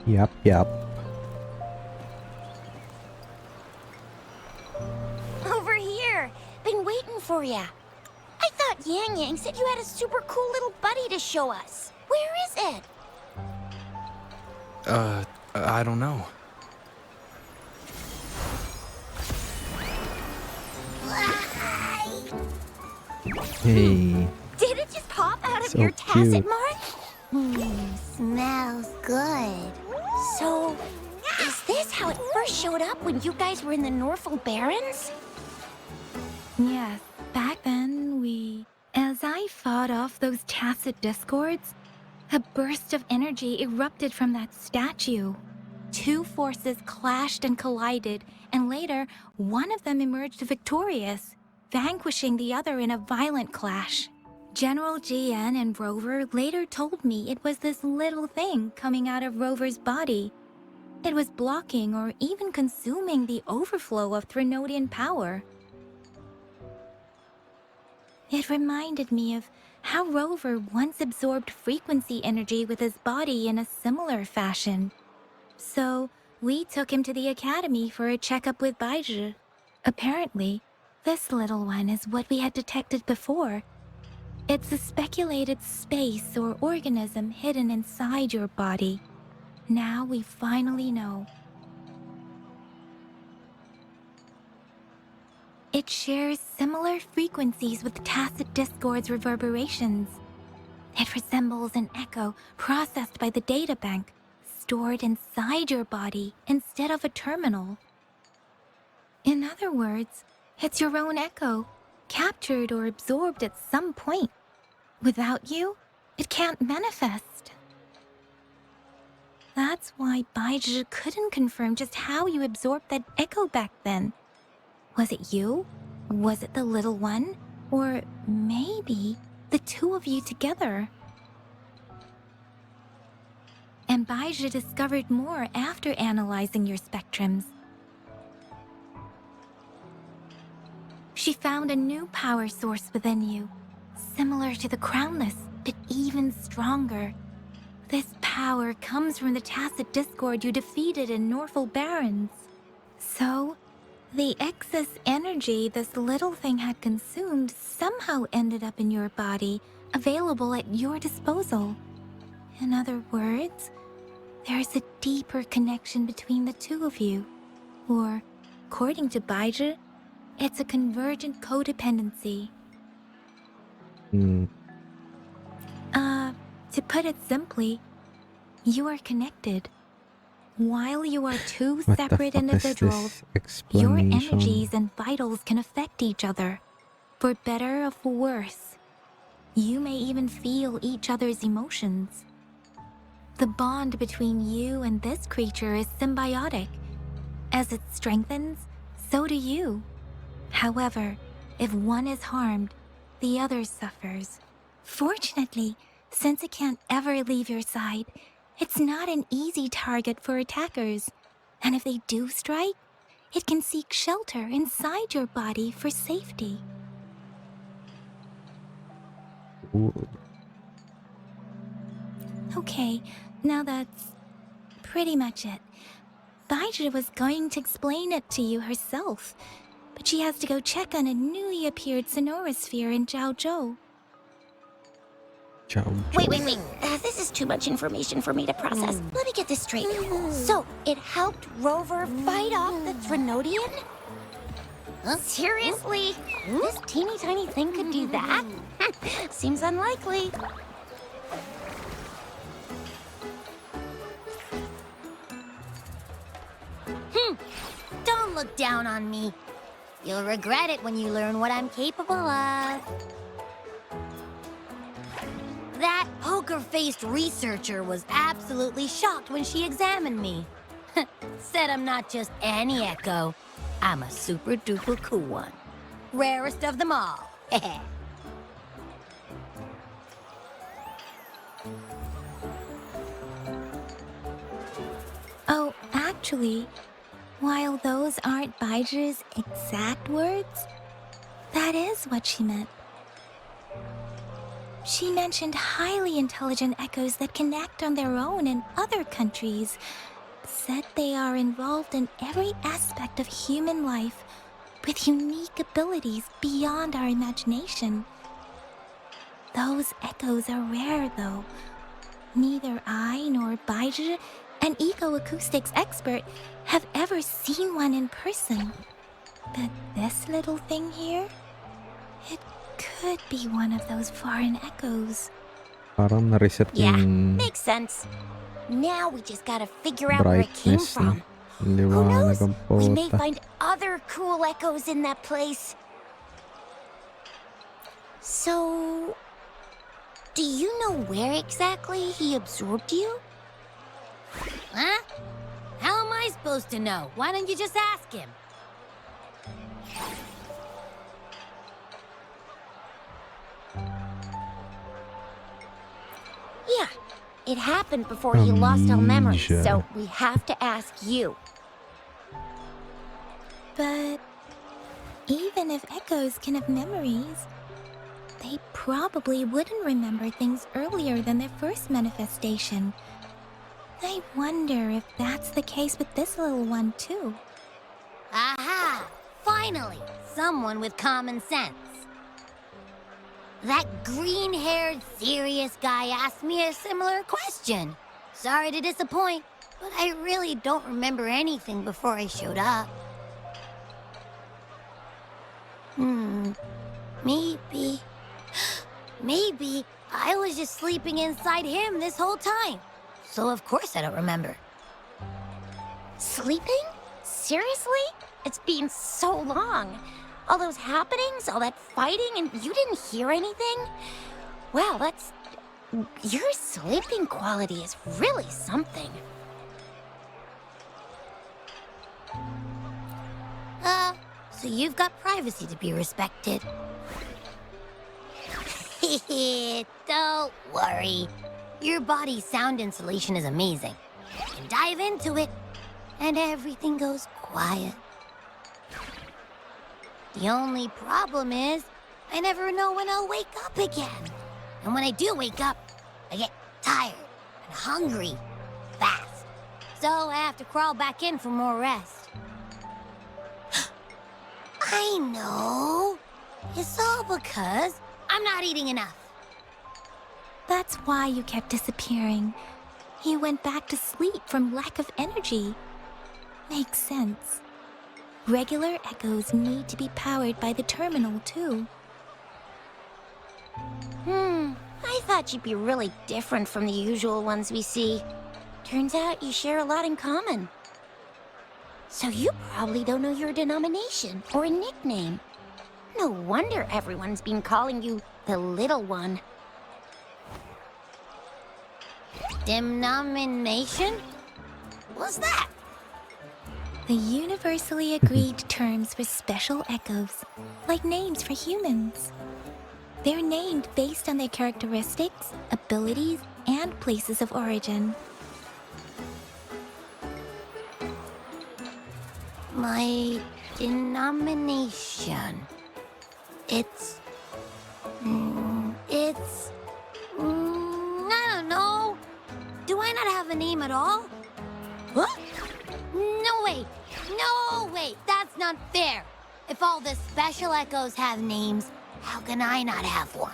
Yep. Over here. Been waiting for ya. I thought Yang Yang said you had a super cool little buddy to show us. Where is it? I don't know. Hey. Did it just pop out of So your tacit cute. mark? Smells good. So, is this how it first showed up when you guys were in the Norfolk Barrens? Yes, back then as I fought off those tacit discords, a burst of energy erupted from that statue. Two forces clashed and collided, and later, one of them emerged victorious, vanquishing the other in a violent clash. General GN and Rover later told me it was this little thing coming out of Rover's body. It was blocking or even consuming the overflow of Threnodian power. It reminded me of how Rover once absorbed frequency energy with his body in a similar fashion. So, we took him to the academy for a checkup with Baizhi. Apparently, this little one is what we had detected before. It's a speculated space or organism hidden inside your body. Now we finally know. It shares similar frequencies with tacit discord's reverberations. It resembles an echo processed by the data bank, stored inside your body instead of a terminal. In other words, it's your own echo, captured or absorbed at some point. Without you, it can't manifest. That's why Baizhi couldn't confirm just how you absorbed that echo back then. Was it you? Was it the little one? Or maybe the two of you together? And Baizhi discovered more after analyzing your spectrums. She found a new power source within you, similar to the Crownless, but even stronger. This power comes from the tacit discord you defeated in Norfolk Barrens. So, the excess energy this little thing had consumed somehow ended up in your body, available at your disposal. In other words, there's a deeper connection between the two of you. Or, according to Baizhi, it's a convergent codependency. To put it simply, you are connected. While you are two What separate the fuck individuals, is this your explanation? energies and vitals can affect each other, for better or for worse. You may even feel each other's emotions. The bond between you and this creature is symbiotic. As it strengthens, so do you. However, if one is harmed, the other suffers. Fortunately, since it can't ever leave your side, it's not an easy target for attackers. And if they do strike, it can seek shelter inside your body for safety. Ooh. Okay, now that's pretty much it. Baizhi was going to explain it to you herself, but she has to go check on a newly appeared sonorosphere in Zhaozhou. Wait. This is too much information for me to process. Let me get this straight. So, it helped Rover fight off the Threnodian? Seriously? This teeny tiny thing could do that? Seems unlikely. Don't look down on me. You'll regret it when you learn what I'm capable of. That poker-faced researcher was absolutely shocked when she examined me. Said I'm not just any echo. I'm a super-duper cool one. Rarest of them all. Oh, actually, while those aren't Baizhi's exact words, that is what she meant. She mentioned highly intelligent echoes that can act on their own in other countries. Said they are involved in every aspect of human life with unique abilities beyond our imagination. Those echoes are rare, though. Neither I nor Baizhi, an eco-acoustics expert, have ever seen one in person. But this little thing here, it could be one of those foreign echoes. Parang na-reset Yeah, yung makes sense. Now we just gotta figure out where it came brightness niya. from. Who Liwanag knows? ang We may puta. find other cool echoes in that place. So, do you know where exactly he absorbed you? Huh? How am I supposed to know? Why don't you just ask him? Yeah, it happened before he lost all memories, Amnesia. so we have to ask you. But even if echoes can have memories, they probably wouldn't remember things earlier than their first manifestation. I wonder if that's the case with this little one, too. Aha! Finally, someone with common sense. That green-haired, serious guy asked me a similar question. Sorry to disappoint, but I really don't remember anything before I showed up. Maybe I was just sleeping inside him this whole time. So of course I don't remember. Sleeping? Seriously? It's been so long. All those happenings, all that fighting, and you didn't hear anything? Wow, that's... Your sleeping quality is really something. So you've got privacy to be respected. Don't worry. Your body's sound insulation is amazing. You can dive into it, and everything goes quiet. The only problem is, I never know when I'll wake up again. And when I do wake up, I get tired and hungry fast. So I have to crawl back in for more rest. I know. It's all because I'm not eating enough. That's why you kept disappearing. You went back to sleep from lack of energy. Makes sense. Regular echoes need to be powered by the terminal, too. I thought you'd be really different from the usual ones we see. Turns out you share a lot in common. So you probably don't know your denomination or a nickname. No wonder everyone's been calling you the Little One. Denomination? What's that? The universally agreed terms for special echoes, like names for humans. They're named based on their characteristics, abilities, and places of origin. My denomination. I don't know. Do I not have a name at all? What? No way, that's not fair. If all the special echoes have names, how can I not have one?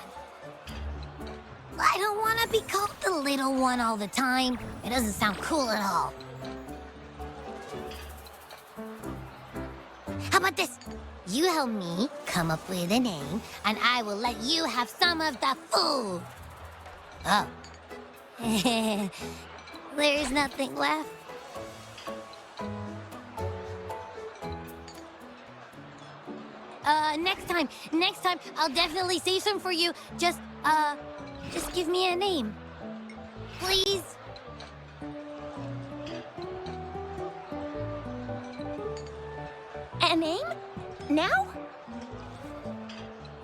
I don't want to be called the little one all the time. It doesn't sound cool at all. How about this? You help me come up with a name, and I will let you have some of the food. Oh. There's nothing left. Next time, I'll definitely save some for you. Just give me a name. Please? A name? Now?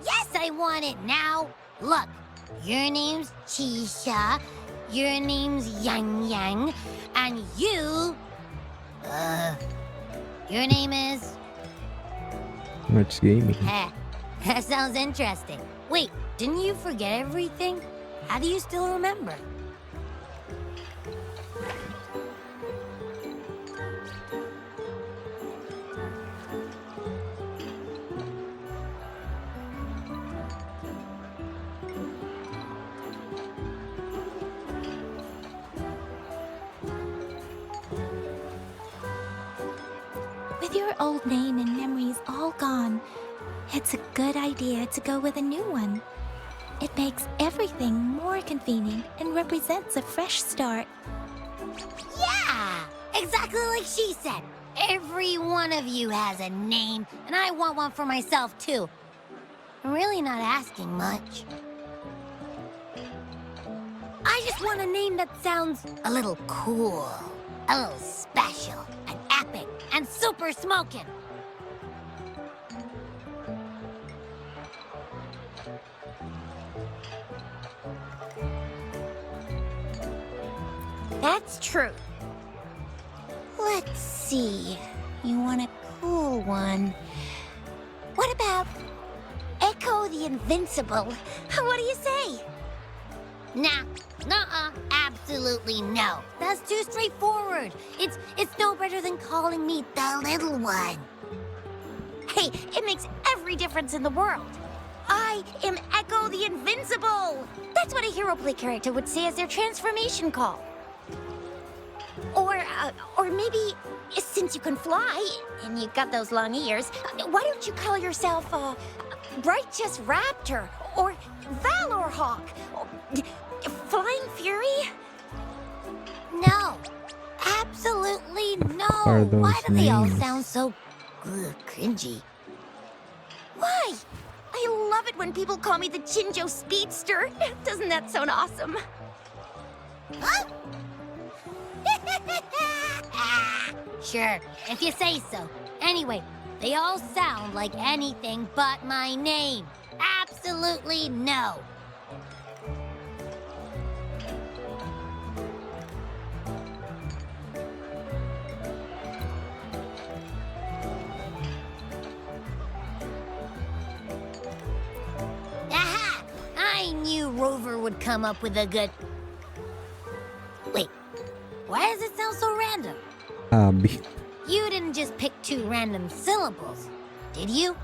Yes, I want it now. Look, your name's Chisha, your name's Yang Yang, and your name is... Merts Gaming. That sounds interesting. Wait, didn't you forget everything? How do you still remember? With your old name and memories all gone, it's a good idea to go with a new one. It makes everything more convenient and represents a fresh start. Yeah! Exactly like she said. Every one of you has a name, and I want one for myself, too. I'm really not asking much. I just want a name that sounds a little cool, a little special, and epic, and super smoking. That's true. Let's see. You want a cool one. What about Echo the Invincible? What do you say? Nah, nuh-uh, absolutely no. That's too straightforward. It's no better than calling me the little one. Hey, it makes every difference in the world. I am Echo the Invincible! That's what a hero play character would say as their transformation call. Or maybe, since you can fly, and you've got those long ears, why don't you call yourself, Righteous Raptor, or Valor Hawk, or Flying Fury? No, absolutely no. Are those Why do they all names? sound so cringy? Why? I love it when people call me the Jinjo Speedster. Doesn't that sound awesome? Huh? Sure, if you say so. Anyway, they all sound like anything but my name. Absolutely no. Aha! I knew Rover would come up with a good... Wait, why does it sound so random? Abby. You didn't just pick two random syllables, did you?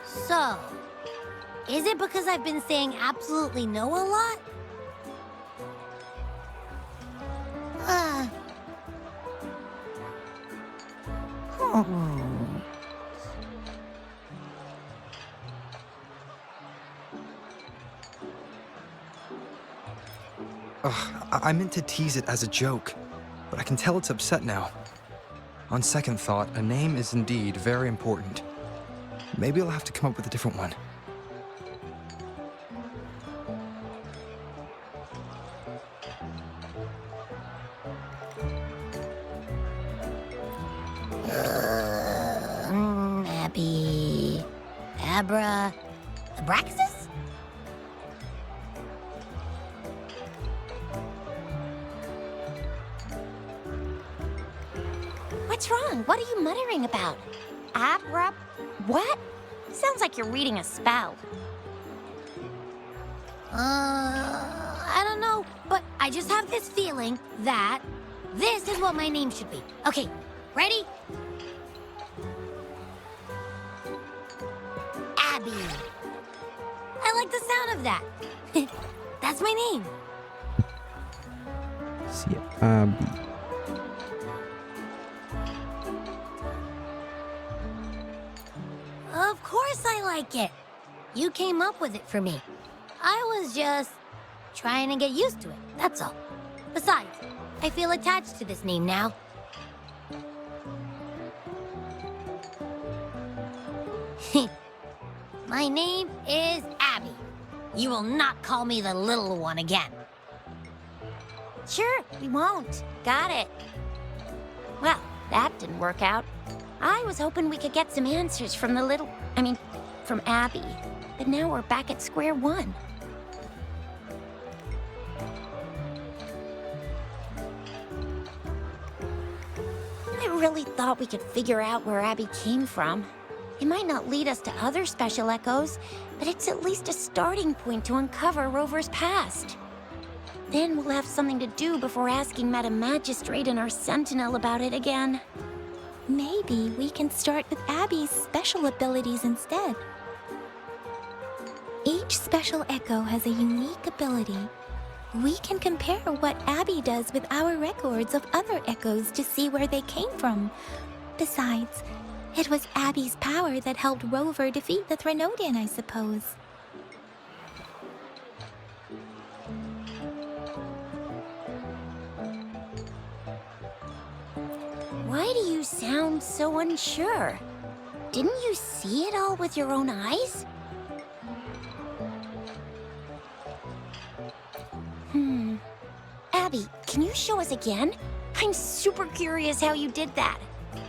So, is it because I've been saying absolutely no a lot? Ugh, I meant to tease it as a joke, but I can tell it's upset now. On second thought, a name is indeed very important. Maybe I'll have to come up with a different one. Abby... Abra... Abraxas? What's wrong? What are you muttering about? Abra... What? Sounds like you're reading a spell. I don't know, but I just have this feeling that this is what my name should be. Okay, ready? Abby. I like the sound of that. That's my name. Si Abby. Of course I like it. You came up with it for me. I was just trying to get used to it, that's all. Besides, I feel attached to this name now. My name is Abby. You will not call me the little one again. Sure, we won't. Got it. Well, that didn't work out. I was hoping we could get some answers from from Abby. But now we're back at square one. really thought we could figure out where Abby came from. It might not lead us to other special echoes, but it's at least a starting point to uncover Rover's past. Then we'll have something to do before asking Madam Magistrate and our Sentinel about it again. Maybe we can start with Abby's special abilities instead. Each special echo has a unique ability. We can compare what Abby does with our records of other echoes to see where they came from. Besides, it was Abby's power that helped Rover defeat the Threnodian, I suppose. Why do you sound so unsure? Didn't you see it all with your own eyes? Abby, can you show us again? I'm super curious how you did that.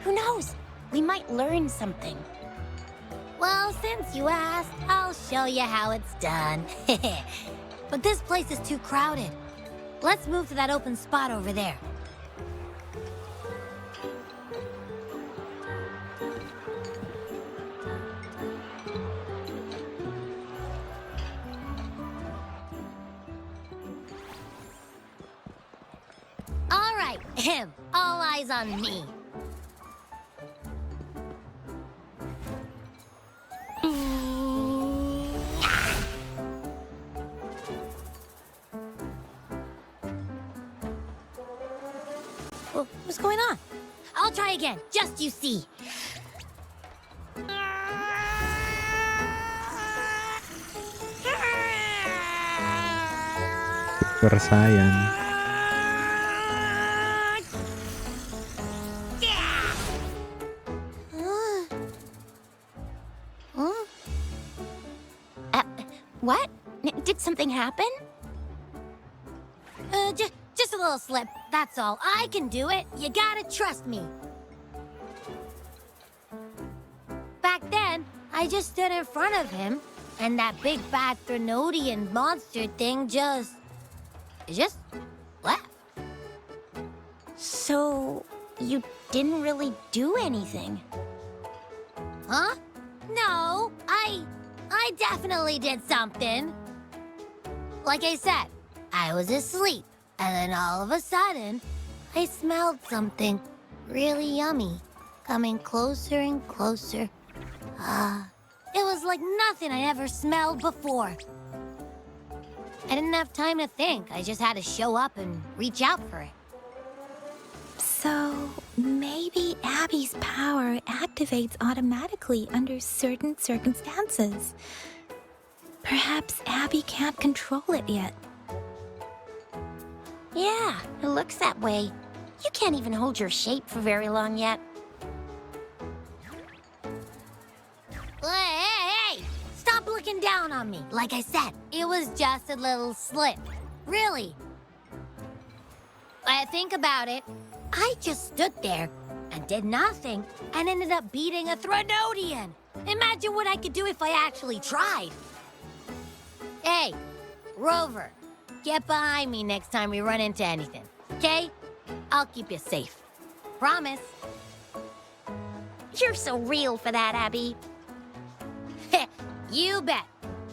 Who knows? We might learn something. Well, since you asked, I'll show you how it's done. But this place is too crowded. Let's move to that open spot over there. All right, all eyes on me. What's going on? I'll try again, just you see. Persayan. What? Did something happen? Just a little slip, that's all. I can do it. You gotta trust me. Back then, I just stood in front of him, and that big bad Threnodian monster thing just left. So, you didn't really do anything? Huh? No, I definitely did something. Like I said, I was asleep, and then all of a sudden, I smelled something really yummy coming closer and closer. It was like nothing I ever smelled before. I didn't have time to think. I just had to show up and reach out for it. So, maybe Abby's power activates automatically under certain circumstances. Perhaps Abby can't control it yet. Yeah, it looks that way. You can't even hold your shape for very long yet. Hey! Stop looking down on me. Like I said, it was just a little slip. Really. Think about it. I just stood there and did nothing and ended up beating a Threnodian. Imagine what I could do if I actually tried. Hey, Rover, get behind me next time we run into anything, okay? I'll keep you safe. Promise. You're so real for that, Abby. You bet.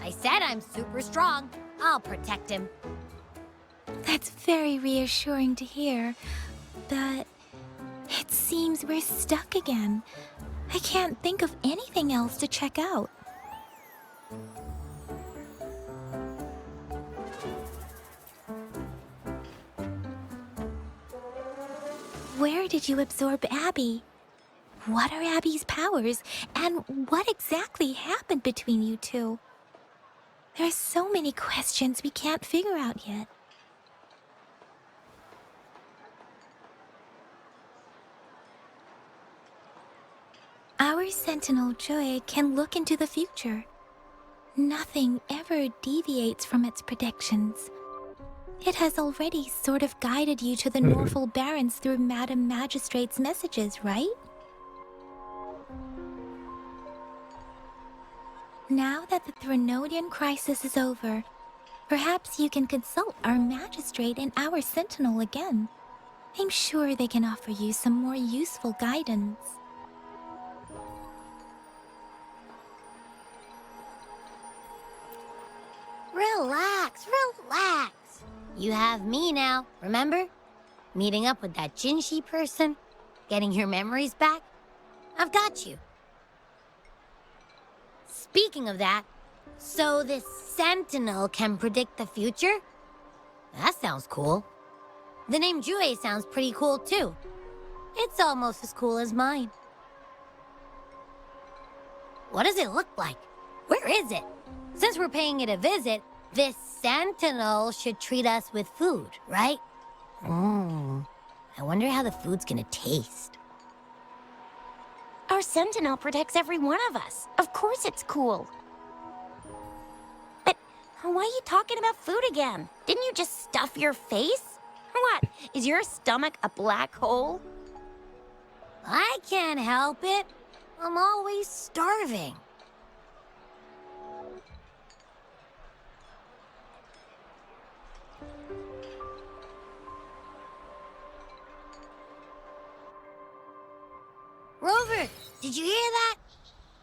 I said I'm super strong. I'll protect him. That's very reassuring to hear, but it seems we're stuck again. I can't think of anything else to check out. Where did you absorb Abby? What are Abby's powers, and what exactly happened between you two? There are so many questions we can't figure out yet. Our Sentinel Joy can look into the future. Nothing ever deviates from its predictions. It has already sort of guided you to the Norfolk Barrens through Madam Magistrate's messages, right? Now that the Threnodian crisis is over, perhaps you can consult our Magistrate and our Sentinel again. I'm sure they can offer you some more useful guidance. Relax, relax. You have me now, remember? Meeting up with that JINHSI person? Getting your memories back? I've got you. Speaking of that, so this sentinel can predict the future? That sounds cool. The name Jue sounds pretty cool too. It's almost as cool as mine. What does it look like? Where is it? Since we're paying it a visit, this sentinel should treat us with food, right? I wonder how the food's gonna taste. Our sentinel protects every one of us. Of course it's cool. But why are you talking about food again? Didn't you just stuff your face? What? Is your stomach a black hole? I can't help it. I'm always starving. Rover, did you hear that?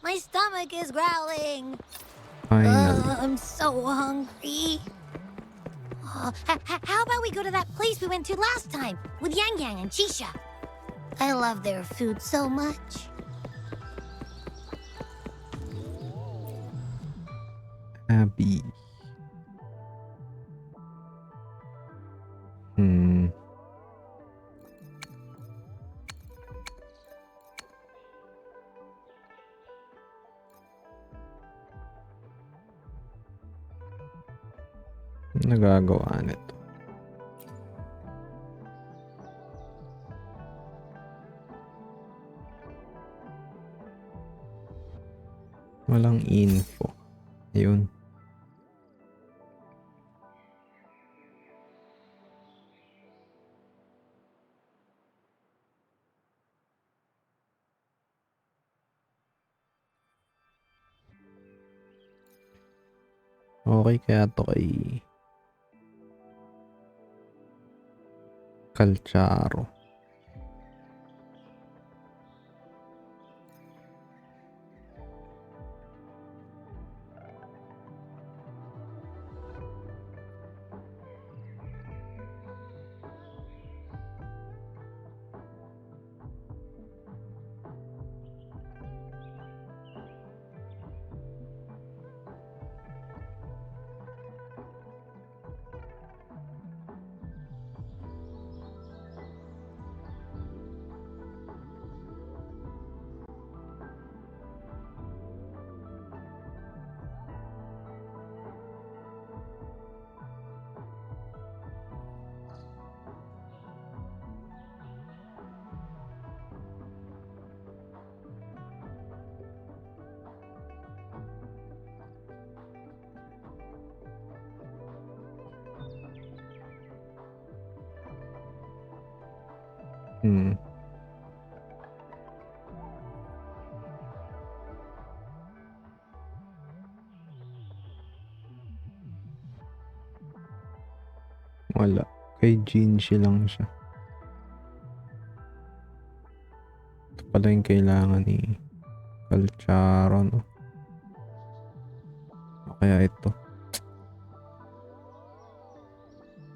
My stomach is growling. Finally. I'm so hungry. How about we go to that place we went to last time with Yang Yang and Chisha? I love their food so much. Abby. Nagagawa nito. Walang info. Ayun. Okay kaya to kay Calcharo. Wala. Kay JINHSI lang siya. Ito pala yung kailangan ni Calcharo, no? O kaya ito.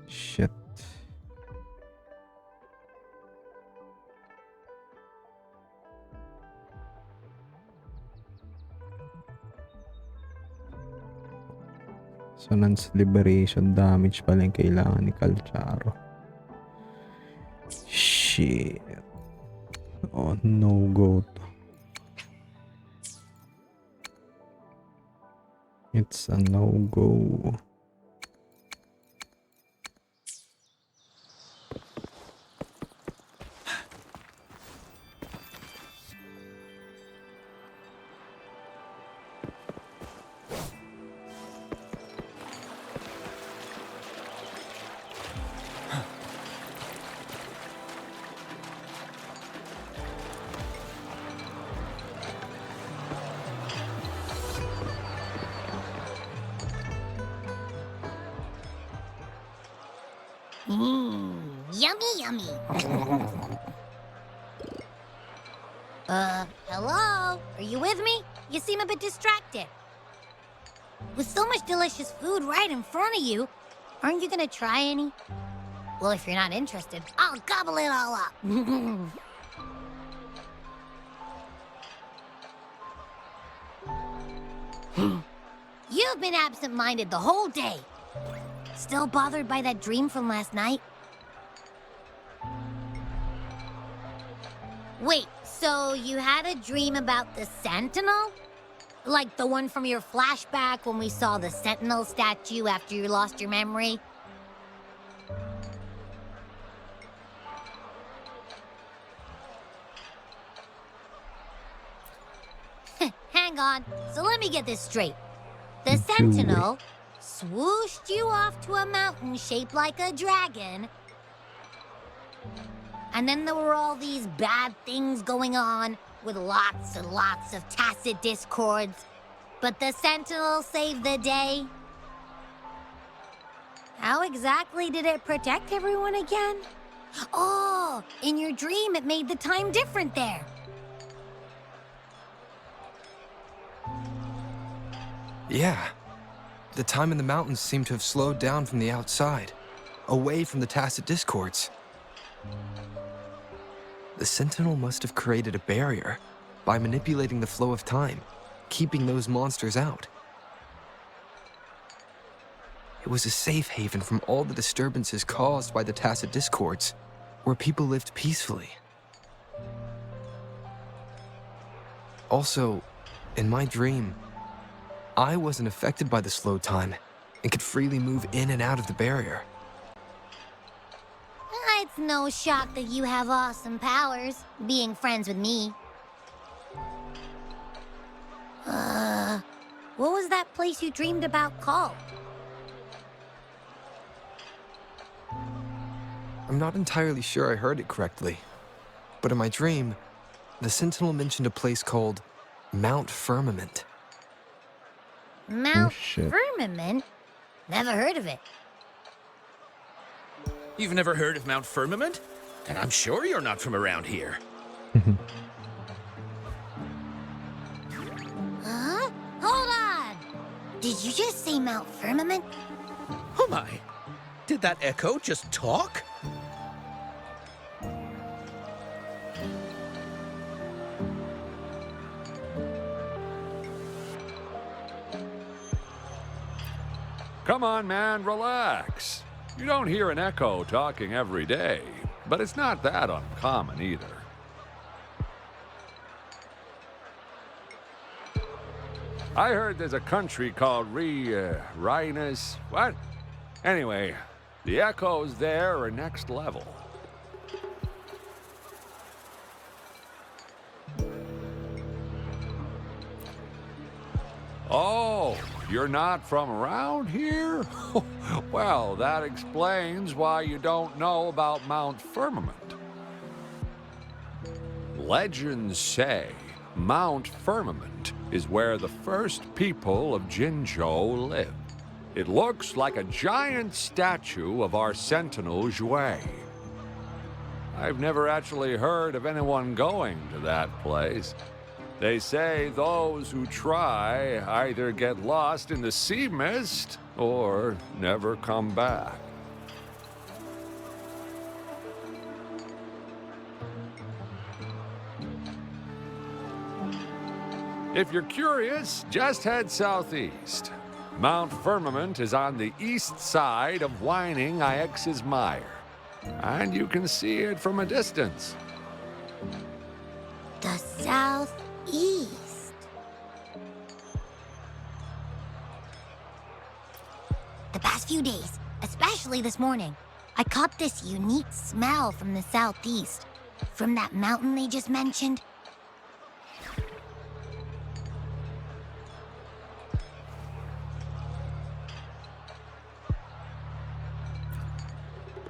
Shit. Resonance liberation damage pala yung kailangan ni Calcharo. Shit. Oh, no go to. It's a no go. Yummy, yummy. Hello? Are you with me? You seem a bit distracted. With so much delicious food right in front of you, aren't you gonna try any? Well, if you're not interested, I'll gobble it all up. You've been absent-minded the whole day. Still bothered by that dream from last night? Wait, so you had a dream about the Sentinel? Like the one from your flashback when we saw the Sentinel statue after you lost your memory? Hang on, so let me get this straight. The Sentinel swooshed you off to a mountain shaped like a dragon, and then there were all these bad things going on with lots and lots of tacit discords, but the Sentinel saved the day. How exactly did it protect everyone again? Oh, in your dream it made the time different there. Yeah. The time in the mountains seemed to have slowed down from the outside, away from the tacit discords. The Sentinel must have created a barrier by manipulating the flow of time, keeping those monsters out. It was a safe haven from all the disturbances caused by the tacit discords, where people lived peacefully. Also, in my dream, I wasn't affected by the slow time and could freely move in and out of the barrier. It's no shock that you have awesome powers, being friends with me. What was that place you dreamed about called? I'm not entirely sure I heard it correctly, but in my dream, the Sentinel mentioned a place called Mount Firmament. Mount shit. Firmament? Never heard of it. You've never heard of Mount Firmament? Then I'm sure you're not from around here. Huh? Hold on! Did you just say Mount Firmament? Oh my! Did that echo just talk? Come on, man, relax. You don't hear an echo talking every day, but it's not that uncommon either. I heard there's a country called Rhinus. What? Anyway, the echoes there are next level. Oh, you're not from around here? Well, that explains why you don't know about Mount Firmament. Legends say Mount Firmament is where the first people of Jinzhou lived. It looks like a giant statue of our Sentinel Jue. I've never actually heard of anyone going to that place. They say those who try either get lost in the sea mist or never come back. If you're curious, just head southeast. Mount Firmament is on the east side of whining Ix's Mire, and you can see it from a distance. The southeast. The past few days, especially this morning, I caught this unique smell from the southeast. From that mountain they just mentioned.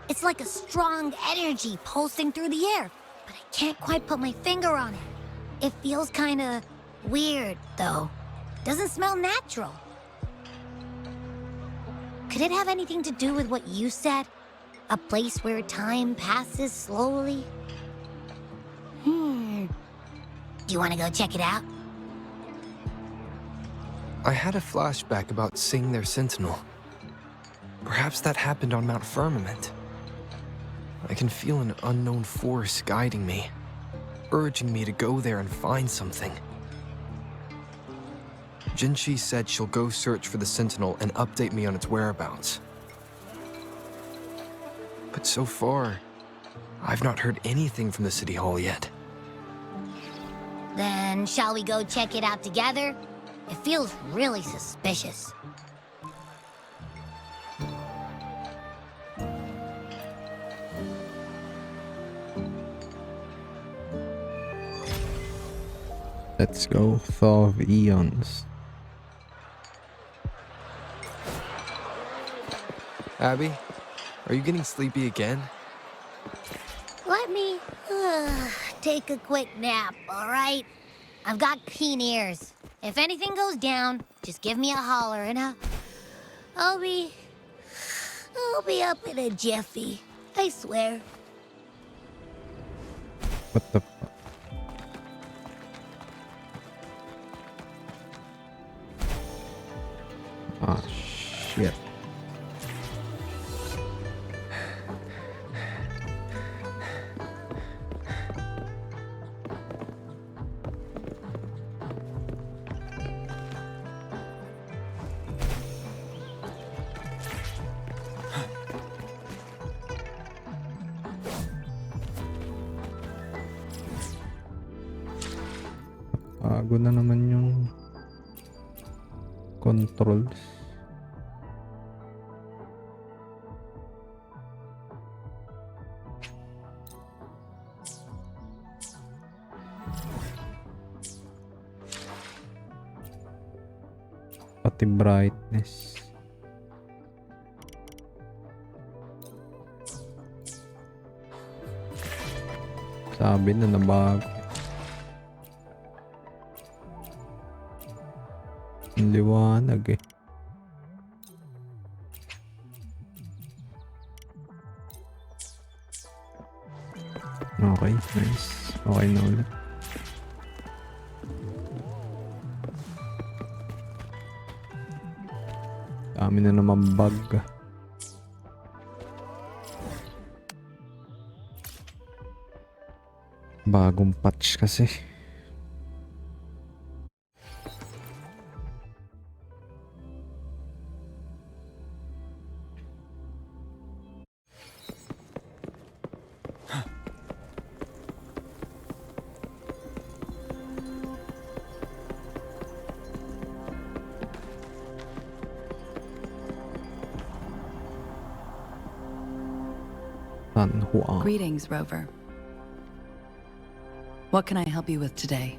It's like a strong energy pulsing through the air, but I can't quite put my finger on it. It feels kinda weird, though. Doesn't smell natural. Could it have anything to do with what you said? A place where time passes slowly? Do you want to go check it out? I had a flashback about seeing their sentinel. Perhaps that happened on Mount Firmament. I can feel an unknown force guiding me, urging me to go there and find something. JINHSI said she'll go search for the sentinel and update me on its whereabouts. But so far, I've not heard anything from the City Hall yet. Then shall we go check it out together? It feels really suspicious. Let's go. Thaw of Eons. Abby, are you getting sleepy again? Let me take a quick nap, all right? I've got keen ears. If anything goes down, just give me a holler and I'll be up in a jiffy. I swear. What the fuck? Ah, shit. Bago na naman yung controls. Pati brightness. Sabi na nabago. Ang liwanag eh. Okay, nice. Okay na ulit. Dami na naman bug. Bagong patch kasi. San Juan. Greetings, Rover. What can I help you with today?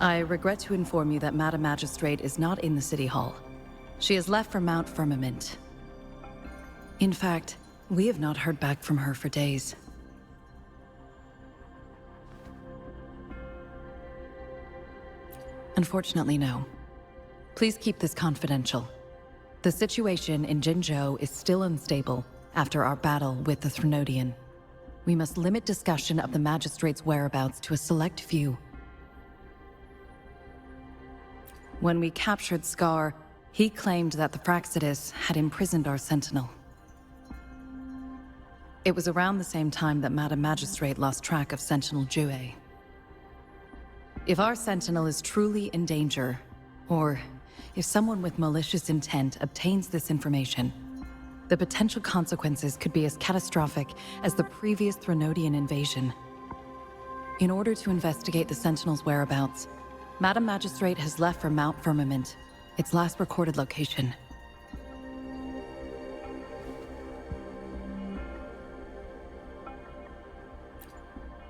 I regret to inform you that Madam Magistrate is not in the City Hall. She has left for Mount Firmament. In fact, we have not heard back from her for days. Unfortunately, no. Please keep this confidential. The situation in Jinzhou is still unstable after our battle with the Threnodian. We must limit discussion of the Magistrate's whereabouts to a select few. When we captured Scar, he claimed that the Fraxidus had imprisoned our Sentinel. It was around the same time that Madam Magistrate lost track of Sentinel Jue. If our Sentinel is truly in danger, or if someone with malicious intent obtains this information, the potential consequences could be as catastrophic as the previous Threnodian invasion. In order to investigate the Sentinel's whereabouts, Madam Magistrate has left for Mount Firmament, its last recorded location.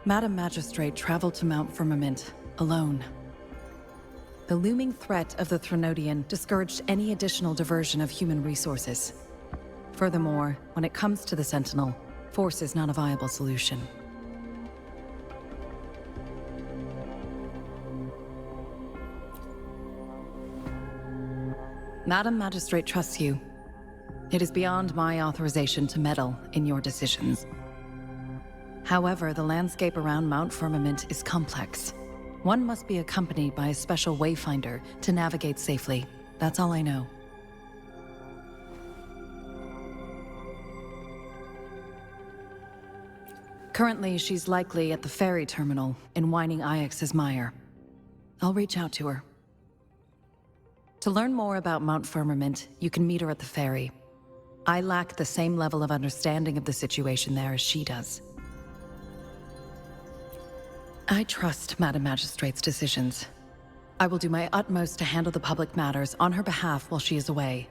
Madam Magistrate traveled to Mount Firmament alone. The looming threat of the Threnodian discouraged any additional diversion of human resources. Furthermore, when it comes to the Sentinel, force is not a viable solution. Madam Magistrate trusts you. It is beyond my authorization to meddle in your decisions. However, the landscape around Mount Firmament is complex. One must be accompanied by a special wayfinder to navigate safely. That's all I know. Currently, she's likely at the ferry terminal in Whining Ix's Mire. I'll reach out to her. To learn more about Mount Firmament, you can meet her at the ferry. I lack the same level of understanding of the situation there as she does. I trust Madam Magistrate's decisions. I will do my utmost to handle the public matters on her behalf while she is away.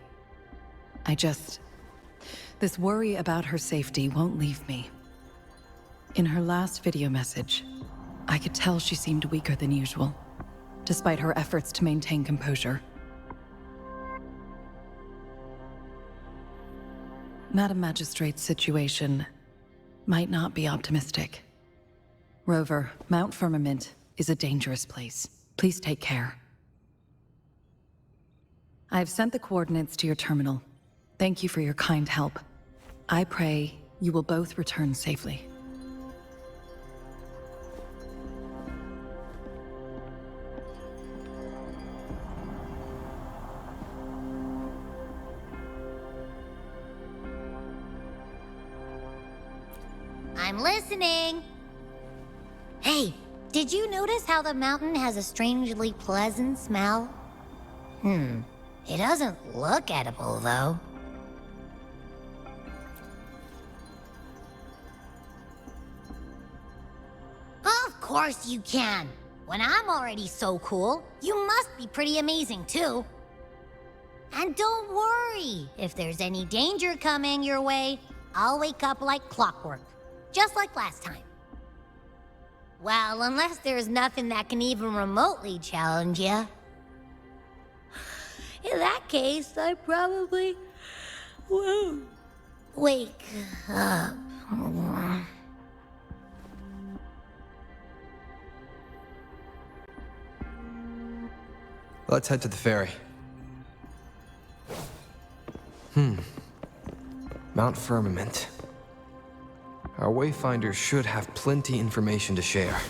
This worry about her safety won't leave me. In her last video message, I could tell she seemed weaker than usual, despite her efforts to maintain composure. Madam Magistrate's situation might not be optimistic. Rover, Mount Firmament is a dangerous place. Please take care. I have sent the coordinates to your terminal. Thank you for your kind help. I pray you will both return safely. I'm listening. Hey, did you notice how the mountain has a strangely pleasant smell? It doesn't look edible, though. Of course you can. When I'm already so cool, you must be pretty amazing, too. And don't worry, if there's any danger coming your way, I'll wake up like clockwork, just like last time. Well, unless there's nothing that can even remotely challenge you. In that case, I probably won't wake up. Let's head to the ferry. Mount Firmament. Our wayfinders should have plenty information to share.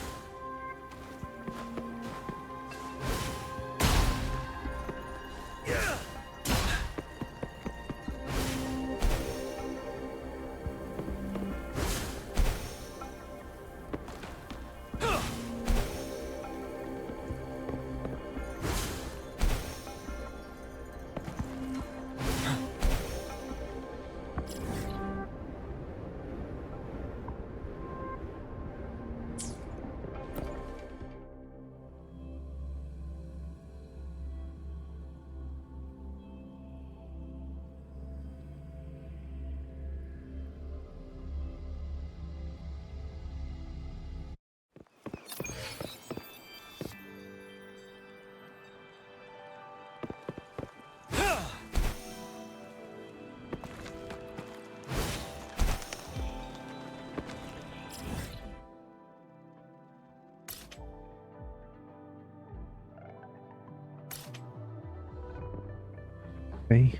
Okay.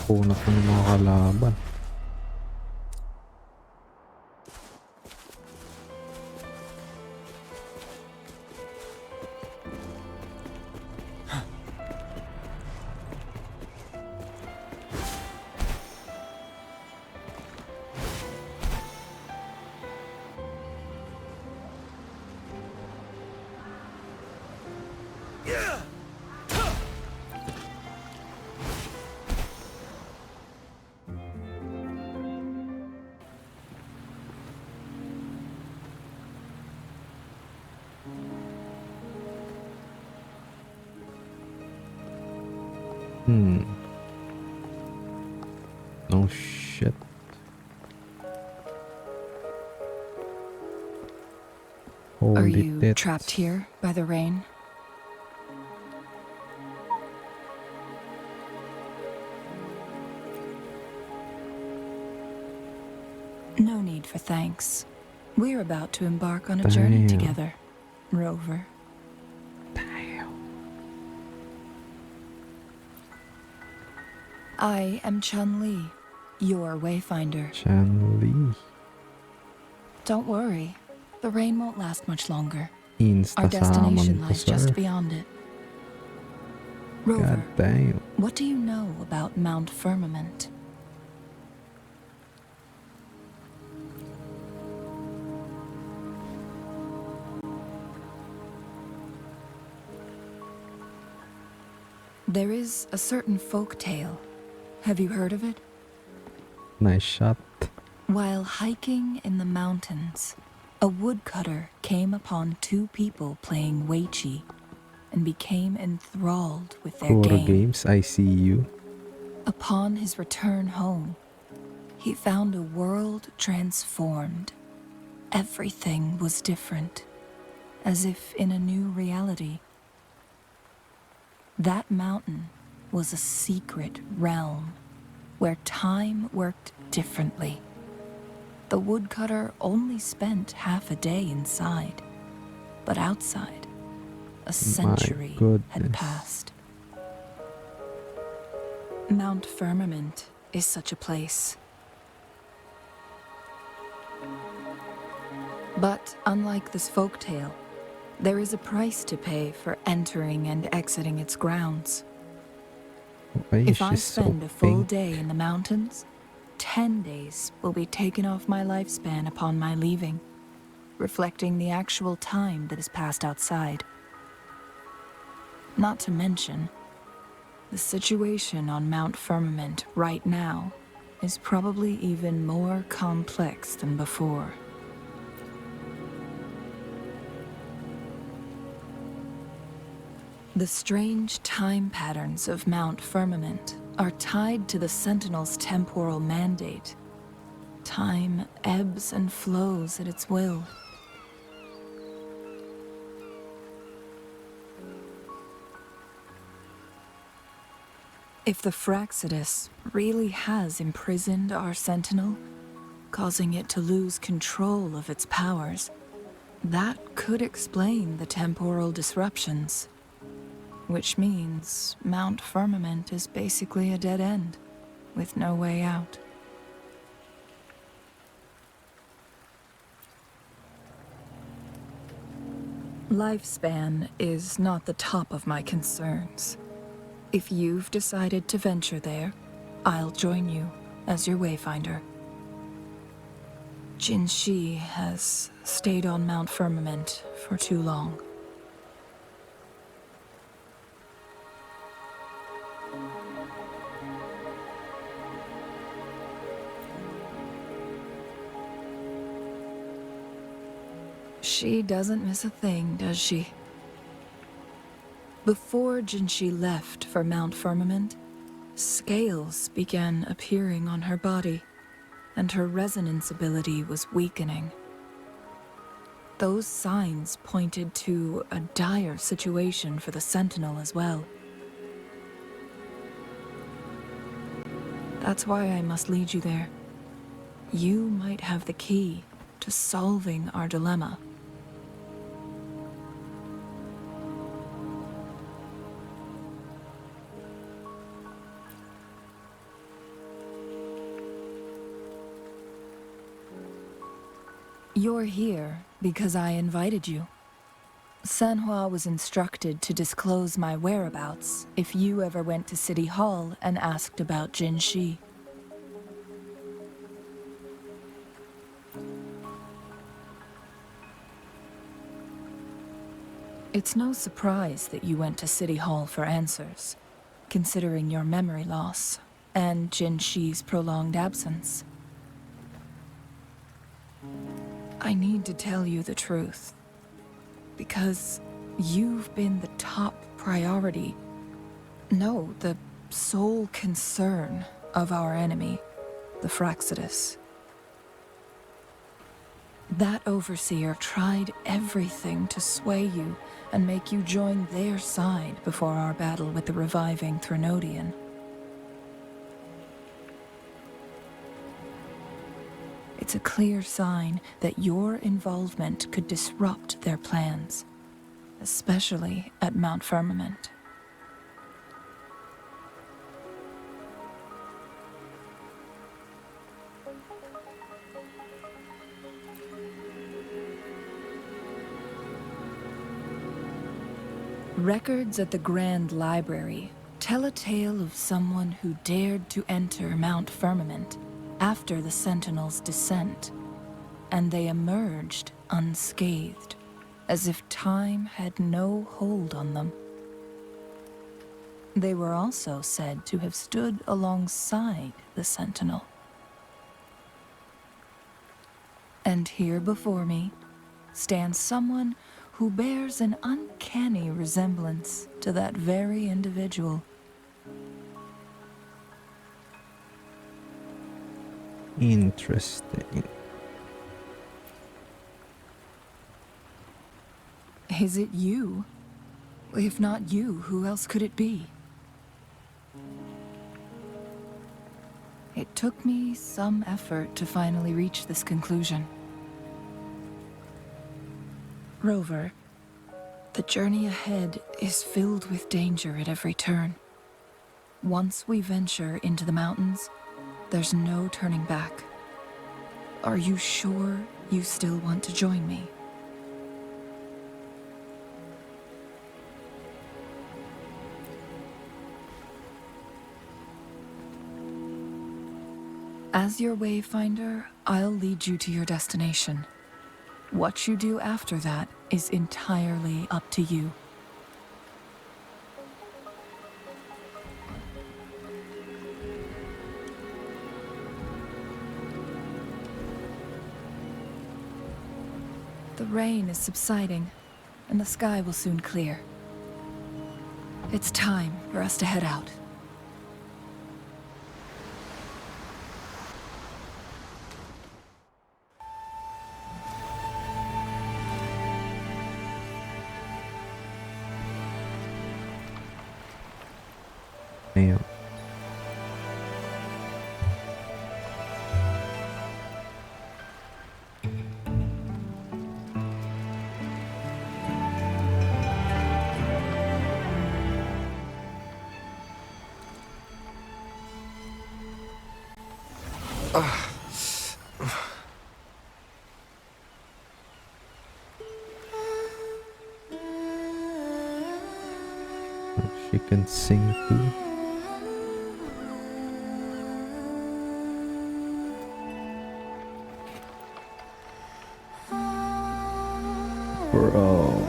Puno ko ng mga kalaban. Oh shit. Are Holy you tits. trapped here by the rain? need for thanks. We're about to embark on a journey Damn. together, Rover. I am Chun-Li, your wayfinder. Chun-Li. Don't worry, the rain won't last much longer. Insta Our destination salmon lies sir. just beyond it. Rover, God damn. what do you know about Mount Firmament? There is a certain folk tale. Have you heard of it? Nice shot. While hiking in the mountains, a woodcutter came upon two people playing Weiqi and became enthralled with their For game. games, I see you. Upon his return home, he found a world transformed. Everything was different, as if in a new reality. That mountain was a secret realm where time worked differently. The woodcutter only spent half a day inside, but outside, a century had goodness. passed. Mount Firmament is such a place. But unlike this folktale, there is a price to pay for entering and exiting its grounds. Why is If she I so spend a full pink? day in the mountains, 10 days will be taken off my lifespan upon my leaving, reflecting the actual time that has passed outside. Not to mention, the situation on Mount Firmament right now is probably even more complex than before. The strange time patterns of Mount Firmament are tied to the Sentinel's temporal mandate. Time ebbs and flows at its will. If the Fraxidus really has imprisoned our Sentinel, causing it to lose control of its powers, that could explain the temporal disruptions. Which means Mount Firmament is basically a dead end, with no way out. Lifespan is not the top of my concerns. If you've decided to venture there, I'll join you as your wayfinder. JINHSI has stayed on Mount Firmament for too long. She doesn't miss a thing, does she? Before JINHSI left for Mount Firmament, scales began appearing on her body, and her resonance ability was weakening. Those signs pointed to a dire situation for the Sentinel as well. That's why I must lead you there. You might have the key to solving our dilemma. You're here because I invited you. Sanhua was instructed to disclose my whereabouts if you ever went to City Hall and asked about JINHSI. It's no surprise that you went to City Hall for answers, considering your memory loss and JINHSI's prolonged absence. I need to tell you the truth, because you've been the top priority, no, the sole concern of our enemy, the Fraxidus. That overseer tried everything to sway you and make you join their side before our battle with the reviving Threnodian. It's a clear sign that your involvement could disrupt their plans, especially at Mount Firmament. Records at the Grand Library tell a tale of someone who dared to enter Mount Firmament after the Sentinels' descent, and they emerged unscathed, as if time had no hold on them. They were also said to have stood alongside the Sentinel. And here before me stands someone who bears an uncanny resemblance to that very individual. Interesting. Is it you? If not you, who else could it be? It took me some effort to finally reach this conclusion. Rover, the journey ahead is filled with danger at every turn. Once we venture into the mountains, there's no turning back. Are you sure you still want to join me? As your wayfinder, I'll lead you to your destination. What you do after that is entirely up to you. The rain is subsiding, and the sky will soon clear. It's time for us to head out. Damn. She can sing too. Bro.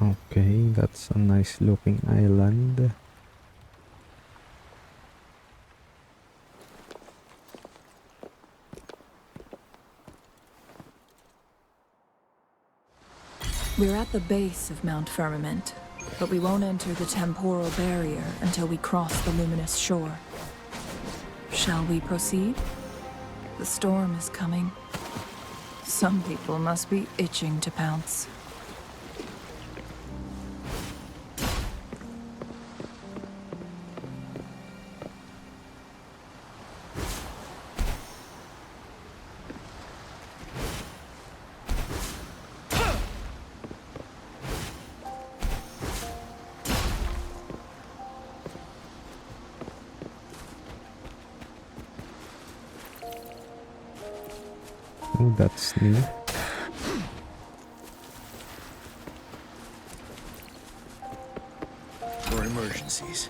Okay, that's a nice looking island. We're at the base of Mount Firmament, but we won't enter the temporal barrier until we cross the luminous shore. Shall we proceed? The storm is coming. Some people must be itching to pounce. Oh, that's new. For emergencies.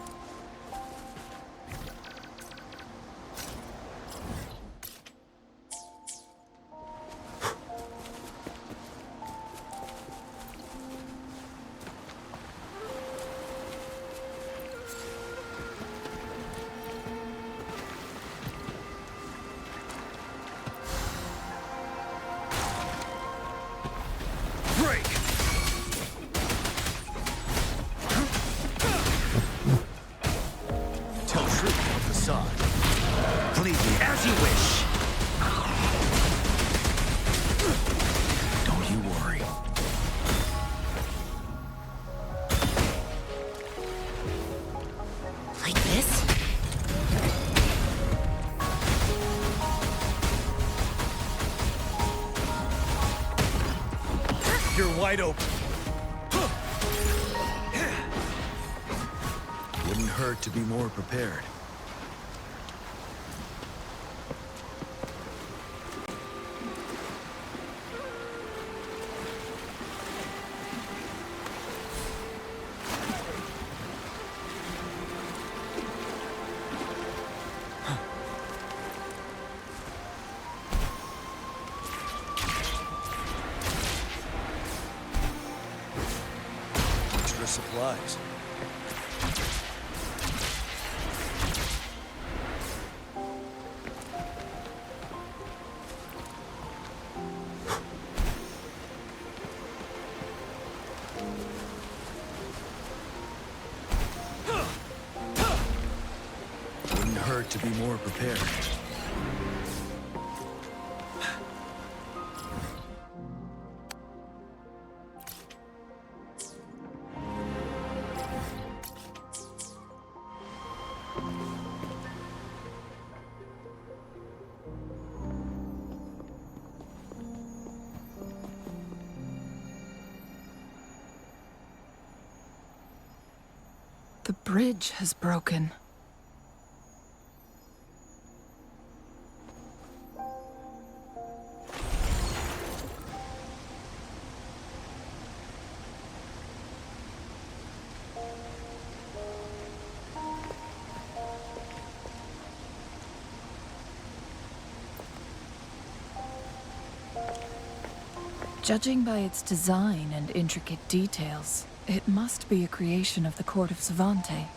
You're wide open. Wouldn't hurt to be more prepared. Extra supplies. Wouldn't hurt to be more prepared. The bridge has broken. Judging by its design and intricate details, it must be a creation of the court of Savante.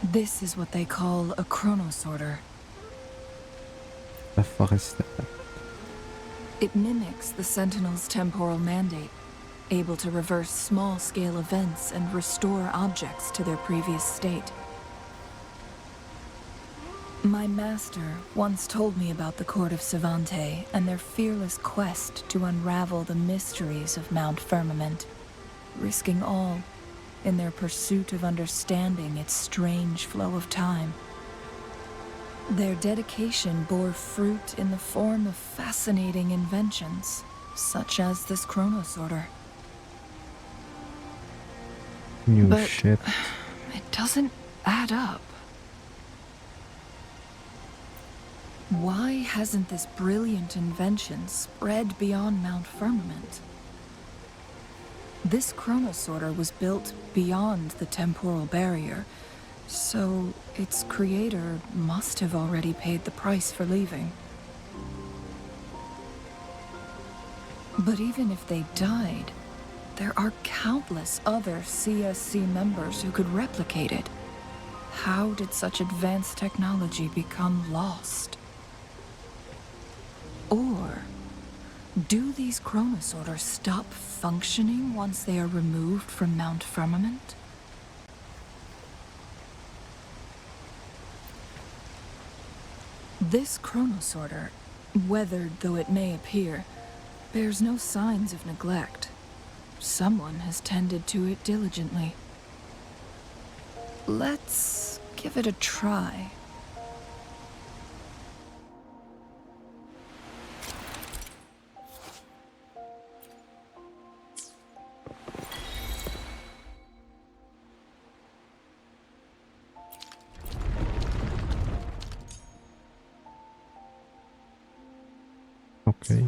This is what they call a chronosorter. The fuck is that? It mimics the Sentinel's temporal mandate, able to reverse small-scale events and restore objects to their previous state. My master once told me about the court of Savante and their fearless quest to unravel the mysteries of Mount Firmament, risking all in their pursuit of understanding its strange flow of time. Their dedication bore fruit in the form of fascinating inventions, such as this chronosorter. New But shit. it doesn't add up. Why hasn't this brilliant invention spread beyond Mount Firmament? This chronosorter was built beyond the temporal barrier, so its creator must have already paid the price for leaving. But even if they died, there are countless other CSC members who could replicate it. How did such advanced technology become lost? Or do these chronosorters stop functioning once they are removed from Mount Firmament? This chronosorter, weathered though it may appear, bears no signs of neglect. Someone has tended to it diligently. Let's give it a try. Okay.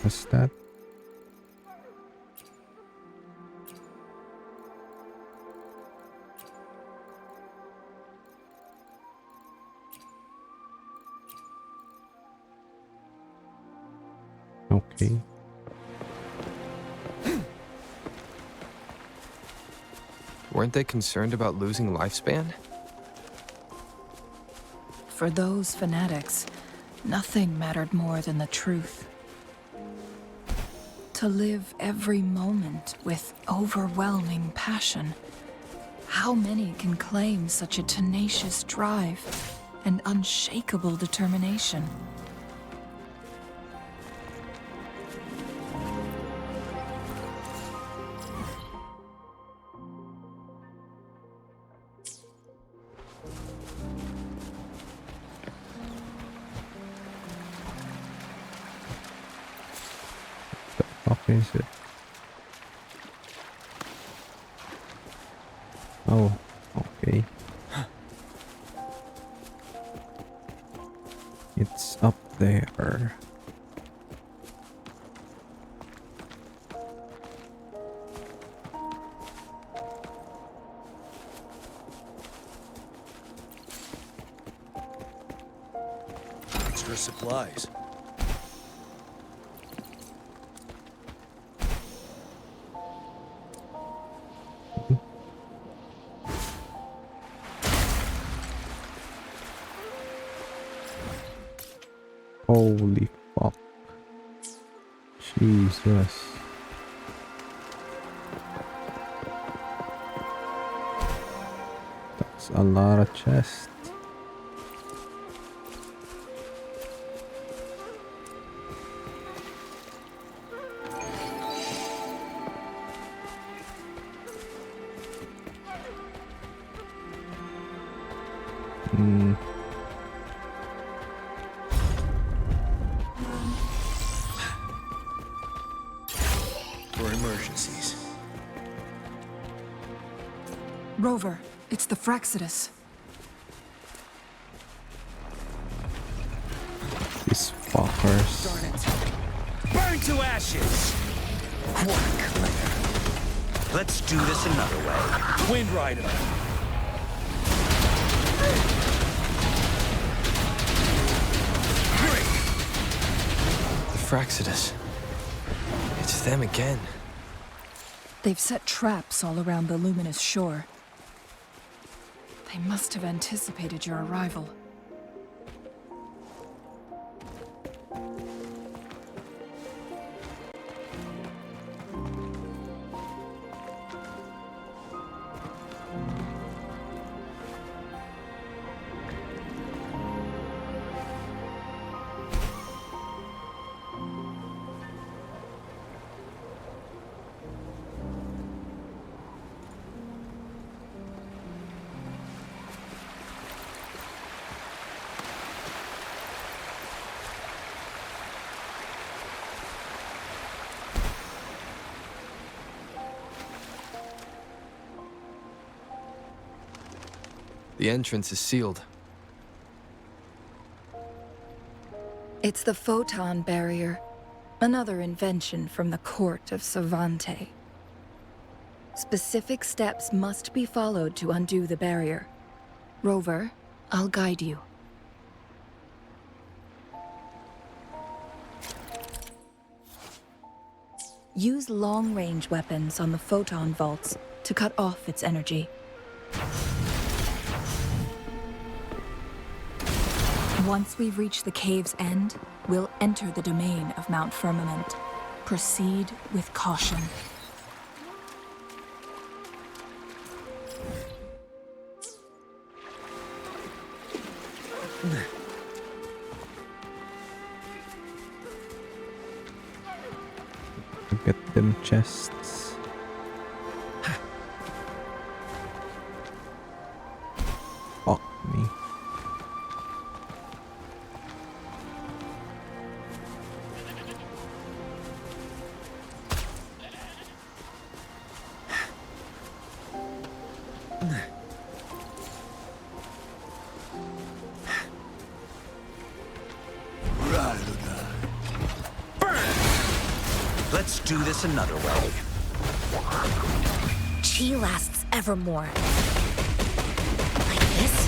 What's that? Okay. Weren't they concerned about losing lifespan? For those fanatics, nothing mattered more than the truth. To live every moment with overwhelming passion. How many can claim such a tenacious drive and unshakable determination? Fuck is it? Oh, okay. It's up there. Extra supplies. Holy fuck. Jesus. That's a lot of chests. For emergencies. Rover, it's the Fraccidus. These fuckers. Darn it. Burn to ashes! What clear. Let's do this another way. Wind Rider. The Fraccidus. It's them again. They've set traps all around the luminous shore. They must have anticipated your arrival. The entrance is sealed. It's the photon barrier, another invention from the court of Savante. Specific steps must be followed to undo the barrier. Rover, I'll guide you. Use long-range weapons on the photon vaults to cut off its energy. Once we've reached the cave's end, we'll enter the domain of Mount Firmament. Proceed with caution. Get them chests. Fuck me. Let's do this another way. Chi lasts evermore. Like this?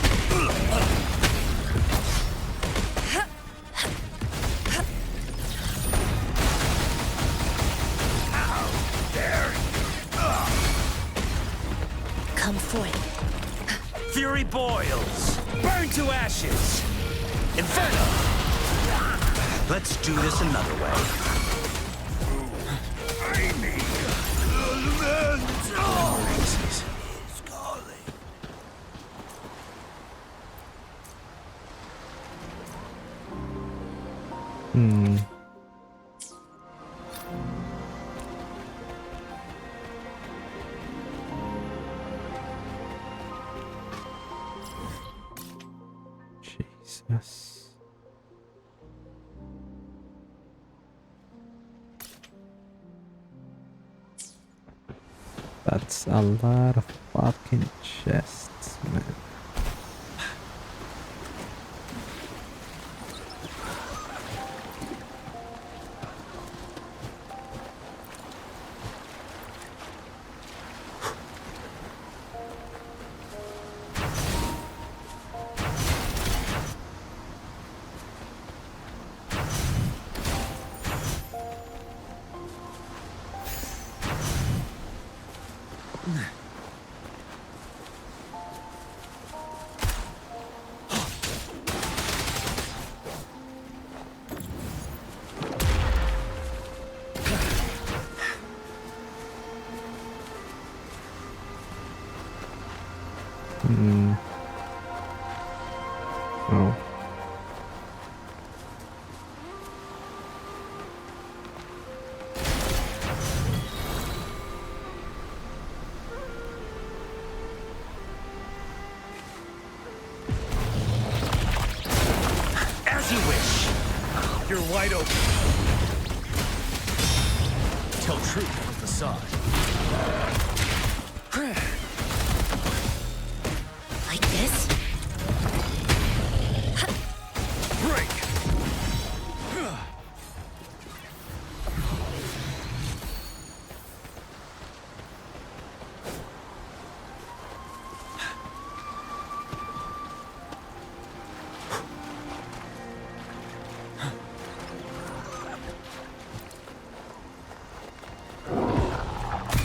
Come forth. Fury boils. Burn to ashes. Inferno. Let's do this another way. Hmm. Jesus. That's a lot of fucking chests, man. Hmm. Oh. As you wish. You're wide open. Tell truth from facade. Like this? Break!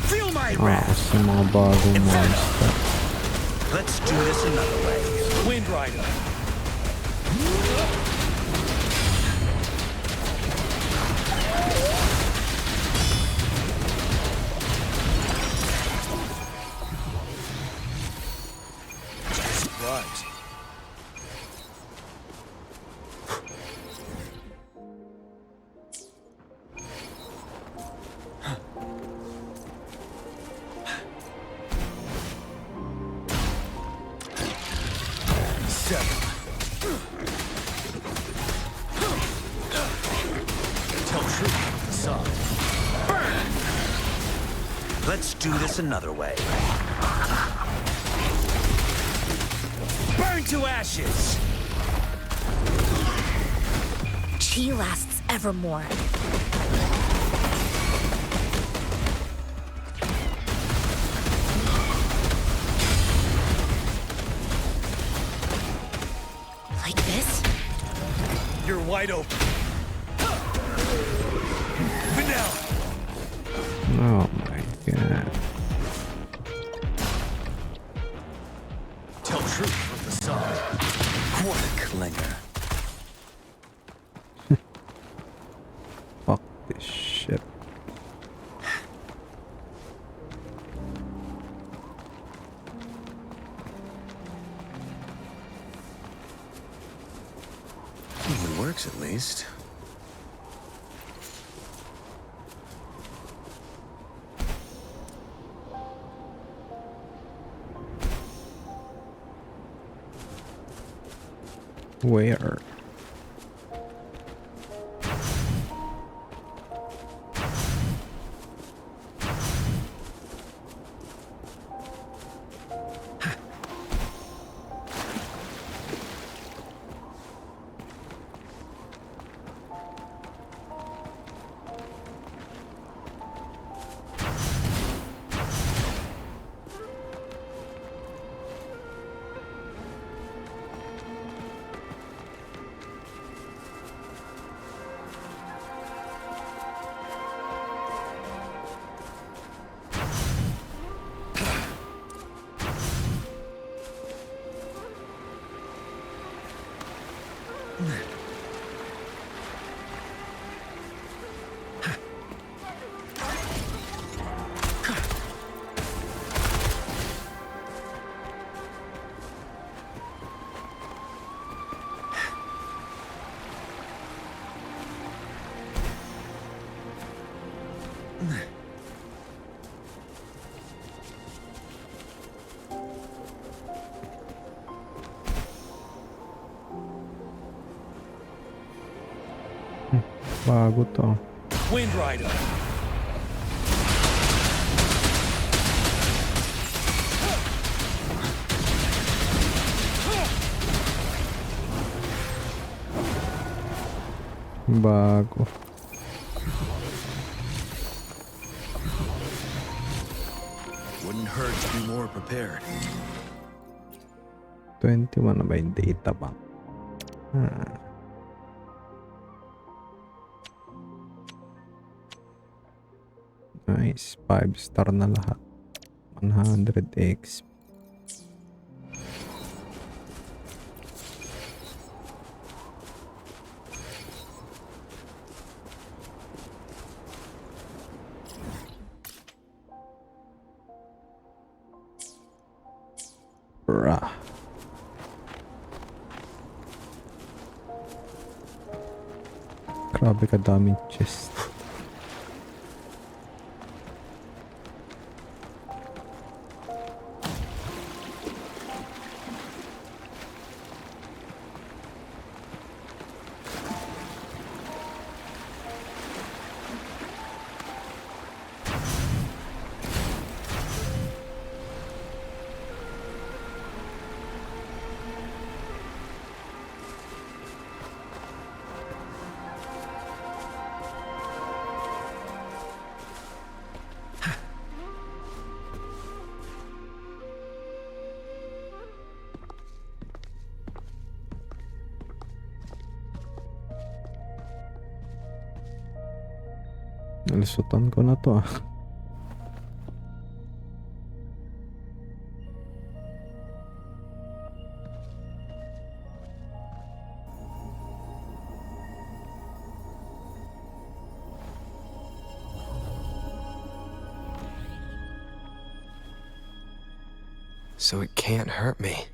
Feel my Ah, wrath. kasi mga bagong monster. Let's do this another way. Wind Rider. Supplies. Seven. Tell truth from facade. Let's do this another way. Burn to ashes! Chi lasts evermore. Like this? You're wide open. Vanilla. Oh my god. Tell truth from facade. What a clinger. Fuck this shit. It works at least. Where? Bago to. Wind Rider. Bago. Wouldn't hurt to be more prepared. 21 na ba yung data bank? Nice. 5-star na lahat. 100 XP. Bruh. Grabe kadaming chest. Nalisutan ko na to ah. So it can't hurt me.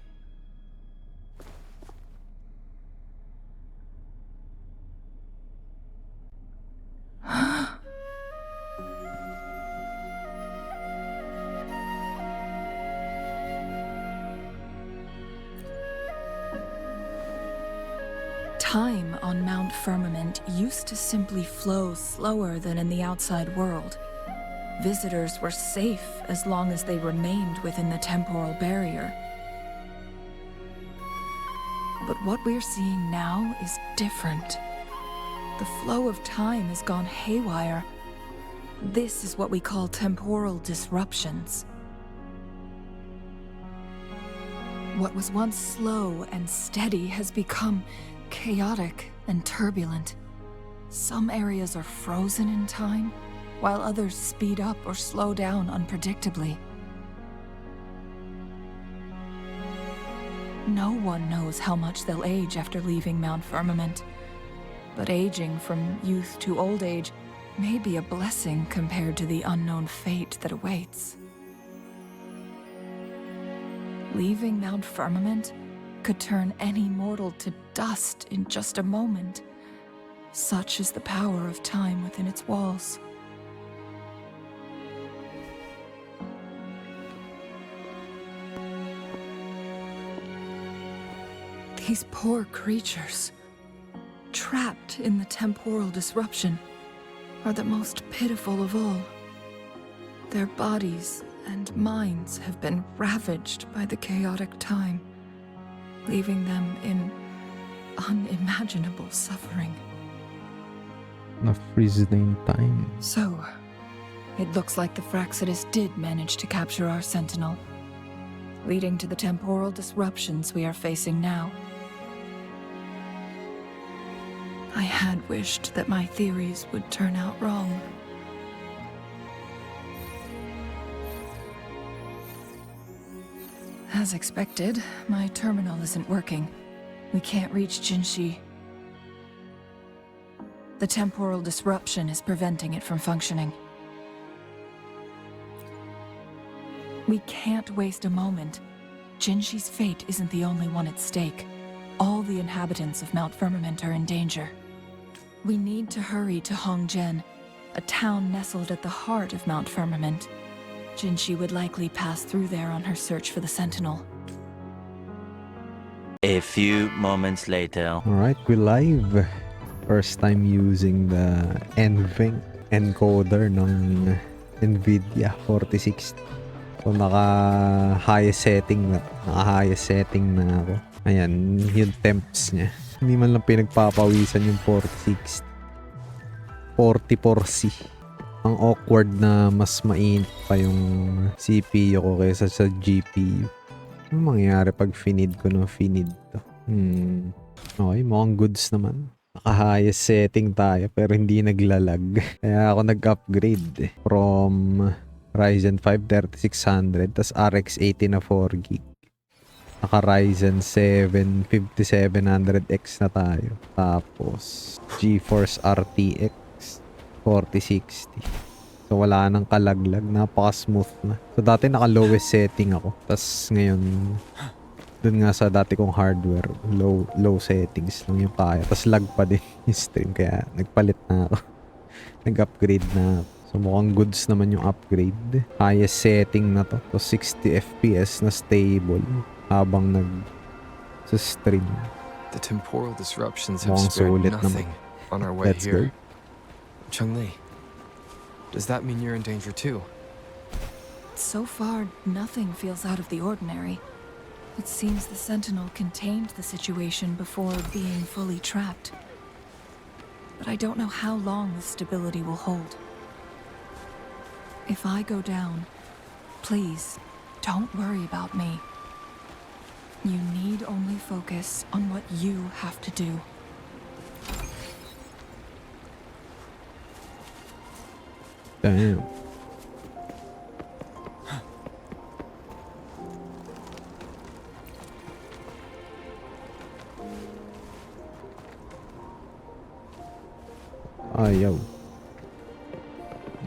Time on Mount Firmament used to simply flow slower than in the outside world. Visitors were safe as long as they remained within the temporal barrier. But what we're seeing now is different. The flow of time has gone haywire. This is what we call temporal disruptions. What was once slow and steady has become chaotic and turbulent. Some areas are frozen in time, while others speed up or slow down unpredictably. No one knows how much they'll age after leaving Mount Firmament, but aging from youth to old age may be a blessing compared to the unknown fate that awaits. Leaving Mount Firmament could turn any mortal to dust in just a moment. Such is the power of time within its walls. These poor creatures, trapped in the temporal disruption, are the most pitiful of all. Their bodies and minds have been ravaged by the chaotic time, leaving them in unimaginable suffering. Na-freeze na yung time. So, it looks like the Fraxidus did manage to capture our Sentinel, leading to the temporal disruptions we are facing now. I had wished that my theories would turn out wrong. As expected, my terminal isn't working. We can't reach JINHSI. The temporal disruption is preventing it from functioning. We can't waste a moment. JINHSI's fate isn't the only one at stake. All the inhabitants of Mount Firmament are in danger. We need to hurry to Hongjian, a town nestled at the heart of Mount Firmament. JINHSI would likely pass through there on her search for the Sentinel. A few moments later. Alright, we're live. First time using the NVENC encoder ng NVIDIA 4060. So naka-highest setting na. Naka-highest setting na ako. Ayan, yung temps niya. Hindi man lang pinagpapawisan yung 4060. 44C. Ang awkward na mas mainit pa yung CPU ko kaysa sa GPU. Ano mangyayari pag finid ko ng finid to? Okay, mukhang goods naman. Naka-highest setting tayo pero hindi naglalag. Kaya ako nag-upgrade from Ryzen 5 3600 tas RX 80 na 4GB. Naka Ryzen 7 5700X na tayo. Tapos GeForce RTX 4060. So wala nang kalaglag, napaka-smooth na. So dati naka lowest setting ako. Tas ngayon dun nga sa dati kong hardware, low settings lang yung kaya. Tas lag pa din yung stream kaya nagpalit na ako. Nag-upgrade na ako. So mukhang goods naman yung upgrade. Highest setting na to. So 60 FPS na stable habang nag-stream. The temporal disruptions have Mukhang spared sulit nothing naman. on our way Let's here. go. Chun-Li, does that mean you're in danger too? So far, nothing feels out of the ordinary. It seems the Sentinel contained the situation before being fully trapped. But I don't know how long the stability will hold. If I go down, please, don't worry about me. You need only focus on what you have to do. Damn. Ayaw.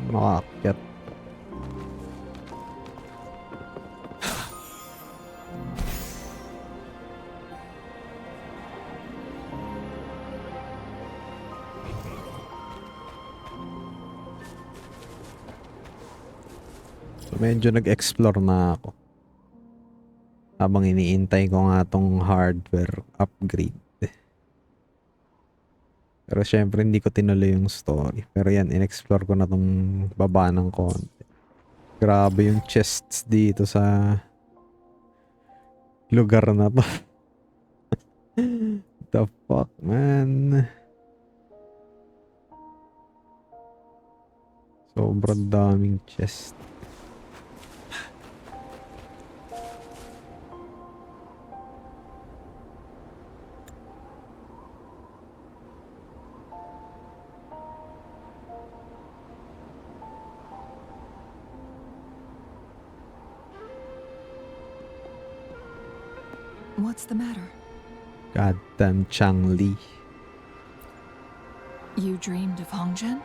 Makaakyat. So medyo nag-explore na ako. Habang iniintay ko nga tong hardware upgrade. Pero syempre hindi ko tinuloy yung story. Pero yan, in-explore ko na tong baba ng konti. Grabe yung chests dito sa lugar na to. The fuck, man? Sobrang daming chest. What's the matter? Goddamn Chang-Li. You dreamed of Hongzhen?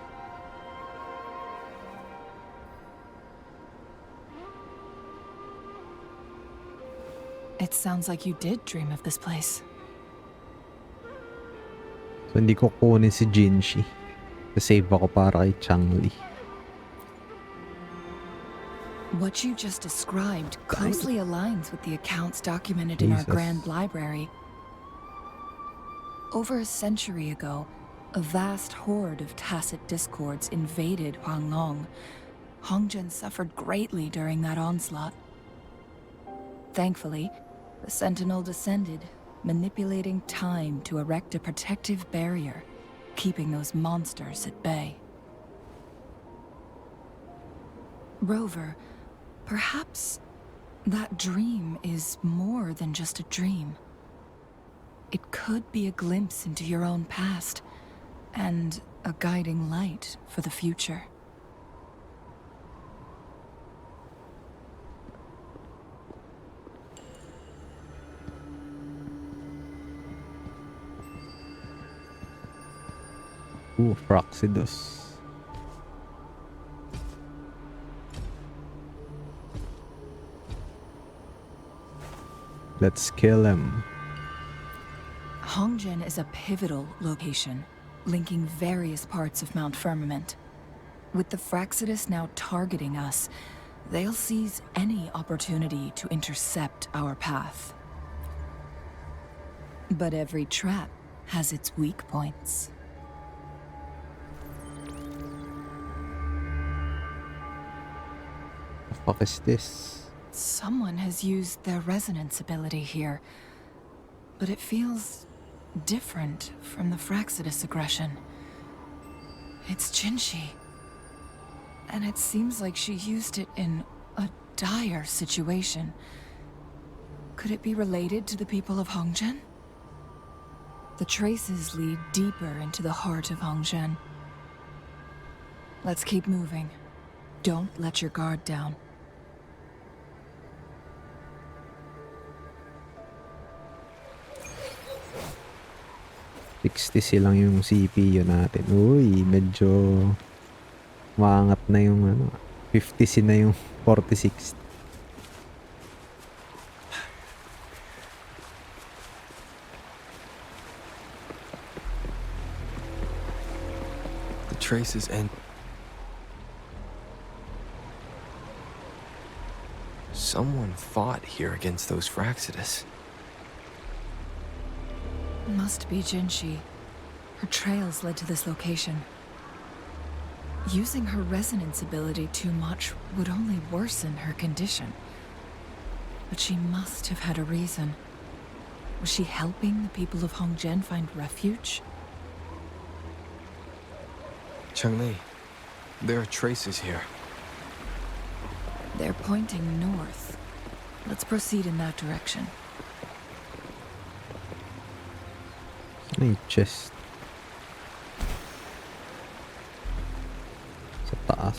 It sounds like you did dream of this place. So hindi ko kunin si JINHSI. Save ako para kay Chang-Li. What you just described closely aligns with the accounts documented in our Grand Library. Over a century ago, a vast horde of tacit discords invaded Huanglong. Hongzhen suffered greatly during that onslaught. Thankfully, the Sentinel descended, manipulating time to erect a protective barrier, keeping those monsters at bay. Rover, perhaps that dream is more than just a dream. It could be a glimpse into your own past, and a guiding light for the future. Ooh, Froxidus. Let's kill him. Hongzhen is a pivotal location, linking various parts of Mount Firmament. With the Fraxidus now targeting us, they'll seize any opportunity to intercept our path. But every trap has its weak points. Fuck is this? Someone has used their resonance ability here, but it feels different from the Fraxidus aggression. It's JINHSI, and it seems like she used it in a dire situation. Could it be related to the people of Hongzhen? The traces lead deeper into the heart of Hongzhen. Let's keep moving. Don't let your guard down. 60 lang yung CPU natin. Uy, medyo maangat na yung ano. 50C na yung 46. The traces end. Someone fought here against those Fraxidus. Must be JINHSI. Her trails led to this location. Using her resonance ability too much would only worsen her condition. But she must have had a reason. Was she helping the people of Hongzhen find refuge? Changli, there are traces here. They're pointing north. Let's proceed in that direction. May chest. Sa taas.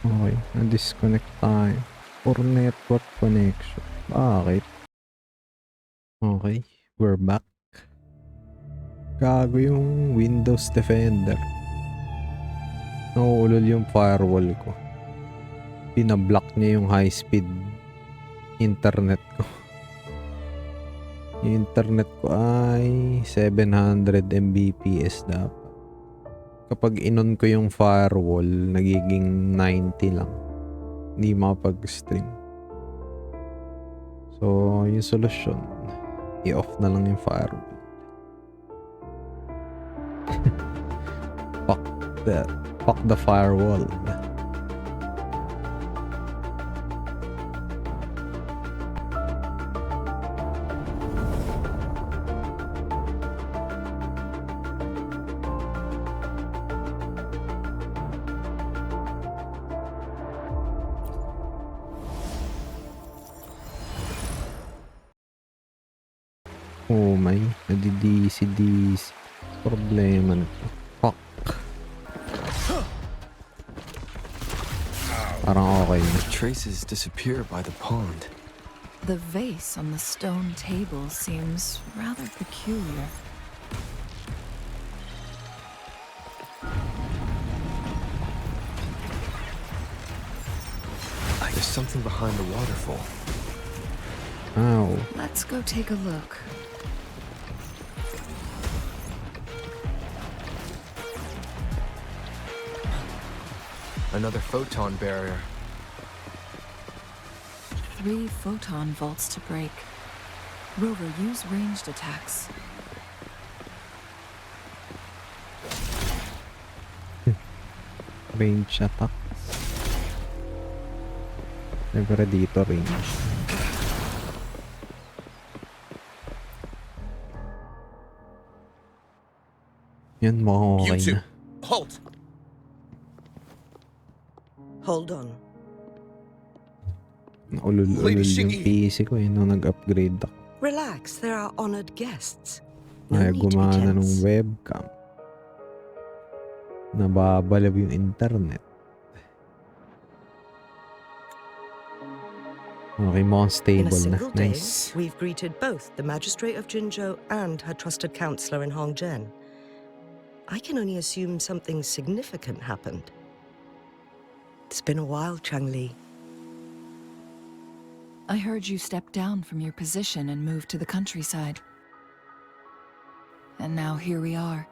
Okay, na-disconnect tayo. For network connection. Bakit? Okay, we're back. Gago yung Windows Defender. Nauulol yung firewall ko. Pinablock niya yung high-speed internet ko. Yung internet ko ay 700 Mbps dapat. Kapag inon ko yung firewall, nagiging 90 lang. Hindi makapag-stream. So, yung solusyon, i-off na lang yung firewall. Fuck the firewall. Oh my, nadidisi-disi. Problema na to. Fuck. Parang okay na. Traces disappear by the pond. The vase on the stone table seems rather peculiar. There's something behind the waterfall. Ow. Let's go take a look. Another photon barrier. 3 photon vaults to break. Rover, use ranged attacks. Range attack. Siyempre dito range. Yan, mukhang okay na. Halt! Hold on. Ulul-ulul yung PC ko nung nag-upgrade ako. Relax, there are honored guests. Ay, need to be gumana ng tense. webcam. Nababalaw yung internet. Okay, mukhang In a stable na. single day, Nice. we've greeted both the Magistrate of Jinzhou and her trusted counselor in Hongzhen. I can only assume something significant happened. It's been a while, Changli. I heard you stepped down from your position and moved to the countryside. And now here we are,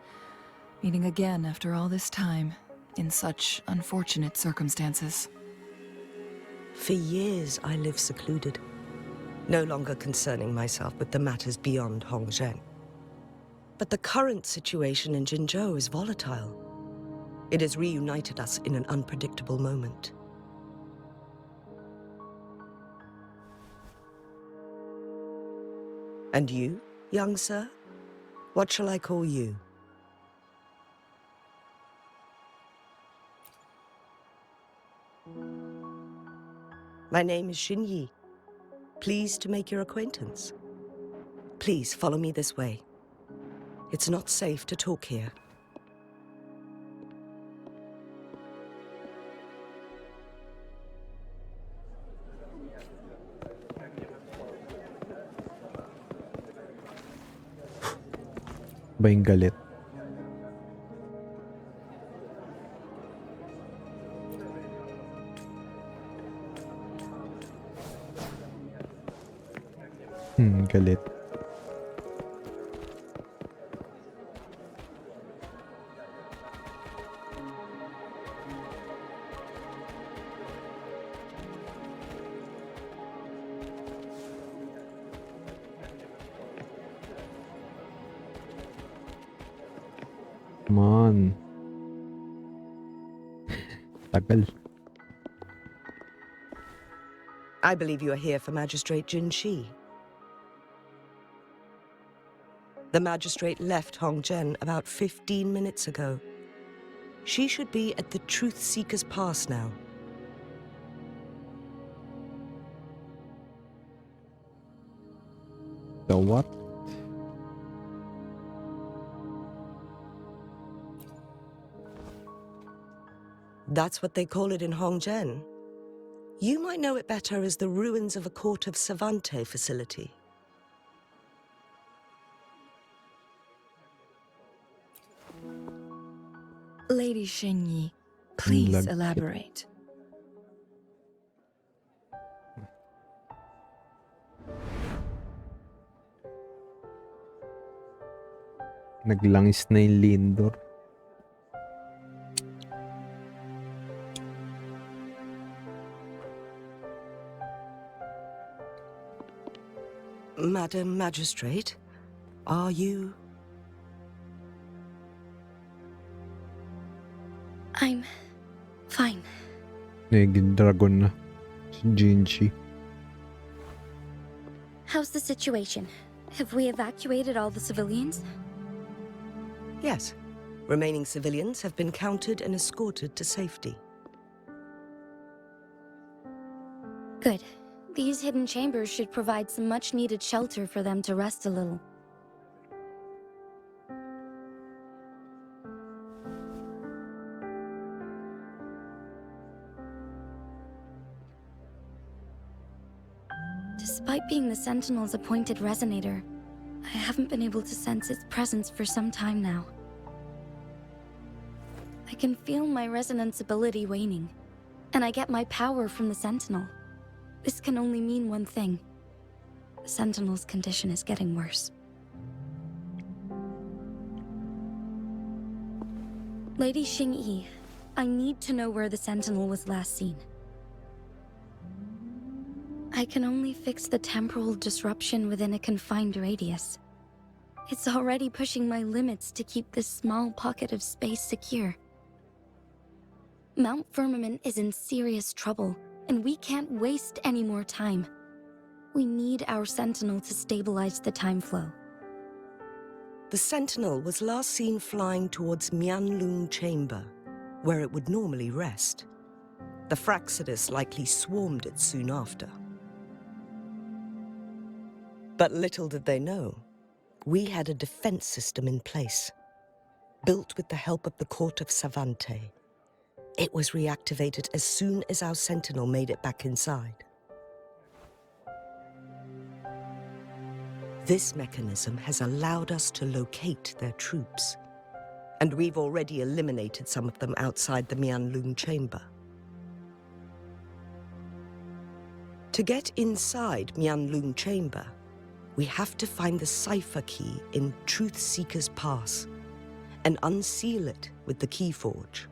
meeting again after all this time, in such unfortunate circumstances. For years, I lived secluded, no longer concerning myself with the matters beyond Hongzhen. But the current situation in Jinzhou is volatile. It has reunited us in an unpredictable moment. And you, young sir? What shall I call you? My name is JINHSI. Pleased to make your acquaintance. Please follow me this way. It's not safe to talk here. Ba yung galit? Galit. Come on. Tagal. I believe you are here for Magistrate JINHSI. The magistrate left Hongzhen about 15 minutes ago. She should be at the Truth Seeker's Pass now. The what? That's what they call it in Hongzhen. You might know it better as the ruins of a Court of Savante facility. Lady Xingyi, please Lagkit. elaborate. Naglangis na yung lindor. Madam Magistrate, are you... I'm fine. Naging dragon na. Si JINHSI. How's the situation? Have we evacuated all the civilians? Yes. Remaining civilians have been counted and escorted to safety. Good. These hidden chambers should provide some much-needed shelter for them to rest a little. Despite being the Sentinel's appointed resonator, I haven't been able to sense its presence for some time now. I can feel my resonance ability waning, and I get my power from the Sentinel. This can only mean one thing. The Sentinel's condition is getting worse. Lady Xingyi, I need to know where the Sentinel was last seen. I can only fix the temporal disruption within a confined radius. It's already pushing my limits to keep this small pocket of space secure. Mount Firmament is in serious trouble, and we can't waste any more time. We need our Sentinel to stabilize the time flow. The Sentinel was last seen flying towards Mianlung Chamber, where it would normally rest. The Fraxidus likely swarmed it soon after. But little did they know, we had a defense system in place, built with the help of the Court of Savante. It was reactivated as soon as our Sentinel made it back inside. This mechanism has allowed us to locate their troops, and we've already eliminated some of them outside the Mianlung Chamber. To get inside Mianlung Chamber, we have to find the cipher key in Truth Seeker's Pass and unseal it with the Keyforge.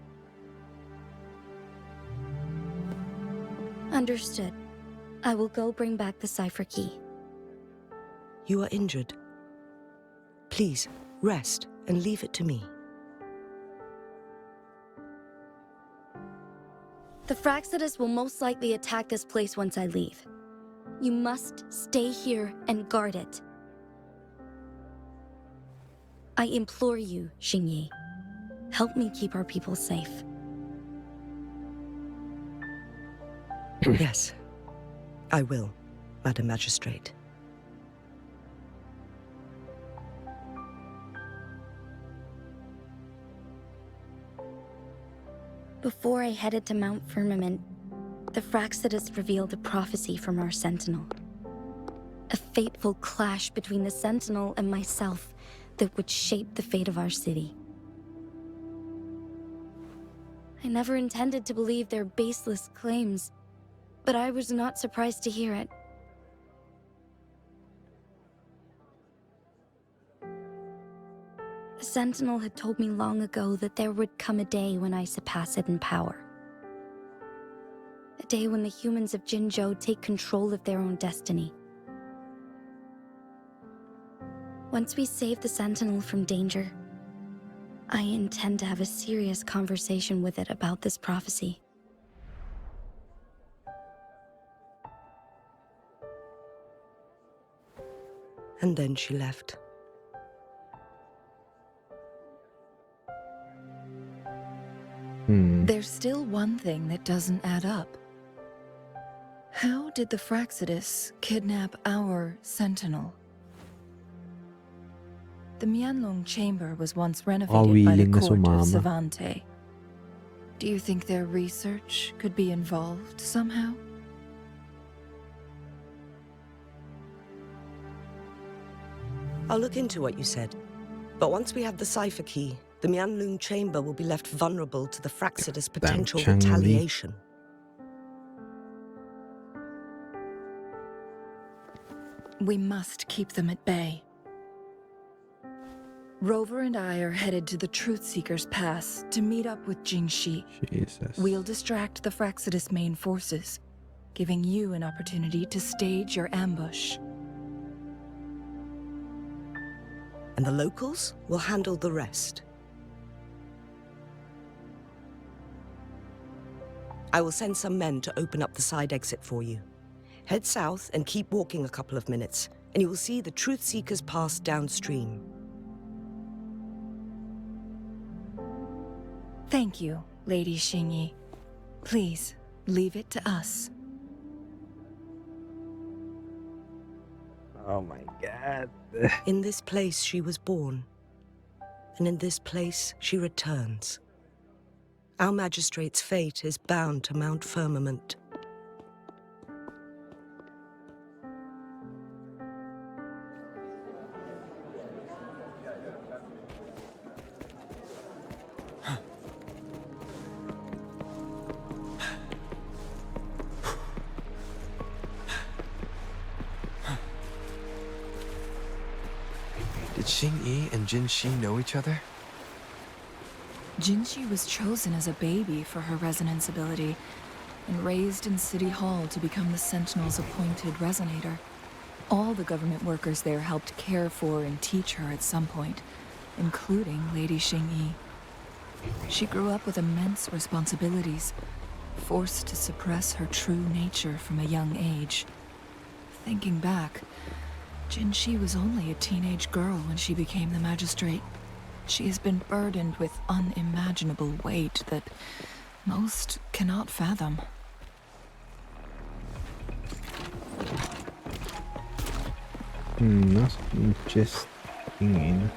Understood. I will go bring back the cipher key. You are injured. Please, rest and leave it to me. The Fraxidus will most likely attack this place once I leave. You must stay here and guard it. I implore you, Xingyi. Help me keep our people safe. Yes, I will, Madam Magistrate. Before I headed to Mount Firmament, the Fraxidus revealed a prophecy from our Sentinel. A fateful clash between the Sentinel and myself that would shape the fate of our city. I never intended to believe their baseless claims, but I was not surprised to hear it. The Sentinel had told me long ago that there would come a day when I surpass it in power. A day when the humans of Jinzhou take control of their own destiny. Once we save the Sentinel from danger, I intend to have a serious conversation with it about this prophecy. And then she left. There's still one thing that doesn't add up. How did the Fraxidus kidnap our Sentinel? The Mianlong Chamber was once renovated by the willing na court of sumama. Savante. Do you think their research could be involved somehow? I'll look into what you said. But once we have the cipher key, the Mianlong Chamber will be left vulnerable to the Fraxidus' potential Changli. retaliation. We must keep them at bay. Rover and I are headed to the Truth Seeker's Pass to meet up with JINHSI. Jesus. We'll distract the Fraxidus' main forces, giving you an opportunity to stage your ambush. And the locals will handle the rest. I will send some men to open up the side exit for you. Head south and keep walking a couple of minutes, and you will see the Truth Seeker's Pass downstream. Thank you, Lady Xingyi. Please, leave it to us. Oh my god. In this place she was born, and in this place she returns. Our magistrate's fate is bound to Mount Firmament. Did Xingyi and JINHSI know each other? JINHSI was chosen as a baby for her resonance ability and raised in City Hall to become the Sentinel's appointed resonator. All the government workers there helped care for and teach her at some point, including Lady Xingyi. She grew up with immense responsibilities, forced to suppress her true nature from a young age. Thinking back, JINHSI was only a teenage girl when she became the magistrate. She has been burdened with unimaginable weight that most cannot fathom. That's interesting.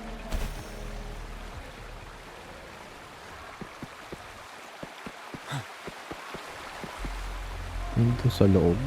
Ito sa loob.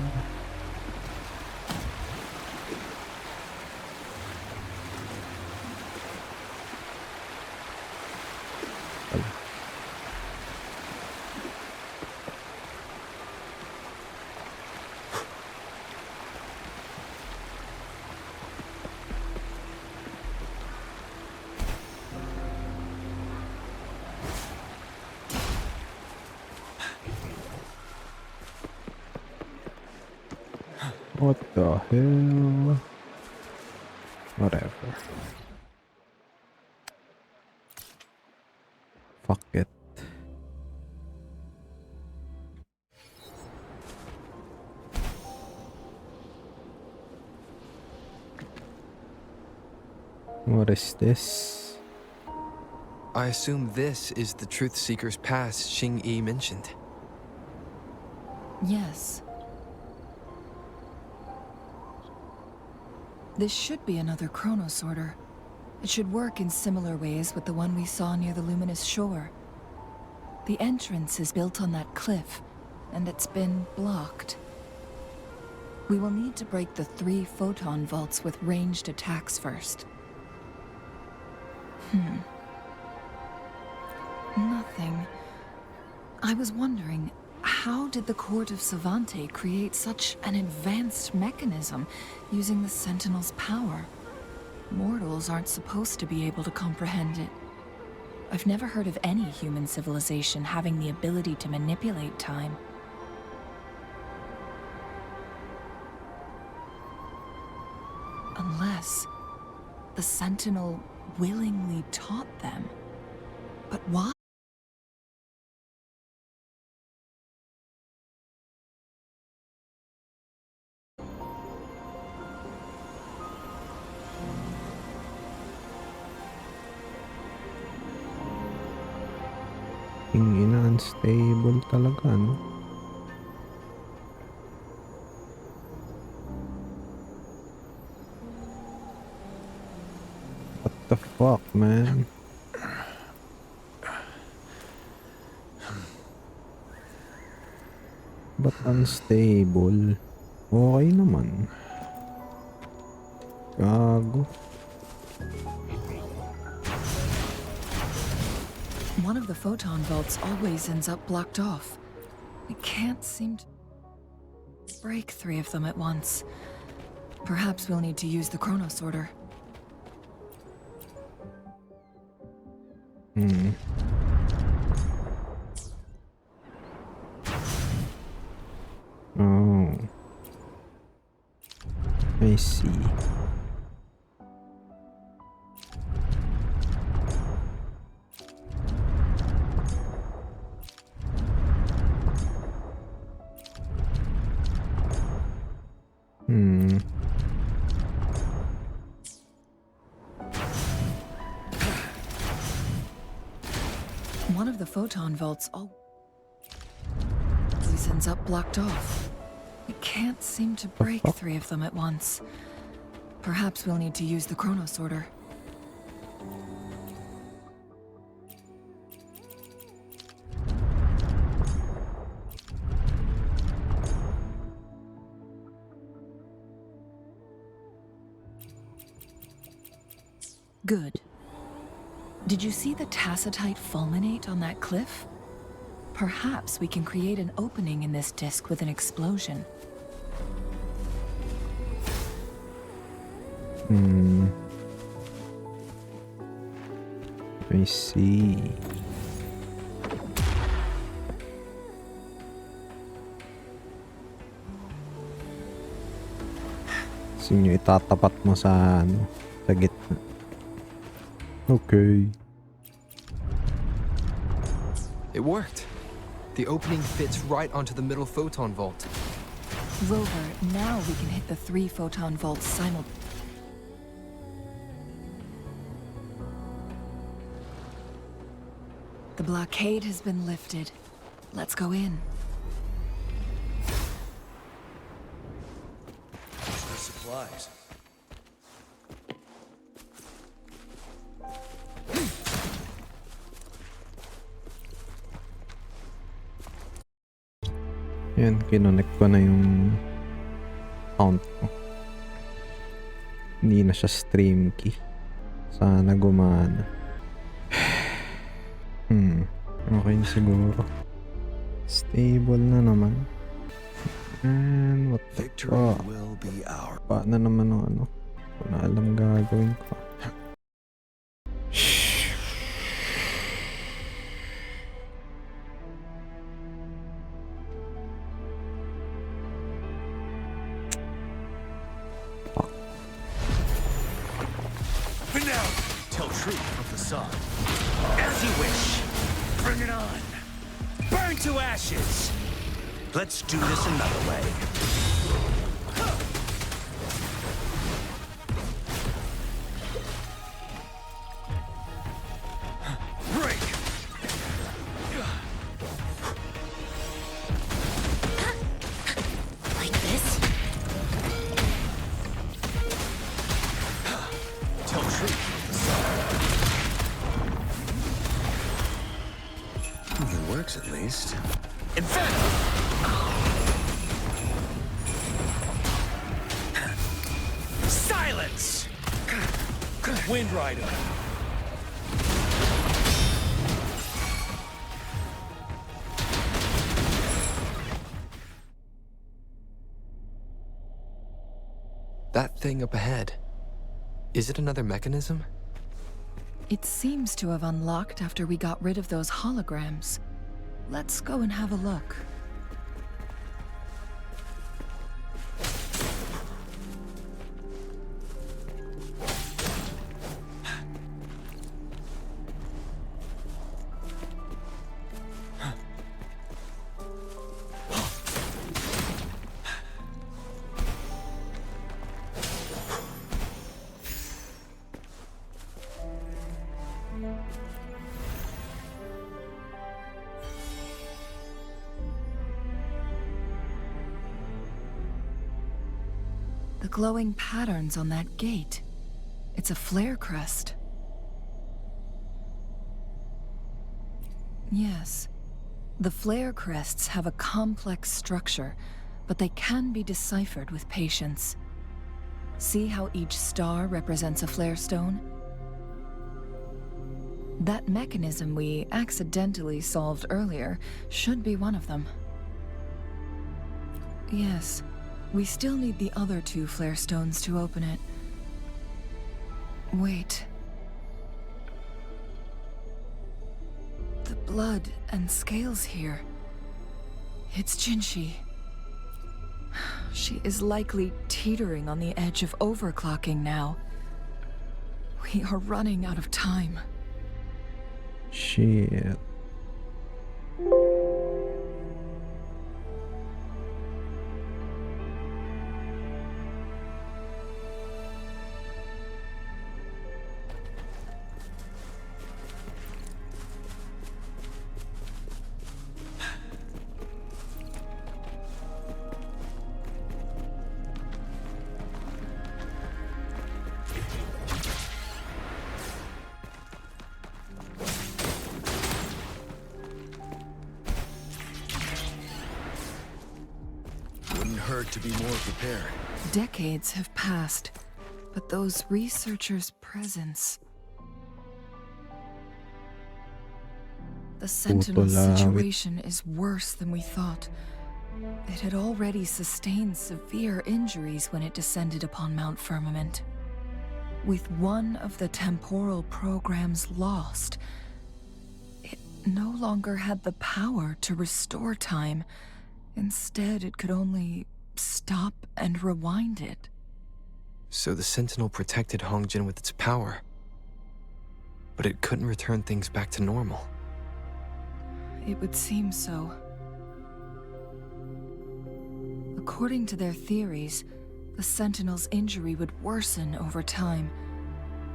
What the hell? Whatever. Fuck it. What is this? I assume this is the Truth Seeker's Pass Xing-Yi mentioned. Yes. This should be another chrono sorter. It should work in similar ways with the one we saw near the luminous shore. The entrance is built on that cliff, and it's been blocked. We will need to break the 3 photon vaults with ranged attacks first. Nothing. I was wondering, how did the Court of Savante create such an advanced mechanism using the Sentinel's power? Mortals aren't supposed to be able to comprehend it. I've never heard of any human civilization having the ability to manipulate time. Unless the Sentinel willingly taught them. But why? Unstable talaga, no? What the fuck, man? But unstable? Okay naman. Gago. One of the photon vaults always ends up blocked off. We can't seem to break 3 of them at once. Perhaps we'll need to use the chrono sorter. Oh. I see. One of the photon vaults always ends up blocked off. We can't seem to break 3 of them at once. Perhaps we'll need to use the chrono sorter. Good. Did you see the tacitite fulminate on that cliff? Perhaps we can create an opening in this disk with an explosion. I see. Sino itatapat mo sa ano, sa gitna. Okay. It worked. The opening fits right onto the middle photon vault. Rover, now we can hit the 3 photon vaults simultaneously. The blockade has been lifted. Let's go in. Extra supplies. Yan, kinonect ko na yung account ko. Hindi na siya stream key. Sana gumana. Okay siguro. Stable na naman. And what the fuck? Will be ours. Paano naman o ano? Kung na alam gagawin ko. on. As you wish. Bring it on. Burn to ashes. Let's do this another way. Break. Like this? Tell truth. It works at least. Inferno! Silence! Wind Rider. That thing up ahead. Is it another mechanism? It seems to have unlocked after we got rid of those holograms. Let's go and have a look. The glowing patterns on that gate. It's a flare crest. Yes. The flare crests have a complex structure, but they can be deciphered with patience. See how each star represents a flare stone? That mechanism we accidentally solved earlier should be one of them. Yes. We still need the other 2 flare stones to open it. Wait. The blood and scales here. It's JINHSI. She is likely teetering on the edge of overclocking now. We are running out of time. Shit. Hurt to be more prepared. Decades have passed, but those researchers' presence... The Sentinel situation is worse than we thought. It had already sustained severe injuries when it descended upon Mount Firmament. With one of the temporal programs lost, it no longer had the power to restore time. Instead, it could only stop and rewind it. So the Sentinel protected Hongjin with its power. But it couldn't return things back to normal. It would seem so. According to their theories, the Sentinel's injury would worsen over time.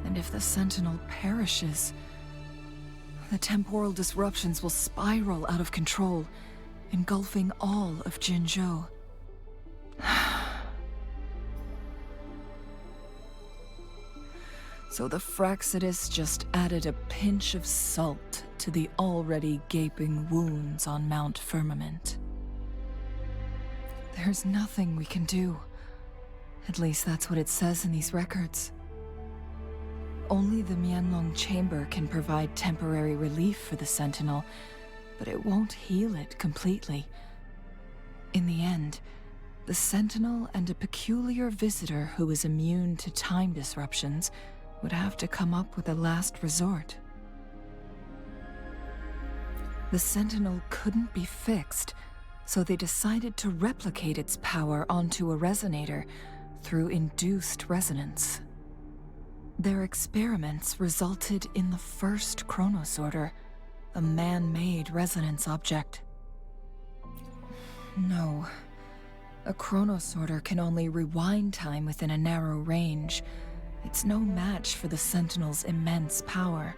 And if the Sentinel perishes, the temporal disruptions will spiral out of control, engulfing all of Jinzhou. So the Fraxidus just added a pinch of salt to the already gaping wounds on Mount Firmament. There's nothing we can do. At least that's what it says in these records. Only the Mianlong Chamber can provide temporary relief for the Sentinel, but it won't heal it completely. In the end, the Sentinel and a peculiar visitor who is immune to time disruptions would have to come up with a last resort. The Sentinel couldn't be fixed, so they decided to replicate its power onto a resonator through induced resonance. Their experiments resulted in the first chronosorter, a man-made resonance object. No. A chronosorter can only rewind time within a narrow range. It's no match for the Sentinel's immense power.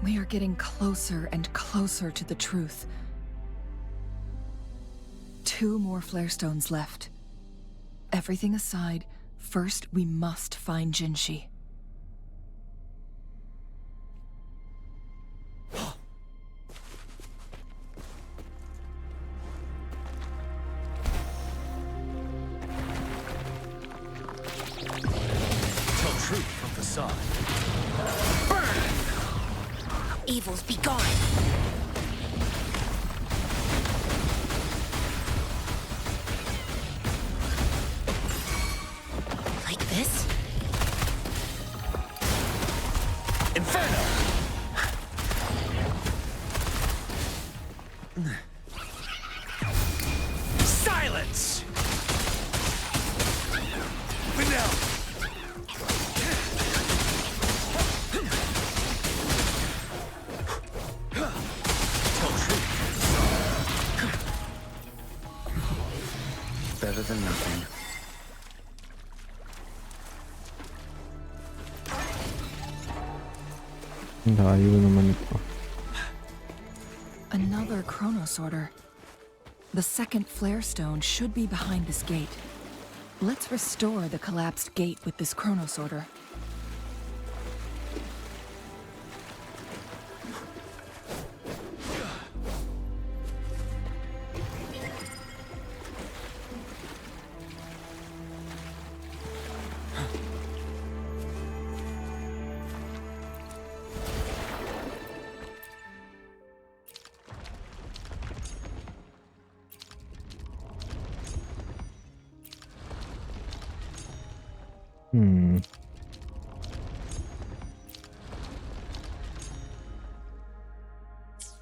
We are getting closer and closer to the truth. 2 more flare stones left. Everything aside, first we must find JINHSI. Tell truth from facade. Burn! Evils be gone! This? Inferno! Silence! Vanilla! Tell truth. Better than nothing. Layo naman ito. Another chronosorter. The second flare stone should be behind this gate. Let's restore the collapsed gate with this chronosorter.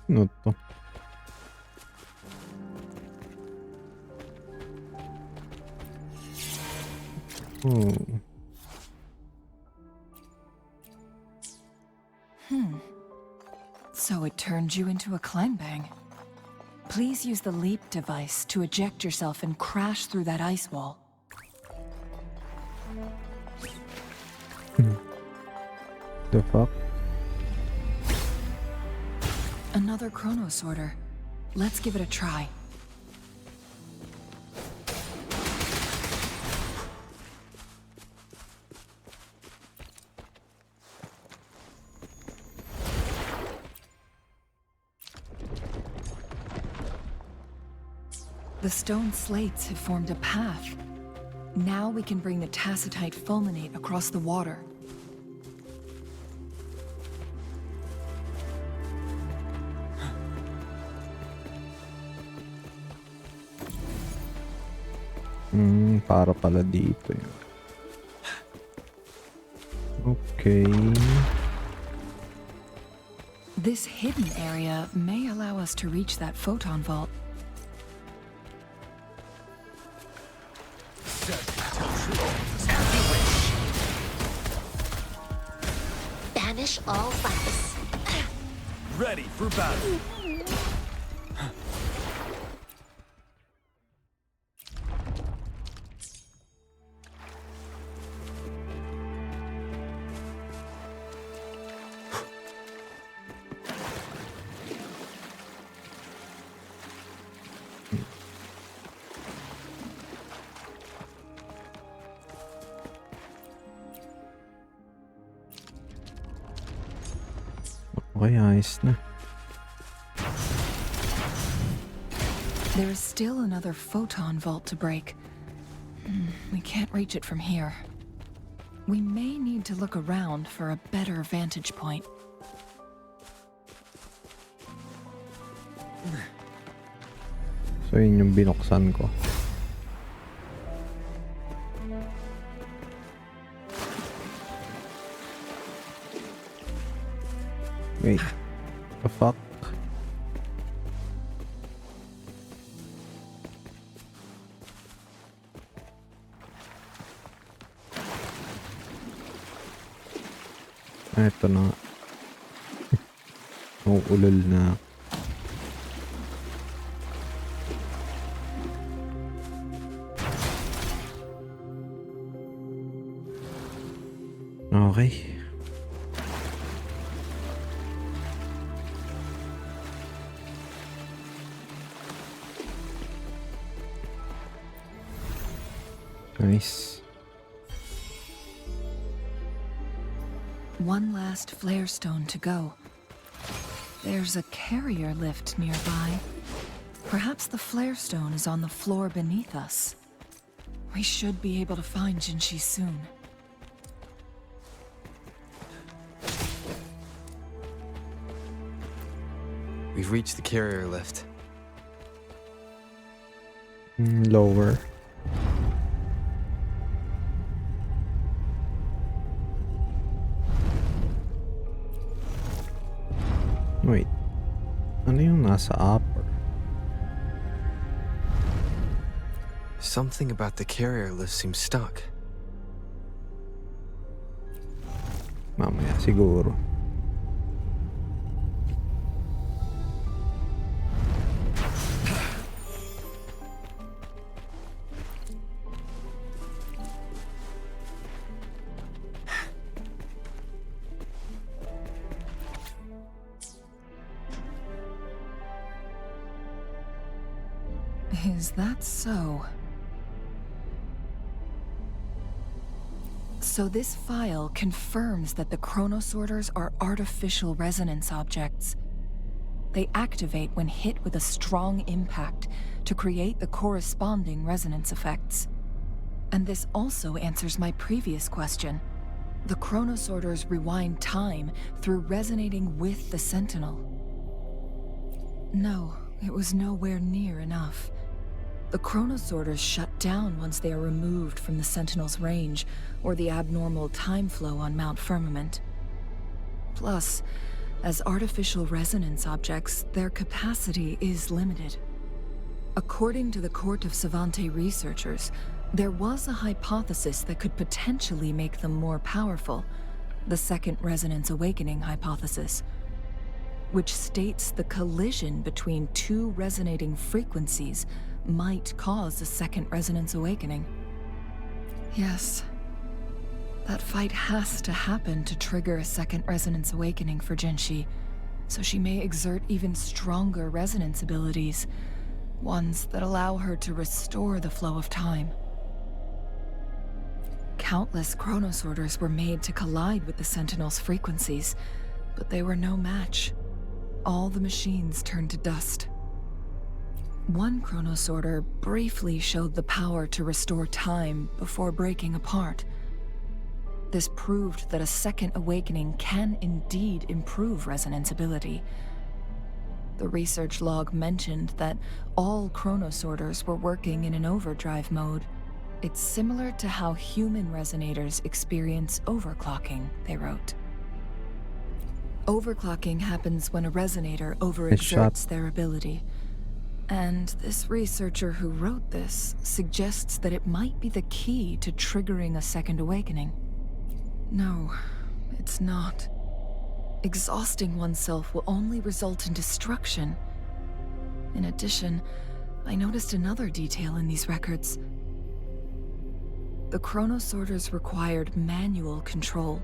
Ano to? So it turned you into a climb bang. Please use the leap device to eject yourself and crash through that ice wall. The fuck? Another chronosorter. Let's give it a try. The stone slates have formed a path. Now we can bring the tacitite fulminate across the water. Para pala dito yun. Okay. This hidden area may allow us to reach that photon vault. Banish all vice. Ready for battle. Okay, ayos na. There is still another photon vault to break. We can't reach it from here. We may need to look around for a better vantage point. So yun yung binuksan ko. Wait. The fuck? Eto na. Uulol na. Okay. Nice. One last flare stone to go. There's a carrier lift nearby. Perhaps the flare stone is on the floor beneath us. We should be able to find JINHSI soon. We've reached the carrier lift. Lower. Wait. Ano yung nasa upper? Something about the carrier lift seems stuck. Mamaya siguro. Is that so? So this file confirms that the chronosorters are artificial resonance objects. They activate when hit with a strong impact to create the corresponding resonance effects. And this also answers my previous question. The chronosorters rewind time through resonating with the Sentinel. No, it was nowhere near enough. The chronosorters shut down once they are removed from the Sentinel's range, or the abnormal time flow on Mount Firmament. Plus, as artificial resonance objects, their capacity is limited. According to the Court of Savante researchers, there was a hypothesis that could potentially make them more powerful, the Second Resonance Awakening hypothesis, which states the collision between two resonating frequencies might cause a second resonance awakening. Yes. That fight has to happen to trigger a second resonance awakening for JINHSI, so she may exert even stronger resonance abilities, ones that allow her to restore the flow of time. Countless chronosorters were made to collide with the Sentinel's frequencies, but they were no match. All the machines turned to dust. One chronosorter briefly showed the power to restore time before breaking apart. This proved that a second awakening can indeed improve resonance ability. The research log mentioned that all chronosorters were working in an overdrive mode. It's similar to how human resonators experience overclocking, they wrote. Overclocking happens when a resonator overexerts their ability. And this researcher who wrote this suggests that it might be the key to triggering a second awakening. No, it's not. Exhausting oneself will only result in destruction. In addition, I noticed another detail in these records. The chronosorters required manual control,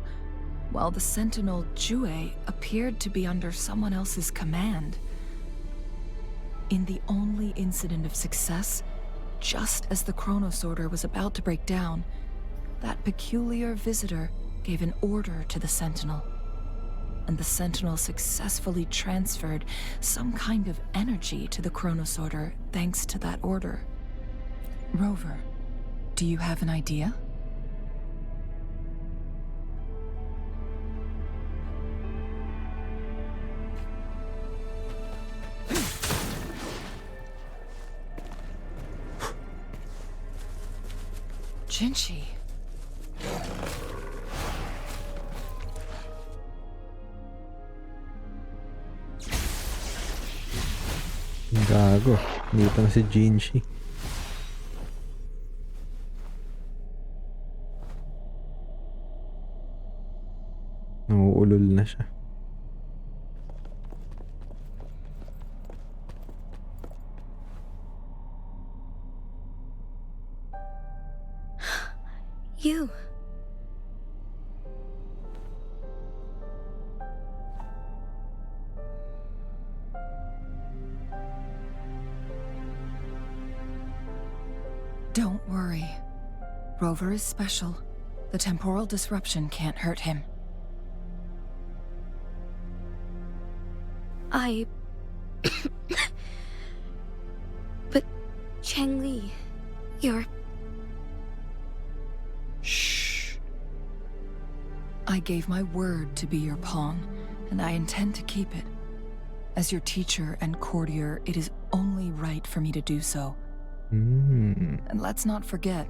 while the Sentinel Jue appeared to be under someone else's command. In the only incident of success, just as the chronosorter was about to break down, that peculiar visitor gave an order to the Sentinel. And the Sentinel successfully transferred some kind of energy to the chronosorter thanks to that order. Rover, do you have an idea? JINHSI. Gago. Dito na si JINHSI. Nauulol na siya. You. Don't worry. Rover is special. The temporal disruption can't hurt him. But Changli, you're... Shh. I gave my word to be your pawn, and I intend to keep it. As your teacher and courtier, it is only right for me to do so. And let's not forget,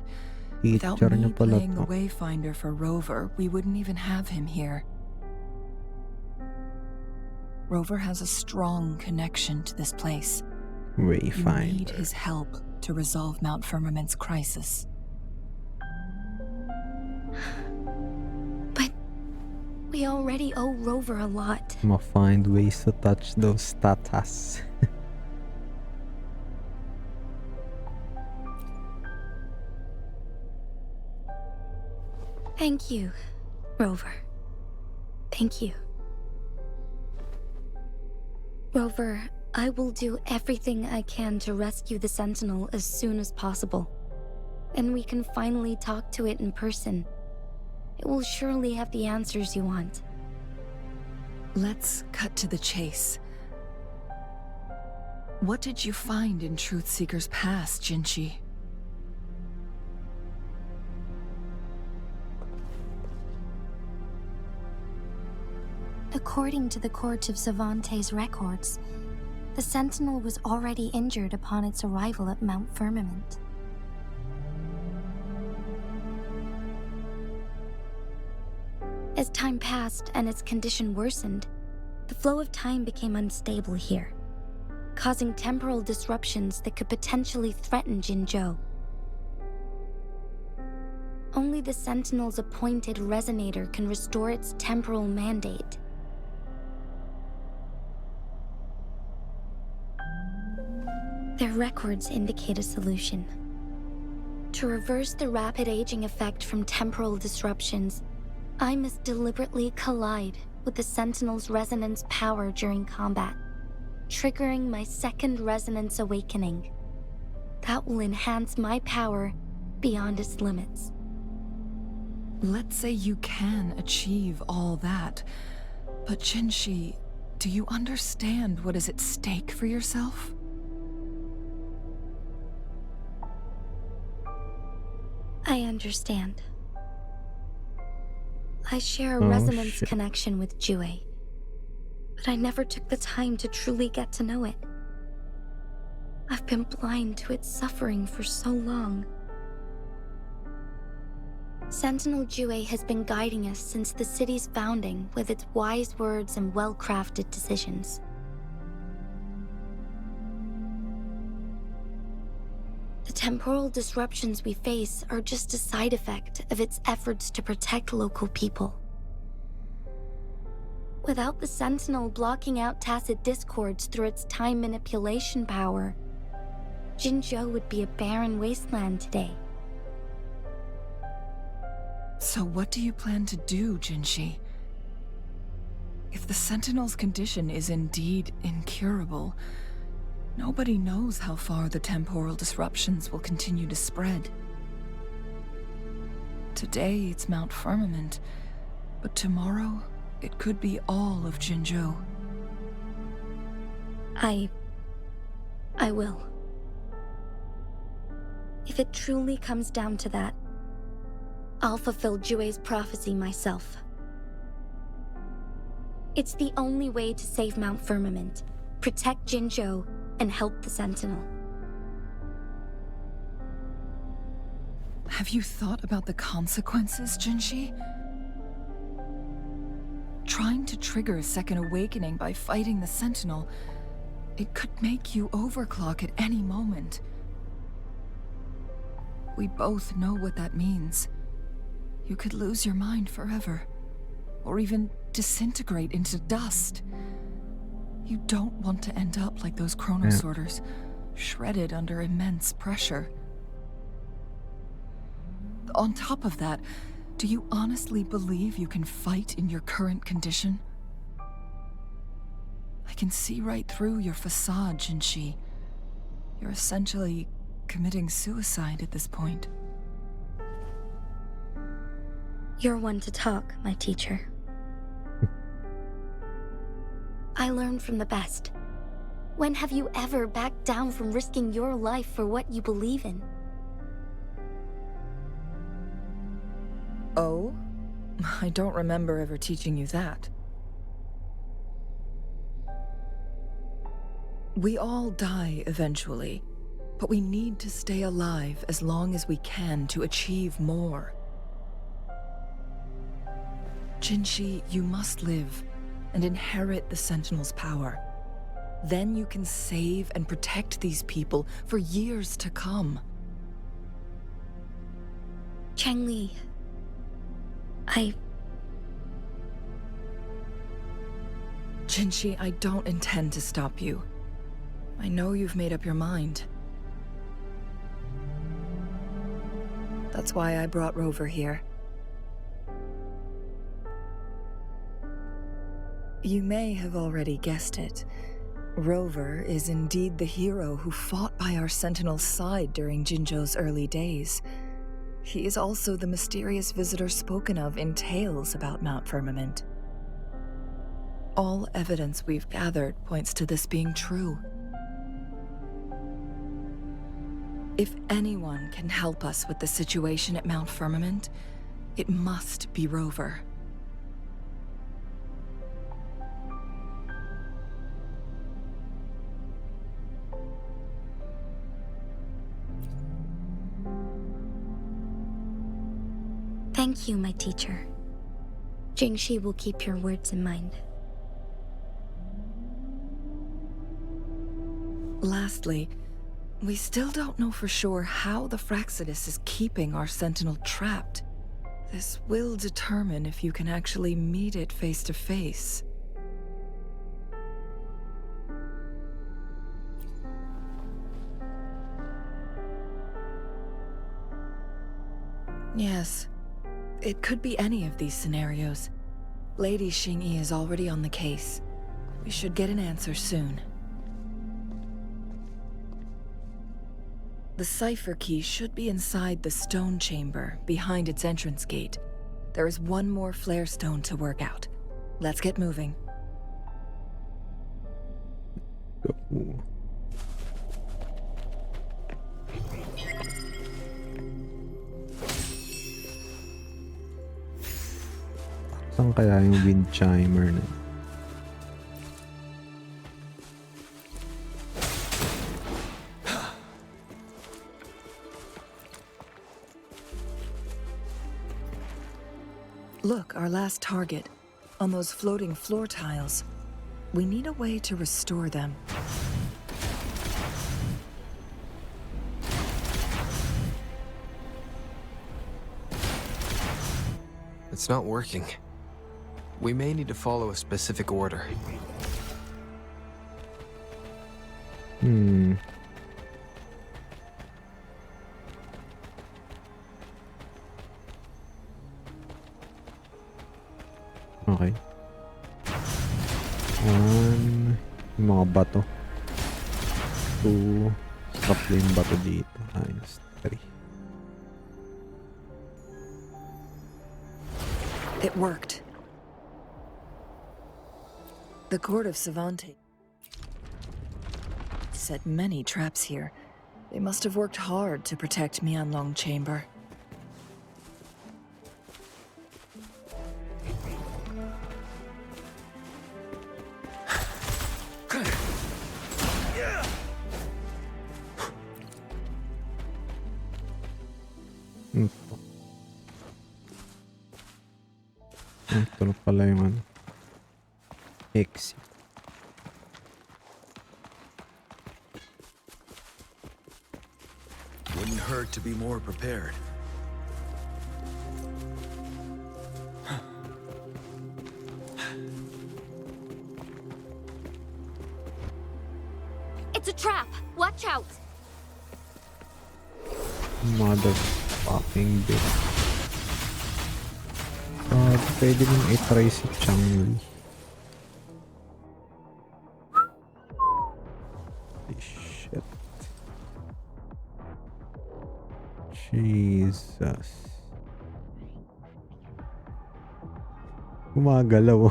without Teacher me niya pala playing the to. Wayfinder for Rover, we wouldn't even have him here. Rover has a strong connection to this place. You need Wayfinder. his help to resolve Mount Firmament's crisis. But we already owe Rover a lot. I'ma find ways to touch those tatas. Thank you, Rover. Thank you. Rover, I will do everything I can to rescue the Sentinel as soon as possible. And we can finally talk to it in person. It will surely have the answers you want. Let's cut to the chase. What did you find in Truthseeker's past, JINHSI? According to the Court of Savante's records, the Sentinel was already injured upon its arrival at Mount Firmament. As time passed and its condition worsened, the flow of time became unstable here, causing temporal disruptions that could potentially threaten Jinzhou. Only the Sentinel's appointed resonator can restore its temporal mandate. Their records indicate a solution. To reverse the rapid aging effect from temporal disruptions, I must deliberately collide with the Sentinel's resonance power during combat, triggering my second resonance awakening. That will enhance my power beyond its limits. Let's say you can achieve all that, but JINHSI, do you understand what is at stake for yourself? I understand. I share a Oh, resonance shit. connection with Jue, but I never took the time to truly get to know it. I've been blind to its suffering for so long. Sentinel Jue has been guiding us since the city's founding with its wise words and well-crafted decisions. The temporal disruptions we face are just a side effect of its efforts to protect local people. Without the Sentinel blocking out tacit discords through its time manipulation power, Jinzhou would be a barren wasteland today. So what do you plan to do, JINHSI? If the Sentinel's condition is indeed incurable, nobody knows how far the temporal disruptions will continue to spread. Today it's Mount Firmament, but tomorrow it could be all of Jinzhou. I will. If it truly comes down to that, I'll fulfill Jue's prophecy myself. It's the only way to save Mount Firmament, protect Jinzhou, and help the Sentinel. Have you thought about the consequences, JINHSI? Trying to trigger a second awakening by fighting the Sentinel, it could make you overclock at any moment. We both know what that means. You could lose your mind forever, or even disintegrate into dust. You don't want to end up like those chronosorters, shredded under immense pressure. On top of that, do you honestly believe you can fight in your current condition? I can see right through your facade, JINHSI. You're essentially committing suicide at this point. You're one to talk, my teacher. I learned from the best. When have you ever backed down from risking your life for what you believe in? Oh? I don't remember ever teaching you that. We all die eventually, but we need to stay alive as long as we can to achieve more. JINHSI, you must live and inherit the Sentinel's power. Then you can save and protect these people for years to come. Changli, JINHSI, I don't intend to stop you. I know you've made up your mind. That's why I brought Rover here. You may have already guessed it. Rover is indeed the hero who fought by our Sentinel's side during Jinzhou's early days. He is also the mysterious visitor spoken of in tales about Mount Firmament. All evidence we've gathered points to this being true. If anyone can help us with the situation at Mount Firmament, it must be Rover. thank you, my teacher. JINHSI will keep your words in mind. Lastly, we still don't know for sure how the Fraxidus is keeping our Sentinel trapped. This will determine if you can actually meet it face to face. Yes, it could be any of these scenarios. Lady Xingyi is already on the case. We should get an answer soon. The cipher key should be inside the stone chamber, behind its entrance gate. There is one more flare stone to work out. Let's get moving. Go. Saan kaya yung wind chimer na? Look, our last target, on those floating floor tiles. We need a way to restore them. It's not working. We may need to follow a specific order. Okay. One. Yung mga bato. 2. Strap yung bato dito. Ayos. 3. It worked. The court of Savante set many traps here. They must have worked hard to protect Mianlong Chamber. Ito na pala yung ano. Exit. Wouldn't hurt to be more prepared. Motherfucking bit. Pwede mong i-try si Changli. Shit. Jesus. Gumagalaw.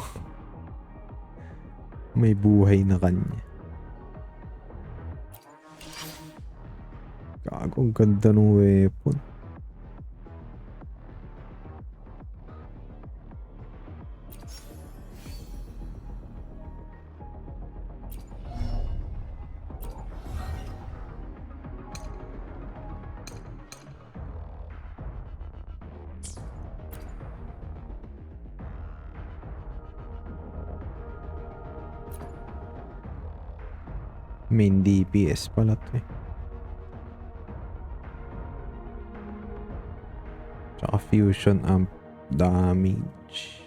May buhay na kanya. Gago, ang ganda ng weapon. Main DPS pala to eh. Tsaka fusion amp damage.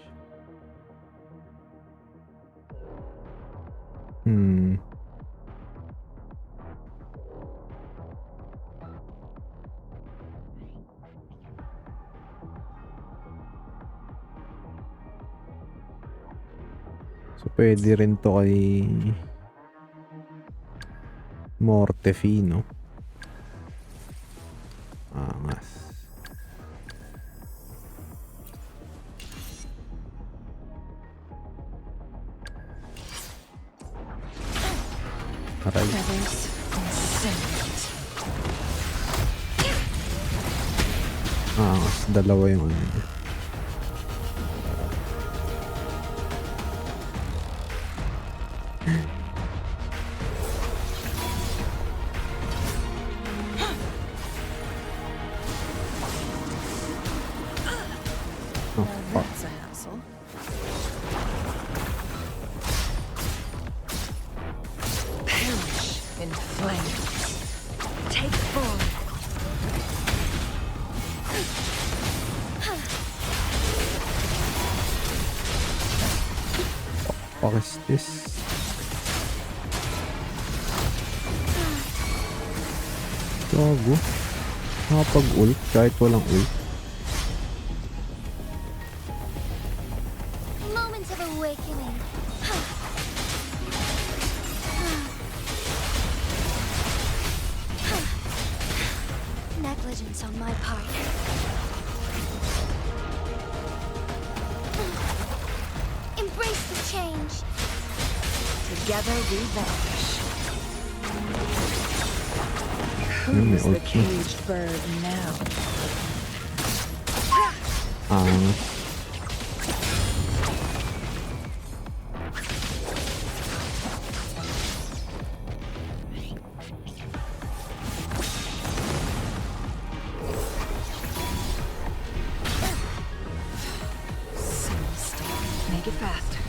So pwede rin to kay Mortefino. Angas. Aray. Angas. Dalawa yung ano niya. What is this? Gago. Nakapag-ult kahit walang ult. Moments of awakening. Negligence on my part. Embrace the change. Together we vanish. Who's the caged bird now? Make it faster.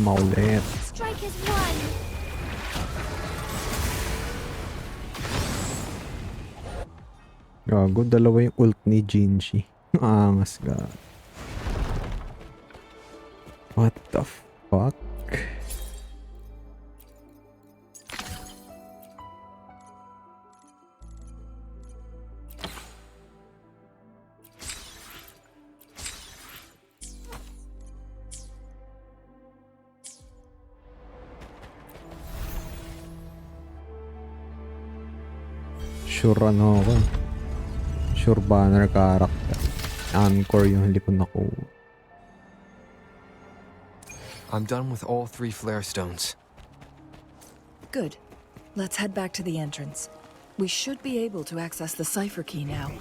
Maulit. Strike is one. Gago, dalawa yung ult ni JINHSI. Angas ga. What the fuck? Sure ano ako. Sure banner character. Anchor yung hindi ko nakuha. I'm done with all 3 flare stones. Good. Let's head back to the entrance. We should be able to access the cipher key now.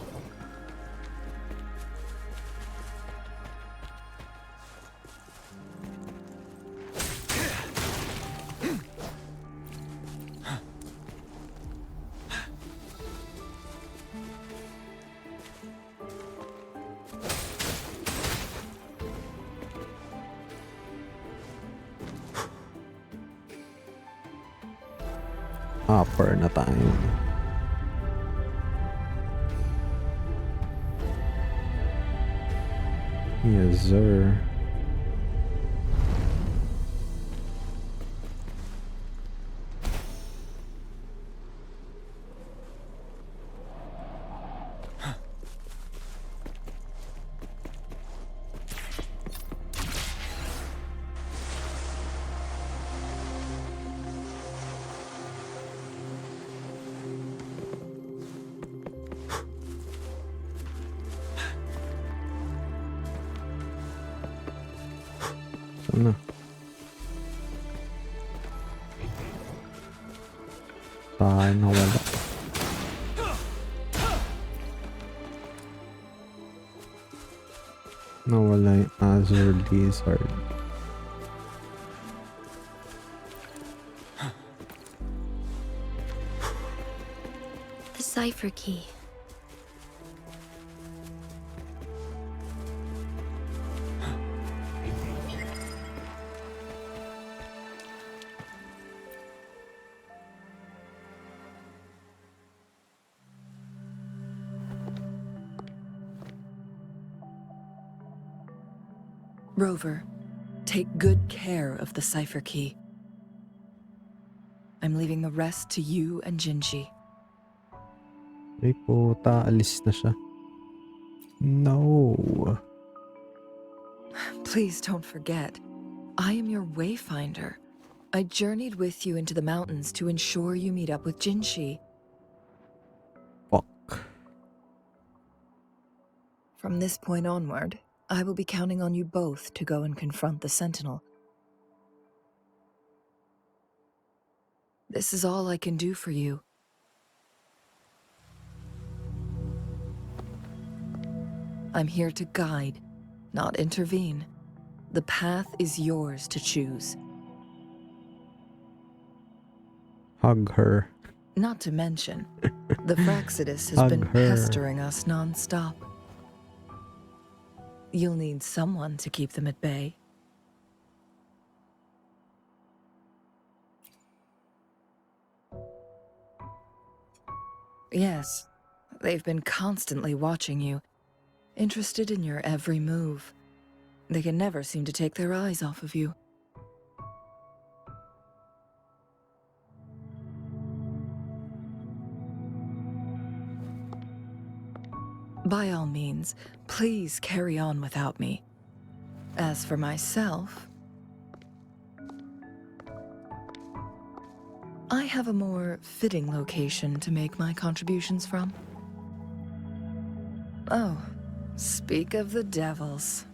Upper na tayo. Yes, sir. Ano? Tayo nawala. Nawala yung Azure Lizard. The cipher key. Rover, take good care of the cipher key. I'm leaving the rest to you and JINHSI. Ay puta, alis na siya. No. Please don't forget, I am your wayfinder. I journeyed with you into the mountains to ensure you meet up with JINHSI. Fuck. From this point onward, I will be counting on you both to go and confront the Sentinel. This is all I can do for you. I'm here to guide, not intervene. The path is yours to choose. Hug her. Not to mention, the Fraxidus has been pestering us non-stop. You'll need someone to keep them at bay. Yes, they've been constantly watching you, interested in your every move. They can never seem to take their eyes off of you. By all means, please carry on without me. As for myself, I have a more fitting location to make my contributions from. Oh, speak of the devils.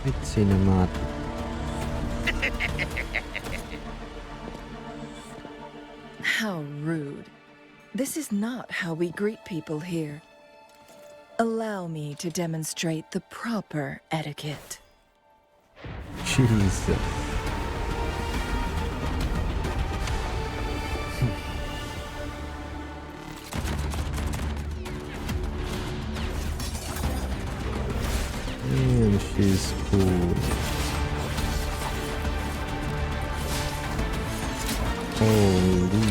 It's cinematic. How rude. This is not how we greet people here. Allow me to demonstrate the proper etiquette. Jesus. Man, she's cool. Holy.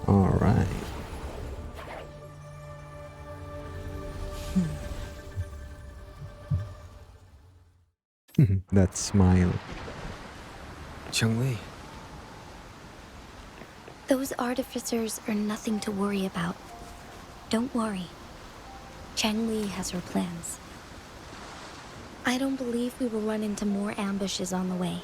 All right. That smile. Cheng-Li. Those artificers are nothing to worry about. Don't worry. Cheng-Li has her plans. I don't believe we will run into more ambushes on the way.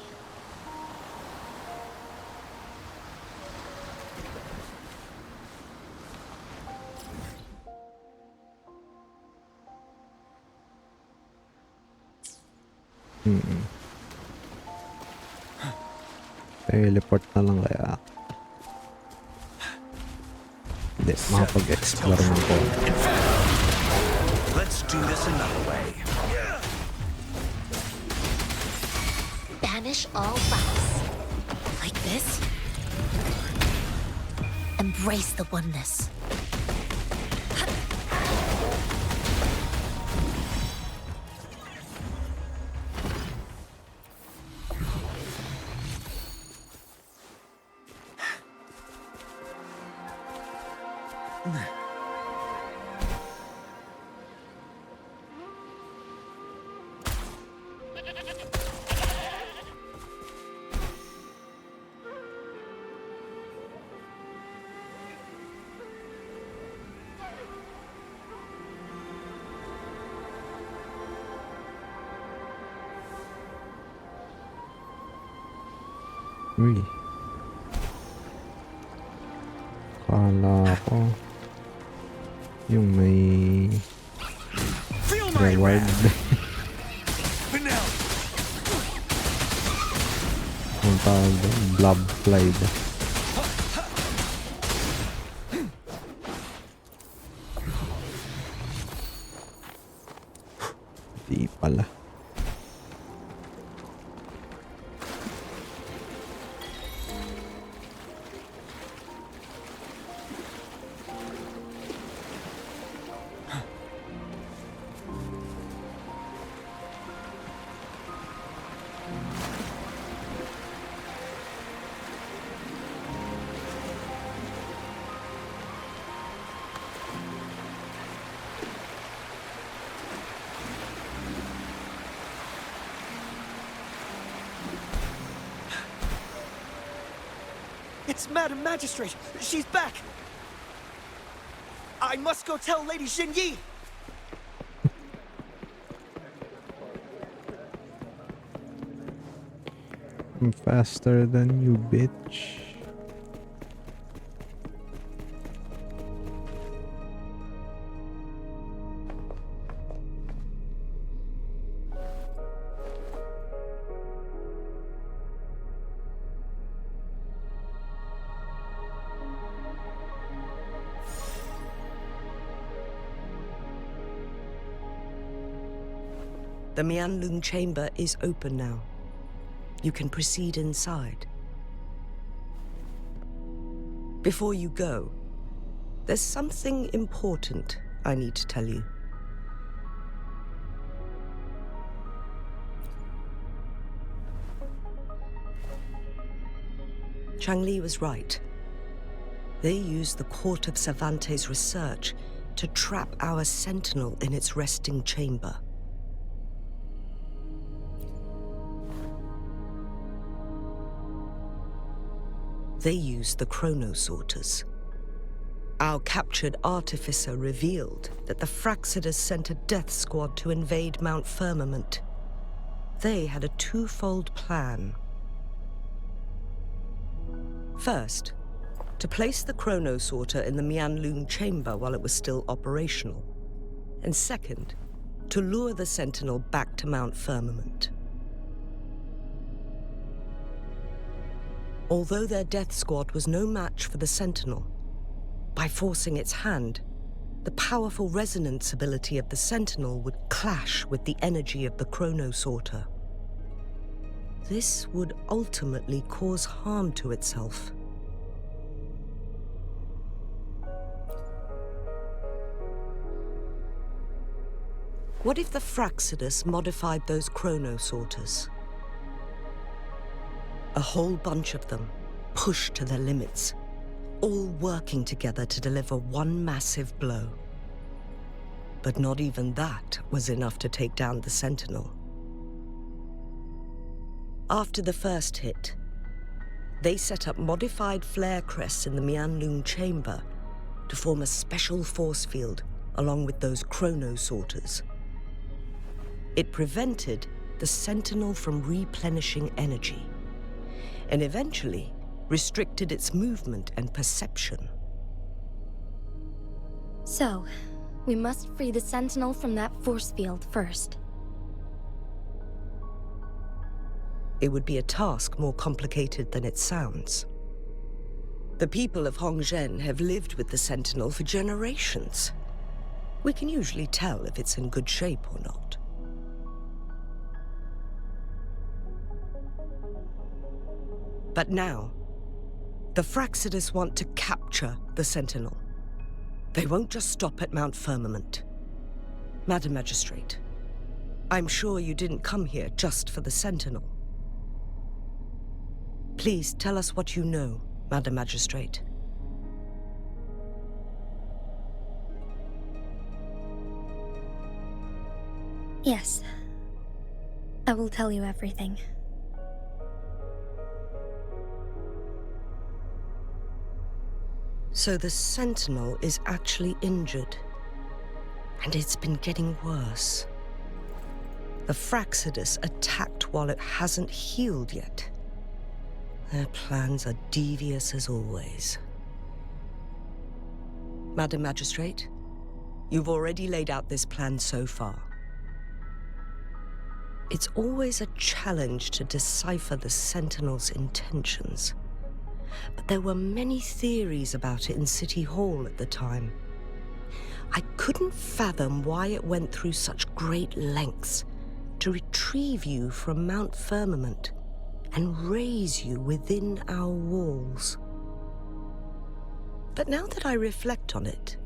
Teleport na lang kaya. Hindi, makapag-explore na ko. Let's do this another way. banish all vice. Like this? Embrace the oneness. Uy. Kala ko yung may reward. Ang tawag doon, blob slide. Di pala. It's Madam Magistrate! She's back! I must go tell Lady JINHSI! I'm faster than you, bitch. The Mianlung chamber is open now. You can proceed inside. Before you go, there's something important I need to tell you. Changli was right. They used the Court of Cervantes' research to trap our sentinel in its resting chamber. They used the chronosorters. Our captured artificer revealed that the Fraxidus sent a death squad to invade Mount Firmament. They had a twofold plan. First, to place the chronosorter in the Mianlung chamber while it was still operational. And second, to lure the Sentinel back to Mount Firmament. Although their death squad was no match for the Sentinel, by forcing its hand, the powerful resonance ability of the Sentinel would clash with the energy of the chronosorter. This would ultimately cause harm to itself. What if the Fraxidus modified those chronosorters? A whole bunch of them, pushed to their limits, all working together to deliver one massive blow. But not even that was enough to take down the Sentinel. After the first hit, they set up modified flare crests in the Mianlung chamber to form a special force field along with those chronosorters. It prevented the Sentinel from replenishing energy, and eventually restricted its movement and perception. So, we must free the Sentinel from that force field first. It would be a task more complicated than it sounds. The people of Hongzhen have lived with the Sentinel for generations. We can usually tell if it's in good shape or not. But now, the Fraxidus want to capture the Sentinel. They won't just stop at Mount Firmament. Madam Magistrate, I'm sure you didn't come here just for the Sentinel. Please tell us what you know, Madam Magistrate. Yes. I will tell you everything. So the Sentinel is actually injured. And it's been getting worse. The Fraxidus attacked while it hasn't healed yet. Their plans are devious as always. Madam Magistrate, you've already laid out this plan so far. It's always a challenge to decipher the Sentinel's intentions. But there were many theories about it in City Hall at the time. I couldn't fathom why it went through such great lengths to retrieve you from Mount Firmament and raise you within our walls. But now that I reflect on it,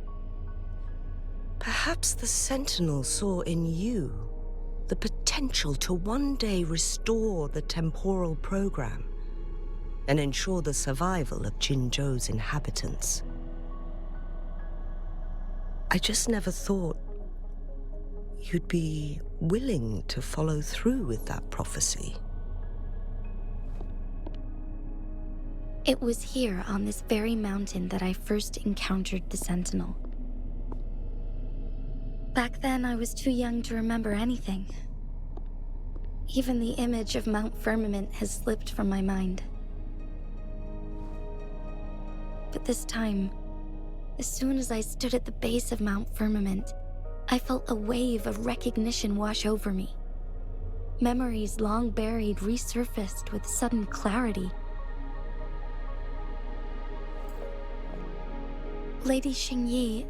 perhaps the Sentinel saw in you the potential to one day restore the temporal program and ensure the survival of Jinzhou's inhabitants. I just never thought you'd be willing to follow through with that prophecy. It was here on this very mountain that I first encountered the Sentinel. Back then, I was too young to remember anything. Even the image of Mount Firmament has slipped from my mind. But this time, as soon as I stood at the base of Mount Firmament, I felt a wave of recognition wash over me. Memories long buried resurfaced with sudden clarity. Lady Xingyi,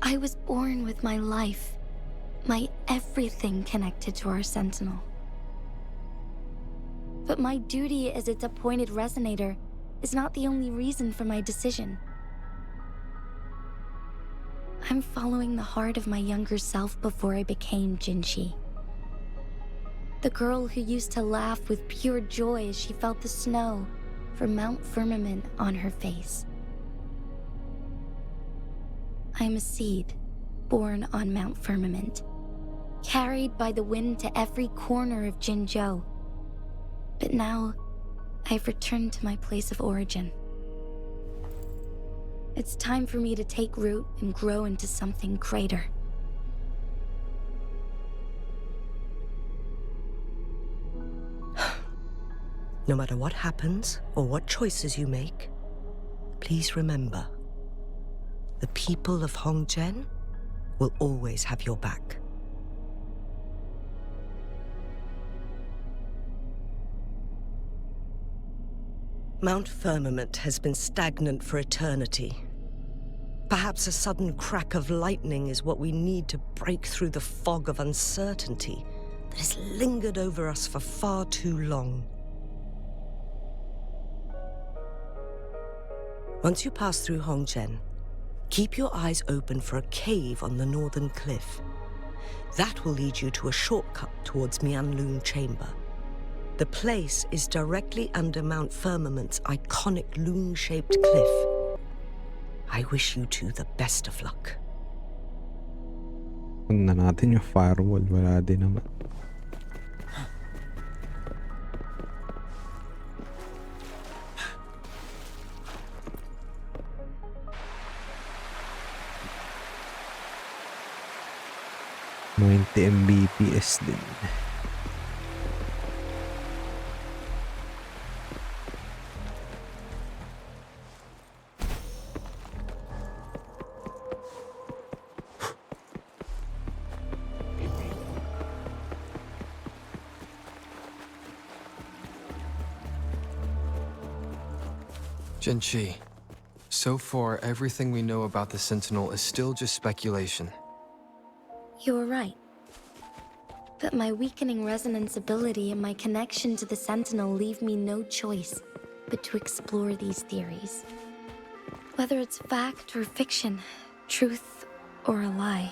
I was born with my life, my everything connected to our Sentinel. But my duty as its appointed resonator is not the only reason for my decision. I'm following the heart of my younger self before I became JINHSI. The girl who used to laugh with pure joy as she felt the snow from Mount Firmament on her face. I am a seed born on Mount Firmament, carried by the wind to every corner of Jinzhou. But now, I've returned to my place of origin. It's time for me to take root and grow into something greater. No matter what happens or what choices you make, please remember, the people of Hongzhen will always have your back. Mount Firmament has been stagnant for eternity. Perhaps a sudden crack of lightning is what we need to break through the fog of uncertainty that has lingered over us for far too long. Once you pass through Hongzhen, keep your eyes open for a cave on the northern cliff. That will lead you to a shortcut towards Mianlun Chamber. The place is directly under Mount Firmament's iconic loon-shaped cliff. I wish you two the best of luck. Kung na natin yung firewall, wala din naman. Mbps din. JINHSI, so far everything we know about the Sentinel is still just speculation. You were right. But my weakening resonance ability and my connection to the Sentinel leave me no choice. but to explore these theories. Whether it's fact or fiction, truth or a lie,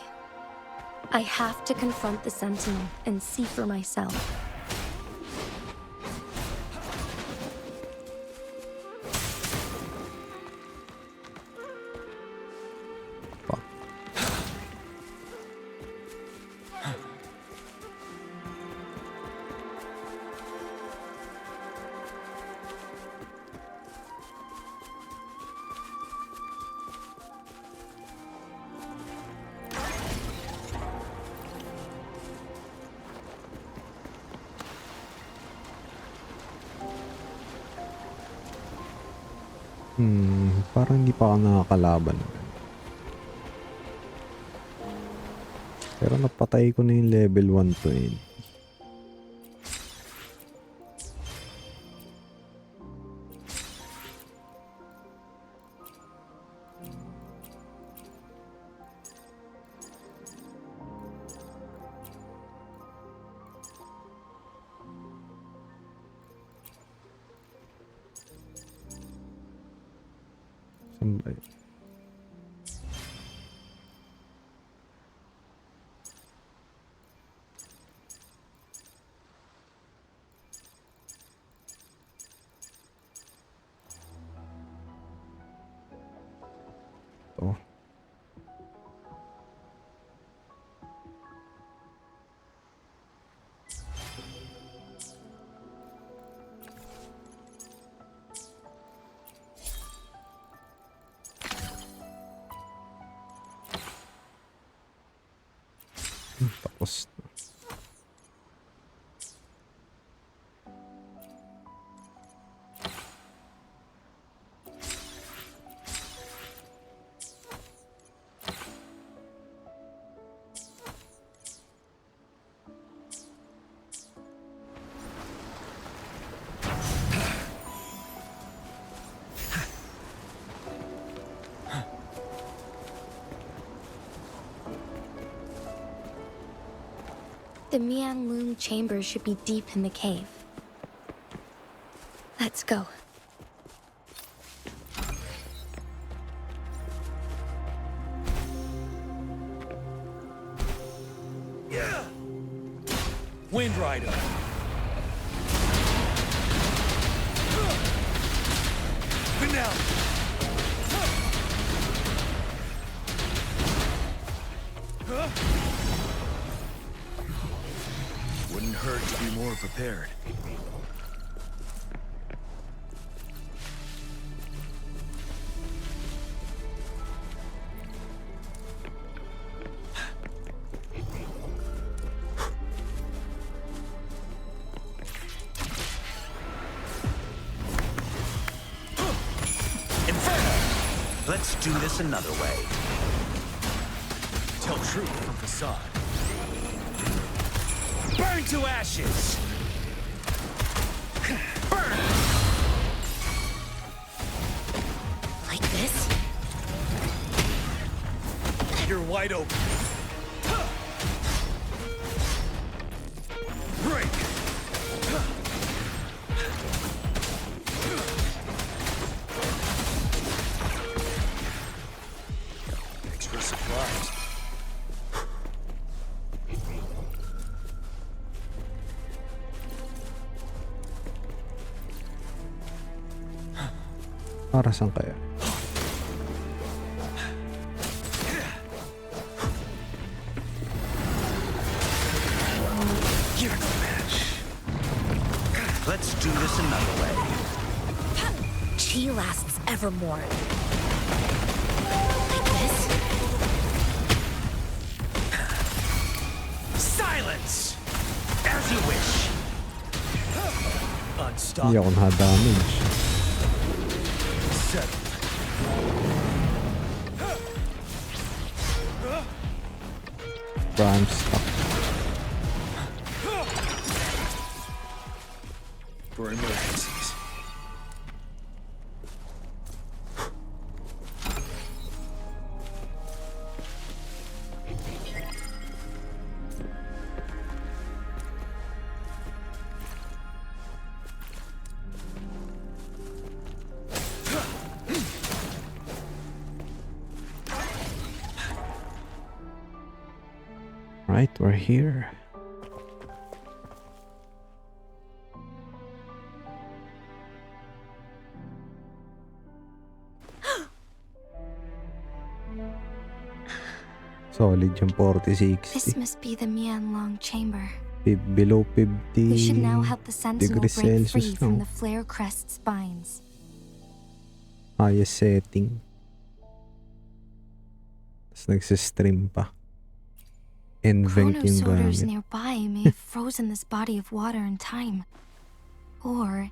I have to confront the Sentinel and see for myself. Parang hindi pa ako nakakalaban. Pero napatay ko na yung level 120. Oh. Tapos na. The Miang Loom chamber should be deep in the cave. Let's go. Wind Rider. Finale. Wouldn't hurt to be more prepared. Let's do this another way. Tell truth from facade. Burn to ashes! Burn! Like this? You're wide open. Break! Extra supplies. Para saan kaya? You're no match. Let's do this another way. Chi lasts evermore. Like this? Silence! As you wish. Hindi Unstoppable. ako na-damage. Prime stuck. For emergencies. Right, we're here. Solid yung 40-60. This must be the Mianlong chamber. Below 50 We should now help the Sentinel degrees break Celsius free from lang. the flare crest spines. Highest setting. Tapos nagsistream pa. Invent yung Chronosorters gamit. nearby may have frozen this body of water in time. Or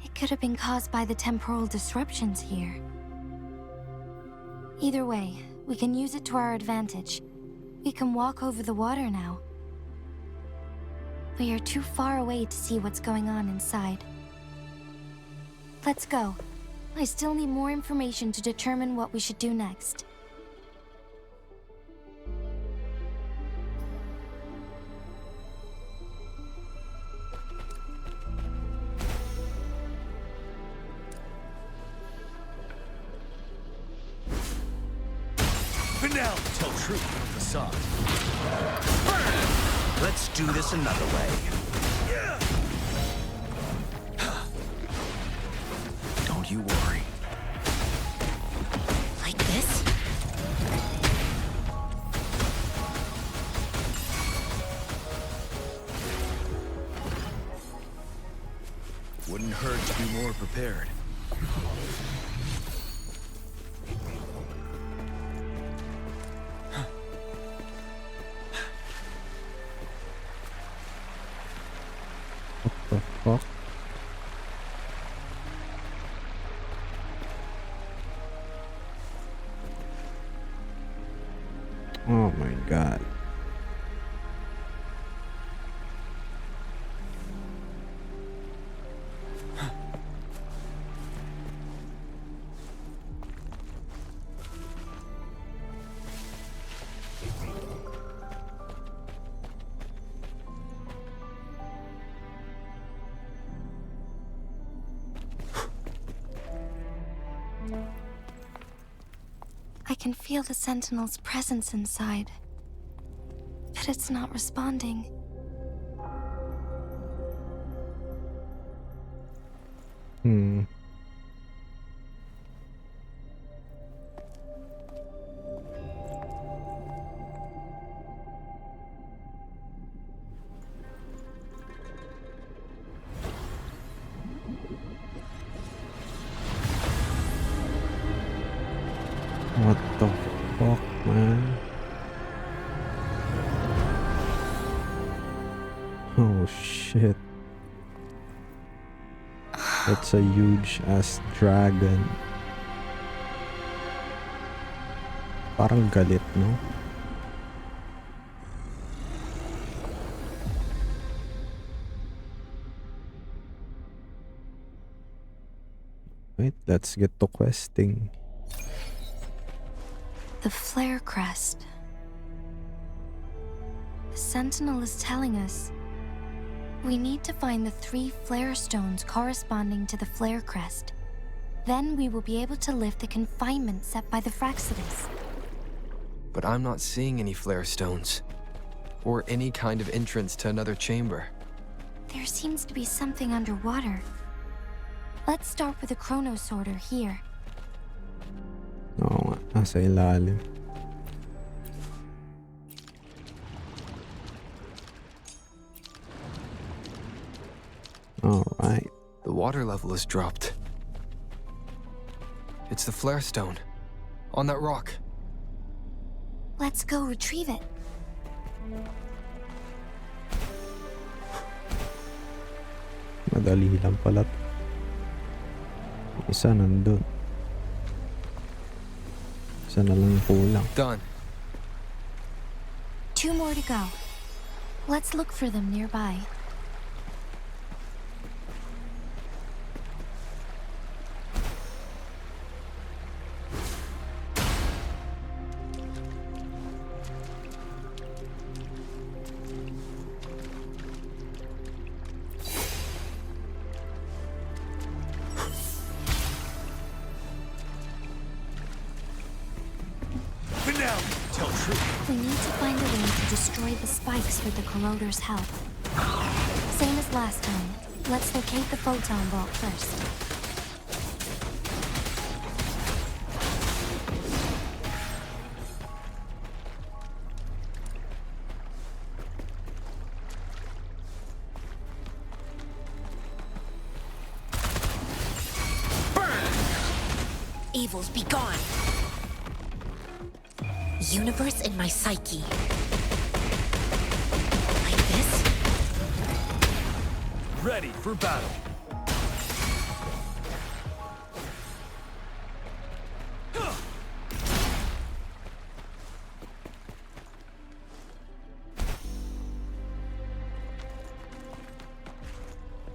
it could have been caused by the temporal disruptions here. Either way, we can use it to our advantage. We can walk over the water now. We are too far away to see what's going on inside. Let's go. I still need more information to determine what we should do next. Finale! Tell truth from facade. Let's do this another way. Don't you worry. Like this? Wouldn't hurt to be more prepared. What the fuck? Oh my god. I can feel the Sentinel's presence inside, but it's not responding. What the fuck, man? Oh shit. That's a huge ass dragon. Parang galit, no? Wait, let's get to questing. The flare crest. The Sentinel is telling us we need to find the 3 flare stones corresponding to the flare crest. Then we will be able to lift the confinement set by the Fraxidus. But I'm not seeing any flare stones. Or any kind of entrance to another chamber. There seems to be something underwater. Let's start with the chronosorter here. Oo nga, nasa ilalim. Alright. The water level has dropped. It's the flare stone. On that rock. Let's go retrieve it. Madali lang pala. Isa nandun. Isa na lang kulang. Done. 2 more to go. Let's look for them nearby. Finale! tell truth. We need to find a way to destroy the spikes with the corroder's help. Same as last time. Let's locate the photon vault first. Evils be gone. Universe in my psyche. Like this? Ready for battle.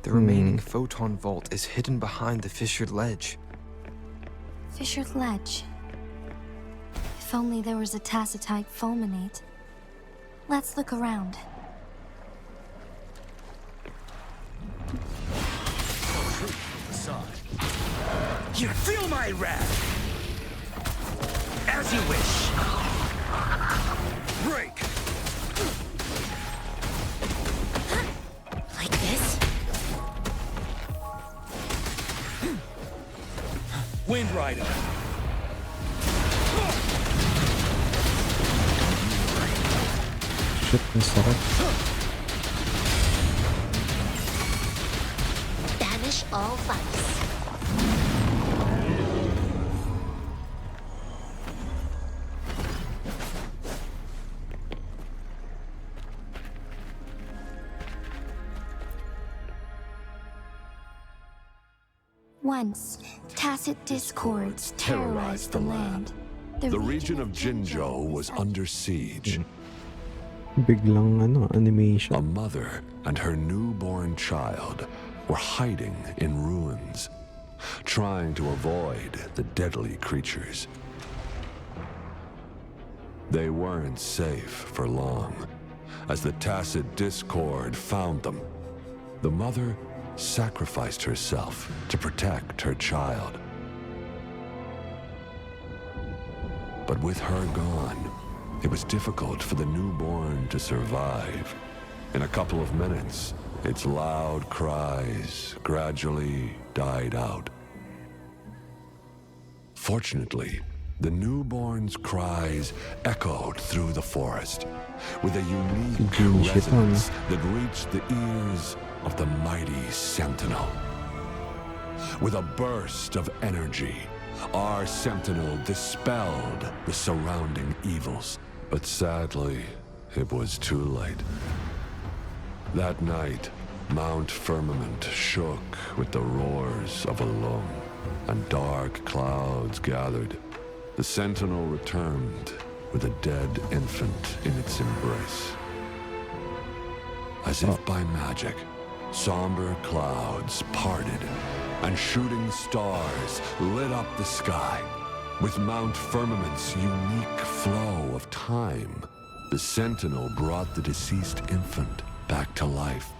The remaining photon vault is hidden behind the fissured ledge. Fissured ledge. If only there was a tacitite fulminate. Let's look around. Here, feel my wrath. As you wish. Break. Like this? Wind Rider. Shit, ang sakit. Banish all vice. Once, tacit discords terrorized the land. The region of Jinzhou was under siege. Biglang animation. A mother and her newborn child were hiding in ruins, trying to avoid the deadly creatures. They weren't safe for long, as the tacit discord found them. The mother sacrificed herself to protect her child. But with her gone, it was difficult for the newborn to survive. In a couple of minutes, its loud cries gradually died out. Fortunately, the newborn's cries echoed through the forest with a unique resonance that reached the ears of the mighty Sentinel. With a burst of energy, our Sentinel dispelled the surrounding evils. But sadly, it was too late. That night, Mount Firmament shook with the roars of a lung, and dark clouds gathered. The Sentinel returned with a dead infant in its embrace. As if by magic, somber clouds parted, and shooting stars lit up the sky. With Mount Firmament's unique flow of time, the Sentinel brought the deceased infant back to life.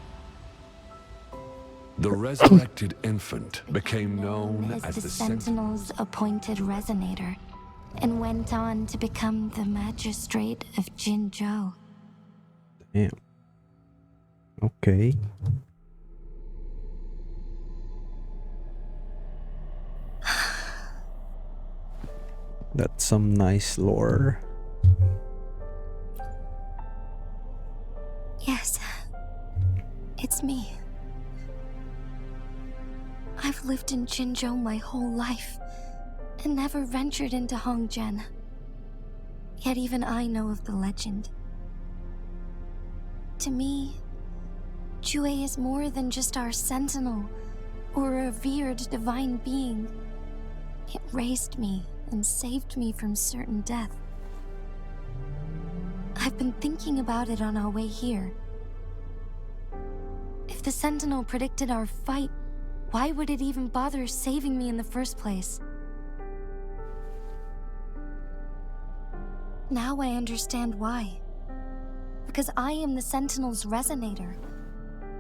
The resurrected infant became known as the Sentinel's appointed resonator, and went on to become the magistrate of Jinzhou. Damn. Okay. That's some nice lore. Yes, it's me. I've lived in Jinzhou my whole life, and never ventured into Hongzhen. Yet even I know of the legend. To me, Jue is more than just our sentinel, or a revered divine being. It raised me and saved me from certain death. I've been thinking about it on our way here. If the Sentinel predicted our fight, why would it even bother saving me in the first place? Now I understand why. Because I am the Sentinel's resonator.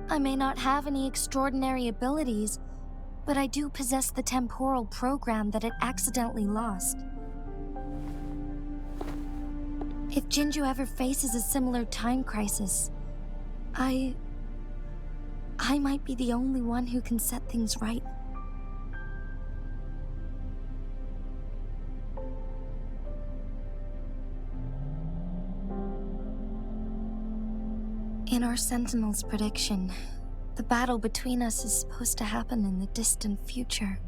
I may not have any extraordinary abilities, but I do possess the temporal program that it accidentally lost. If Jinju ever faces a similar time crisis, I might be the only one who can set things right. In our Sentinel's prediction, the battle between us is supposed to happen in the distant future.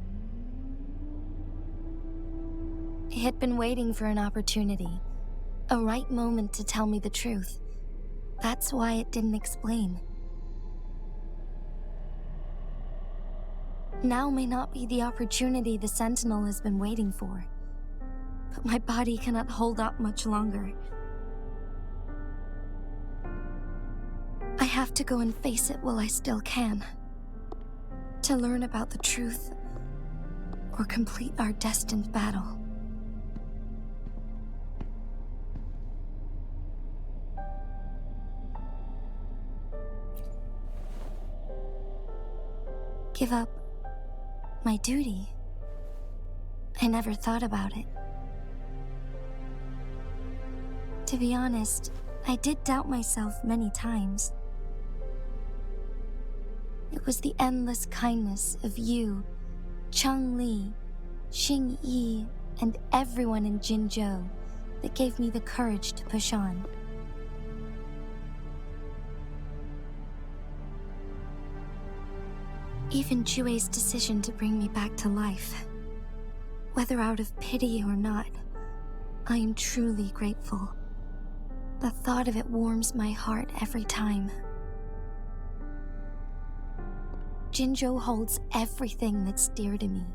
It had been waiting for an opportunity, a right moment to tell me the truth. That's why it didn't explain. Now may not be the opportunity the Sentinel has been waiting for, but my body cannot hold up much longer. I have to go and face it while I still can, to learn about the truth or complete our destined battle. Give up my duty? I never thought about it. To be honest, I did doubt myself many times. It was the endless kindness of you, Changli, Xingyi, and everyone in Jinzhou that gave me the courage to push on. Even Jue's decision to bring me back to life, whether out of pity or not, I am truly grateful. The thought of it warms my heart every time. Jinzhou holds everything that's dear to me.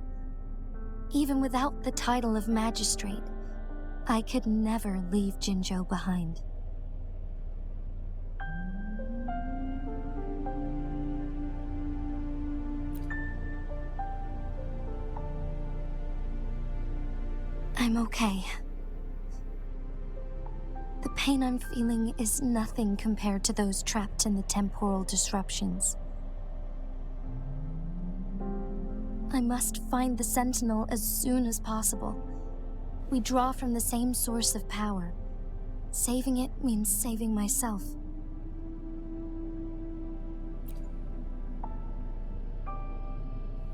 Even without the title of magistrate, I could never leave Jinzhou behind. I'm okay. The pain I'm feeling is nothing compared to those trapped in the temporal disruptions. I must find the Sentinel as soon as possible. We draw from the same source of power. Saving it means saving myself.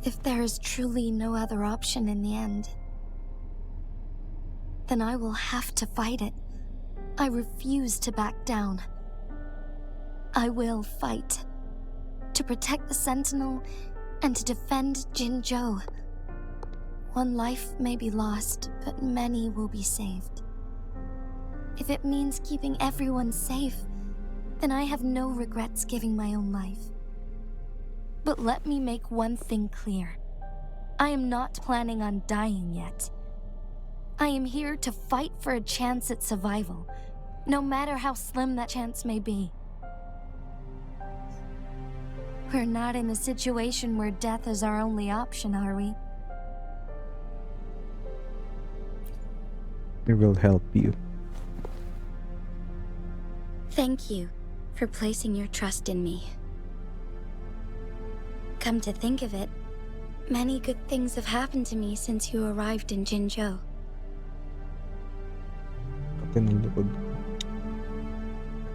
If there is truly no other option in the end, then I will have to fight it. I refuse to back down. I will fight. To protect the Sentinel and to defend Jinzhou. One life may be lost, but many will be saved. If it means keeping everyone safe, then I have no regrets giving my own life. But let me make one thing clear. I am not planning on dying yet. I am here to fight for a chance at survival, no matter how slim that chance may be. We're not in a situation where death is our only option, are we? I will help you. Thank you for placing your trust in me. Come to think of it, many good things have happened to me since you arrived in Jinzhou.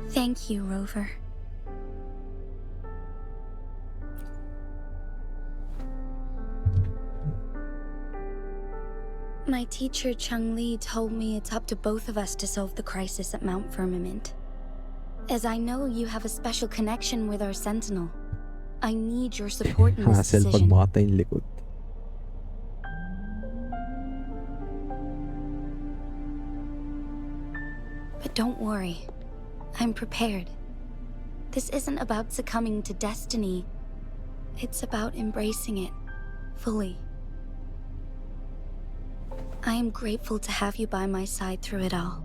Thank you, Rover. My teacher Changli told me it's up to both of us to solve the crisis at Mount Firmament. As I know you have a special connection with our Sentinel, I need your support in this Hassle pag decision. makata yung likod. But don't worry, I'm prepared. This isn't about succumbing to destiny. It's about embracing it fully. I am grateful to have you by my side through it all.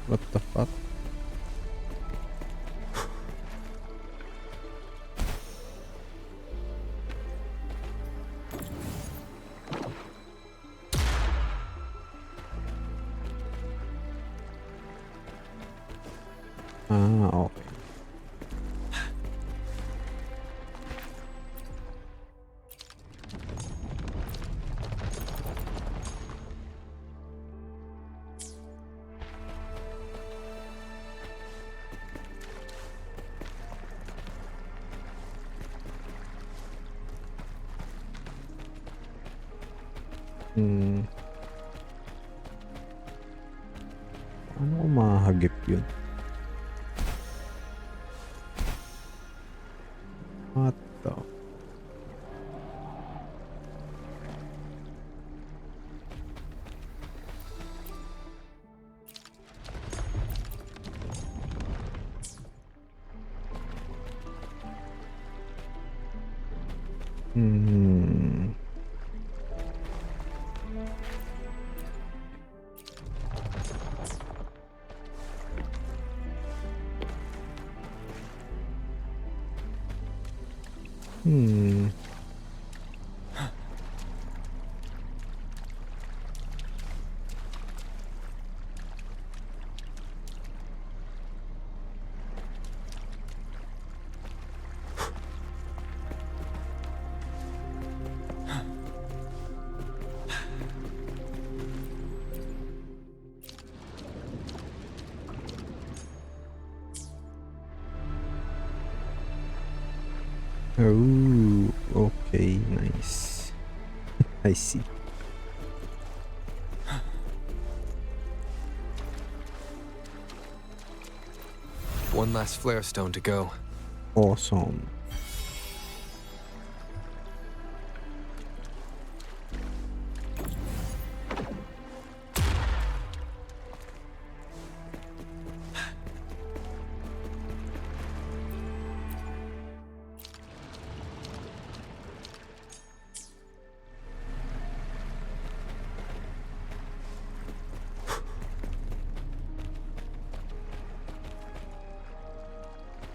What the fuck? Ah, okay. Paano ko mahagip yun? What the? Oh, okay, nice. I see. One last flare stone to go. Awesome.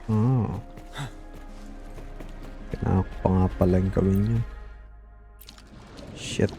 Oh. Kailangan ko pa nga palang gawin yun. Shit.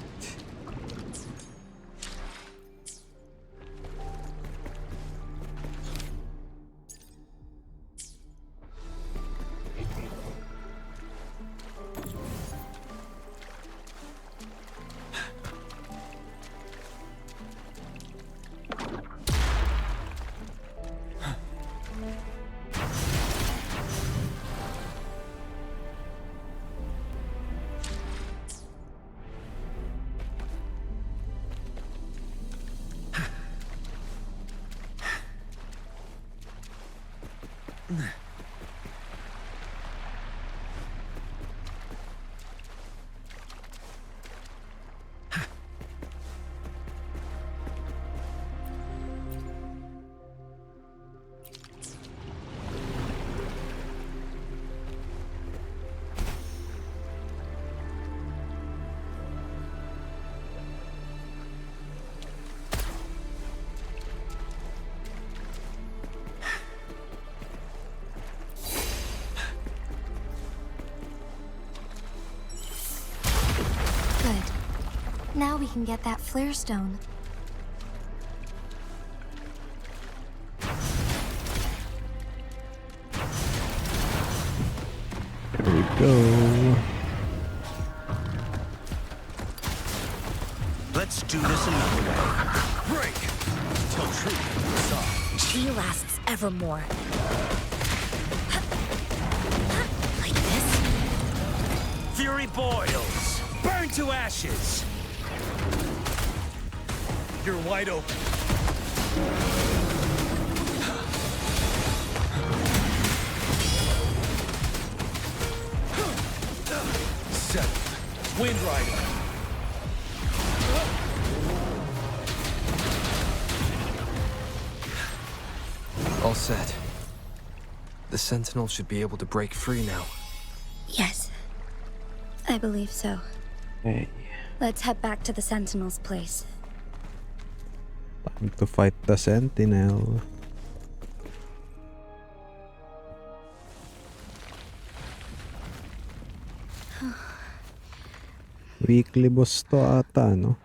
Now we can get that flare stone. There we go. Let's do this another way. Break! Till truth is soft. She lasts evermore. Like this? Fury boils! Burn to ashes! You're wide open. Settled. Wind Rider. All set. The Sentinel should be able to break free now. Yes. I believe so. Hey. Let's head back to the Sentinel's place. Time to fight the Sentinel. Weekly boss to ata, no?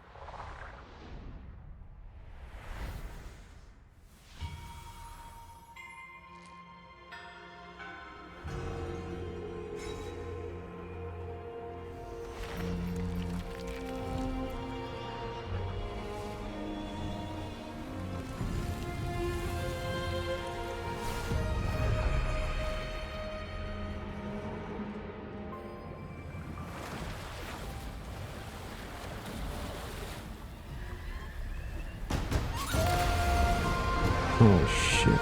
Oh shit.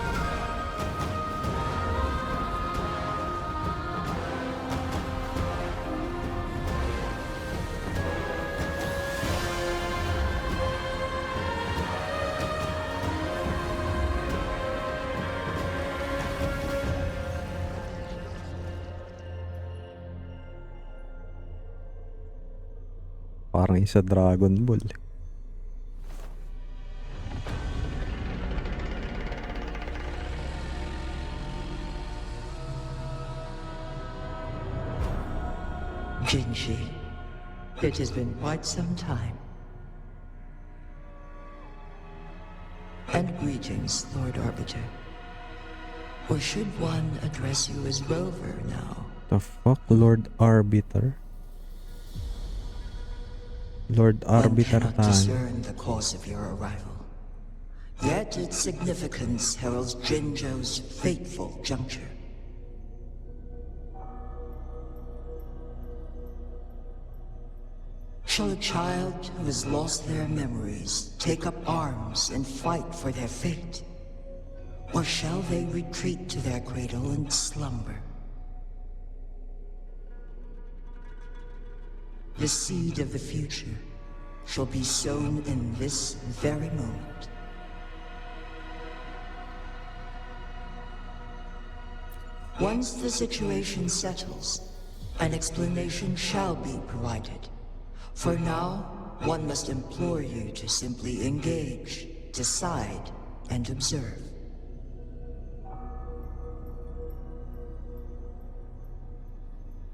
Parang isa Dragon Ball. JINHSI, it has been quite some time. And greetings, Lord Arbiter. Or should one address you as Rover now? The fuck, Lord Arbiter? Lord Arbiter One cannot tayo. discern the cause of your arrival. Yet its significance heralds Jinzhou's fateful juncture. Shall a child who has lost their memories take up arms and fight for their fate? Or shall they retreat to their cradle and slumber? The seed of the future shall be sown in this very moment. Once the situation settles, an explanation shall be provided. For now, one must implore you to simply engage, decide, and observe.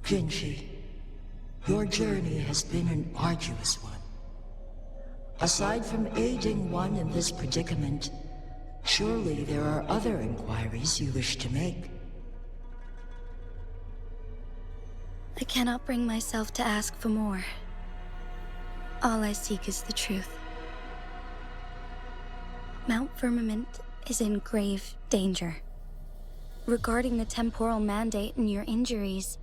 JINHSI, your journey has been an arduous one. Aside from aiding one in this predicament, surely there are other inquiries you wish to make. I cannot bring myself to ask for more. All I seek is the truth. Mount Firmament is in grave danger. Regarding the temporal mandate and your injuries,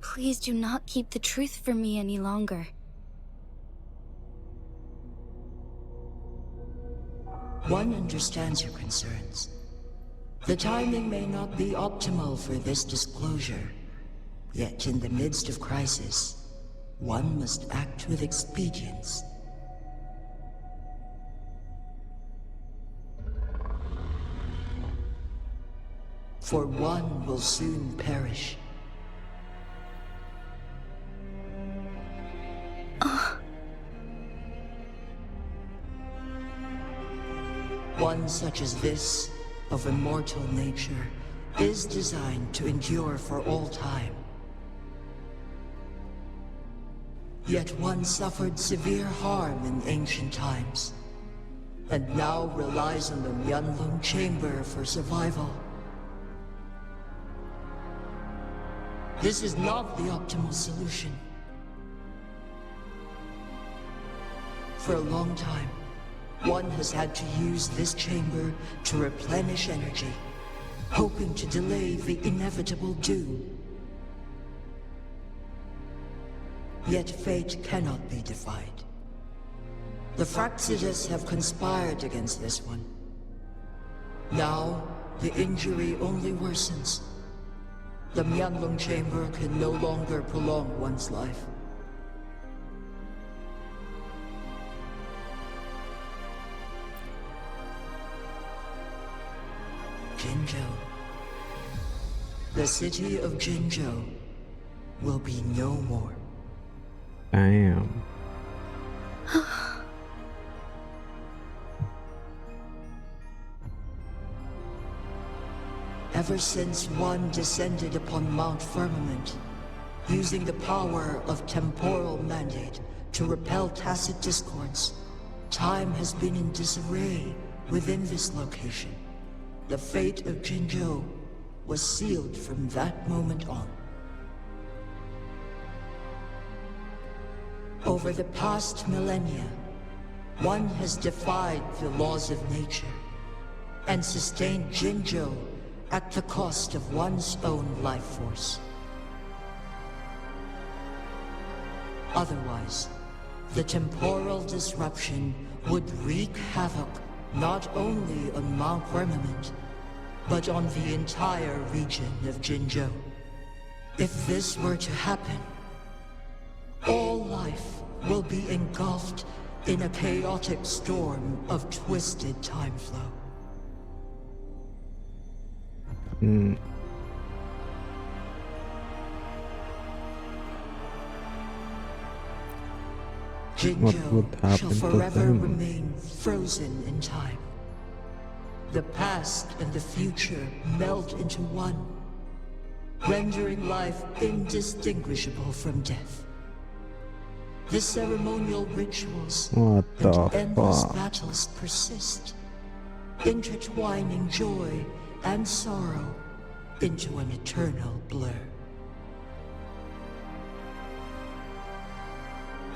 please do not keep the truth from me any longer. One understands your concerns. The timing may not be optimal for this disclosure, yet in the midst of crisis, one must act with expedience. For one will soon perish. One such as this, of immortal nature, is designed to endure for all time. Yet one suffered severe harm in ancient times, and now relies on the Myanlong Chamber for survival. This is not the optimal solution. For a long time, one has had to use this chamber to replenish energy, hoping to delay the inevitable doom. Yet fate cannot be defied. The Fraxidus have conspired against this one. Now, the injury only worsens. The Myanlong Chamber can no longer prolong one's life. Jinzhou. The city of Jinzhou will be no more. Damn. ever since one descended upon Mount Firmament, using the power of temporal mandate to repel tacit discords. Time has been in disarray within this location. The fate of Jinzhou was sealed from that moment on. Over the past millennia, one has defied the laws of nature and sustained Jinzhou at the cost of one's own life force. Otherwise, the temporal disruption would wreak havoc not only on Mount Firmament, but on the entire region of Jinzhou. If this were to happen, all life will be engulfed in a chaotic storm of twisted time flow. Jinzhou shall forever remain frozen in time. The past and the future meld into one, rendering life indistinguishable from death. The ceremonial rituals and endless battles persist, intertwining joy and sorrow into an eternal blur.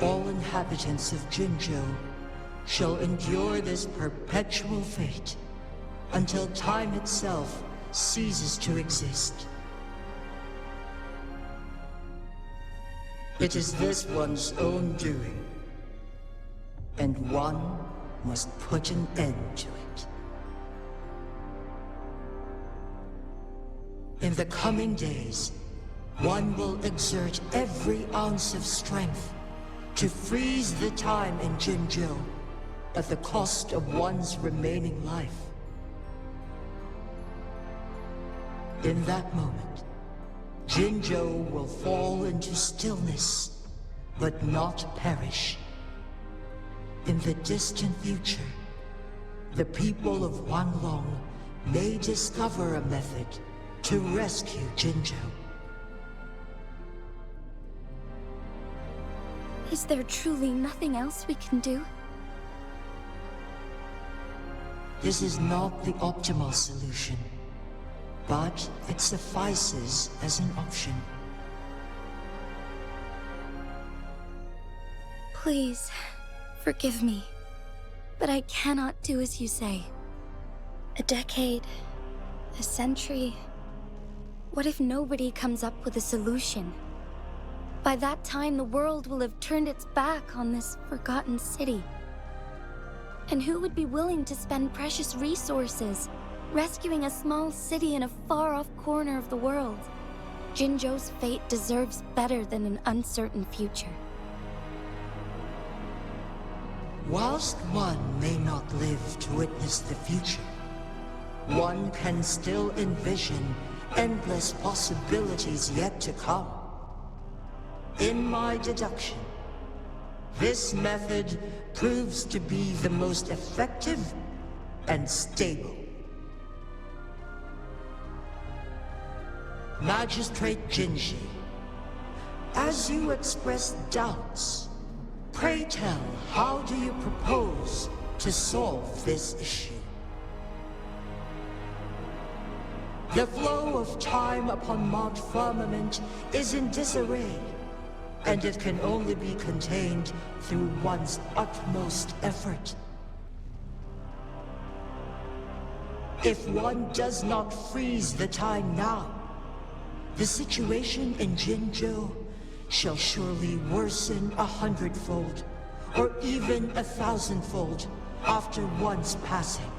All inhabitants of Jinzhou shall endure this perpetual fate until time itself ceases to exist. It is this one's own doing, and one must put an end to it. In the coming days, one will exert every ounce of strength to freeze the time in Jinzhou at the cost of one's remaining life. In that moment, Jinzhou will fall into stillness, but not perish. In the distant future, the people of Wanglong may discover a method to rescue Jinzhou. Is there truly nothing else we can do? This is not the optimal solution, but it suffices as an option. Please, forgive me, but I cannot do as you say. A decade, a century. What if nobody comes up with a solution? By that time, the world will have turned its back on this forgotten city. And who would be willing to spend precious resources rescuing a small city in a far-off corner of the world? Jinzhou's fate deserves better than an uncertain future. Whilst one may not live to witness the future, one can still envision endless possibilities yet to come. In my deduction, this method proves to be the most effective and stable. Magistrate JINHSI, as you express doubts, pray tell, how do you propose to solve this issue? The flow of time upon Mount Firmament is in disarray, and it can only be contained through one's utmost effort. If one does not freeze the time now, the situation in Jinzhou shall surely worsen 100-fold, or even 1,000-fold after one's passing.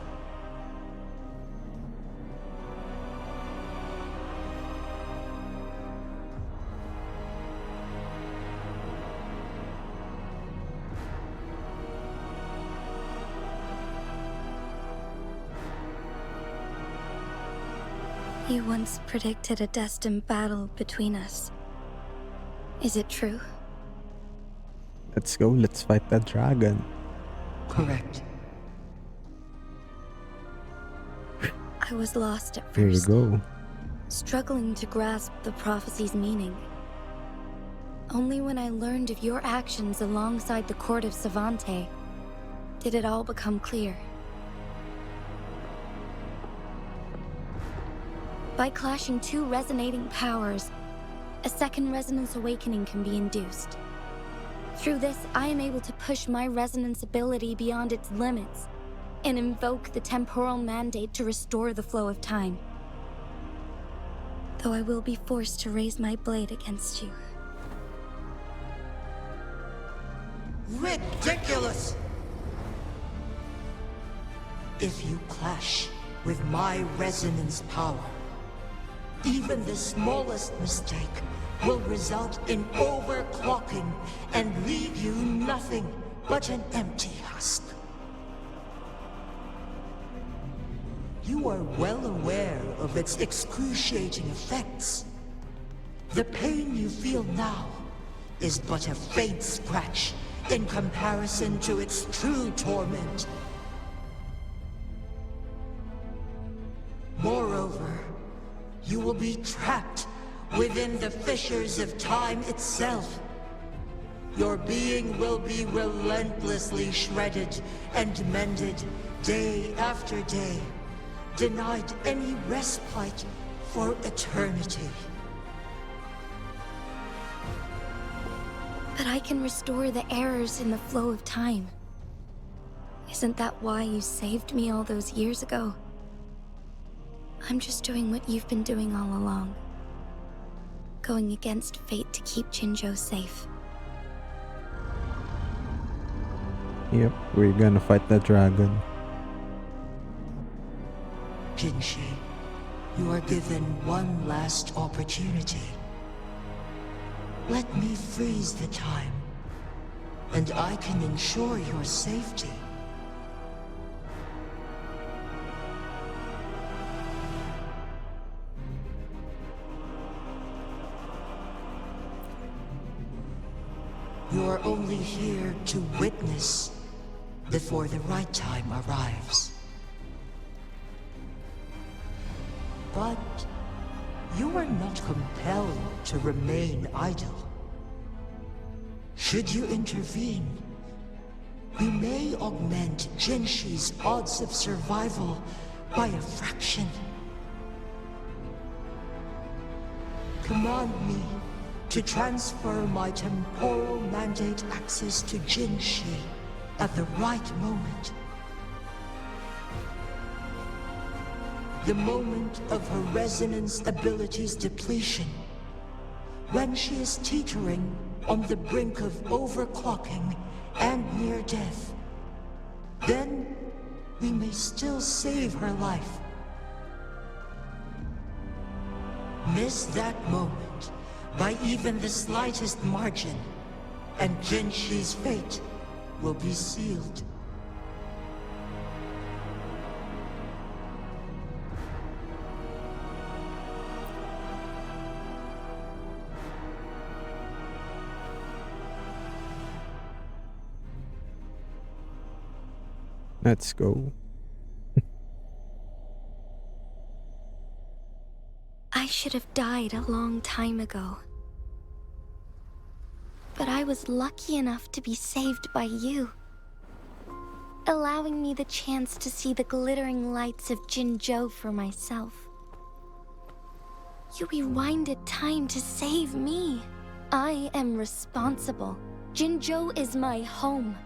You once predicted a destined battle between us. Is it true? Let's go, let's fight that dragon. Correct. I was lost at Here we first. go. struggling to grasp the prophecy's meaning. Only when I learned of your actions alongside the court of Savante did it all become clear. By clashing two resonating powers, a second resonance awakening can be induced. Through this, I am able to push my resonance ability beyond its limits and invoke the temporal mandate to restore the flow of time. Though I will be forced to raise my blade against you. Ridiculous! If you clash with my resonance power, even the smallest mistake will result in overclocking and leave you nothing but an empty husk. You are well aware of its excruciating effects. The pain you feel now is but a faint scratch in comparison to its true torment. Moreover, you will be trapped within the fissures of time itself. Your being will be relentlessly shredded and mended day after day, denied any respite for eternity. But I can restore the errors in the flow of time. Isn't that why you saved me all those years ago? I'm just doing what you've been doing all along. Going against fate to keep Jinzhou safe. Yep, we're gonna fight the dragon. JINHSI, you are given one last opportunity. Let me freeze the time, and I can ensure your safety. You are only here to witness before the right time arrives. But you are not compelled to remain idle. Should you intervene, we may augment JINHSI's odds of survival by a fraction. Command me to transfer my temporal mandate access to JINHSI at the right moment. The moment of her resonance ability's depletion, when she is teetering on the brink of overclocking and near death. Then we may still save her life. Miss that moment by even the slightest margin, and JINHSI's fate will be sealed. Let's go. I should have died a long time ago. But I was lucky enough to be saved by you, allowing me the chance to see the glittering lights of Jinzhou for myself. You rewinded time to save me. I am responsible. Jinzhou is my home.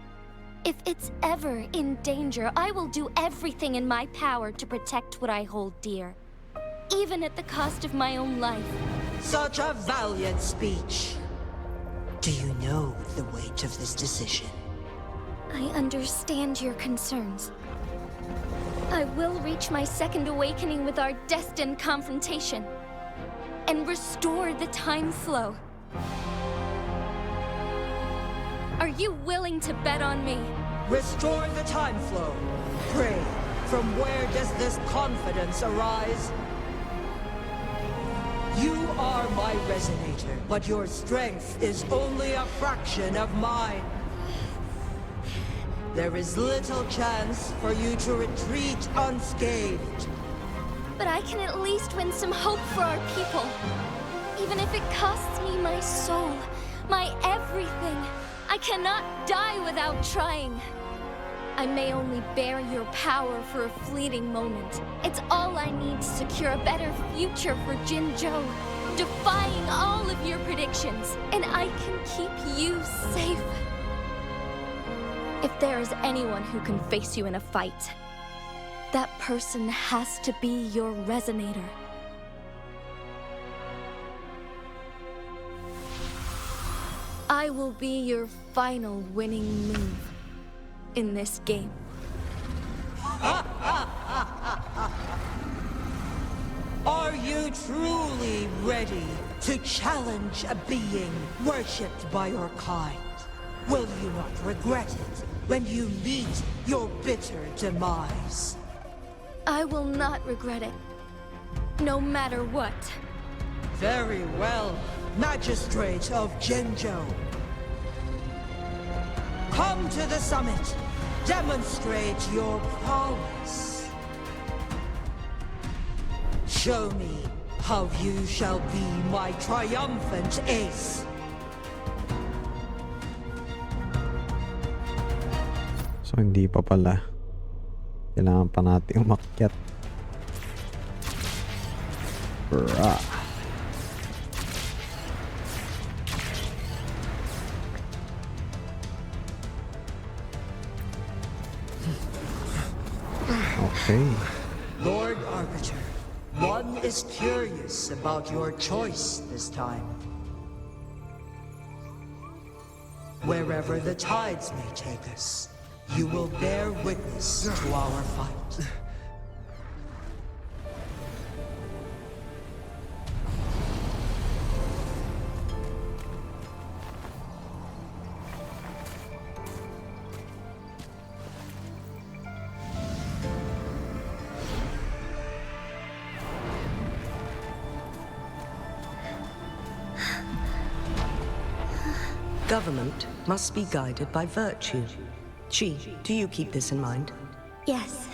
If it's ever in danger, I will do everything in my power to protect what I hold dear, even at the cost of my own life. Such a valiant speech. Do you know the weight of this decision? I understand your concerns. I will reach my second awakening with our destined confrontation and restore the time flow. Are you willing to bet on me? Restore the time flow. Pray, from where does this confidence arise? You are my resonator, but your strength is only a fraction of mine. There is little chance for you to retreat unscathed. but I can at least win some hope for our people. Even if it costs me my soul, my everything, I cannot die without trying. I may only bear your power for a fleeting moment. It's all I need to secure a better future for Jinzhou, defying all of your predictions, and I can keep you safe. If there is anyone who can face you in a fight, that person has to be your resonator. I will be your final winning move in this game. Are you truly ready to challenge a being worshipped by your kind? Will you not regret it when you meet your bitter demise? I will not regret it, no matter what. Very well, Magistrate of Jinzhou. Come to the summit. Demonstrate your prowess. Show me how you shall be my triumphant ace. So hindi pa pala. Kailangan pa natin umakyat. Bruh. Okay. Lord Arbiter, one is curious about your choice this time. Wherever the tides may take us, you will bear witness to our fight. Government must be guided by virtue. Chi, do you keep this in mind? Yes,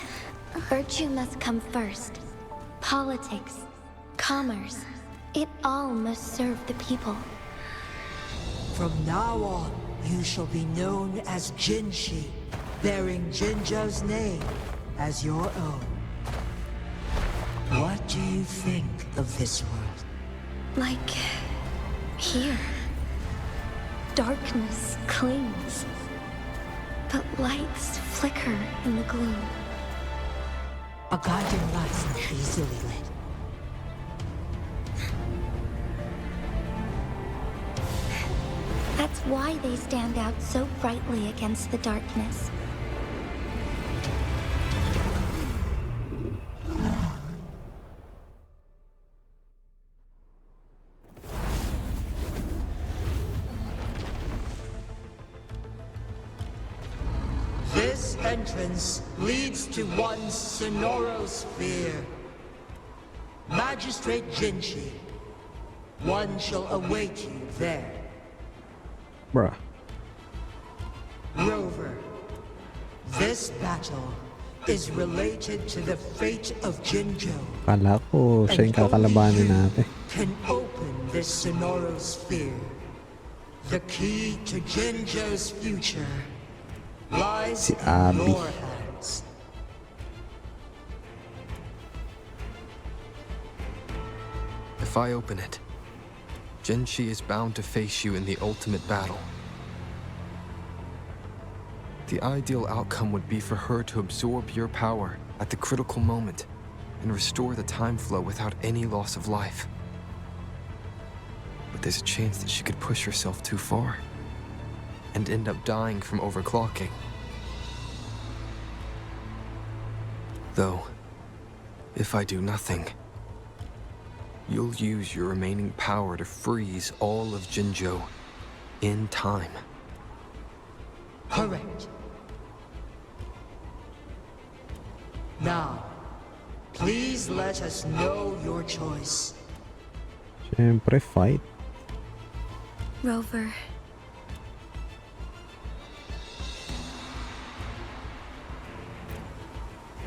virtue must come first. Politics, commerce, it all must serve the people. From now on, you shall be known as JINHSI, bearing Jinzhou's name as your own. What do you think of this world? Like here. Darkness clings, but lights flicker in the gloom. A guiding light is easily lit. That's why they stand out so brightly against the darkness. This entrance leads to one sonorosphere. Magistrate JINHSI, one shall await you there. Bruh. Rover, this battle is related to the fate of Jinzhou. Kala ko siya yung kakalabanin natin. Can open this sonorosphere. The key to Jinzhou's future lies in your hands. If I open it, JINHSI is bound to face you in the ultimate battle. The ideal outcome would be for her to absorb your power at the critical moment and restore the time flow without any loss of life. But there's a chance that she could push herself too far and end up dying from overclocking. Though, if I do nothing, you'll use your remaining power to freeze all of Jinzhou in time. Correct. Now, please let us know your choice. Siyempre, fight. Rover.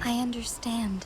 I understand.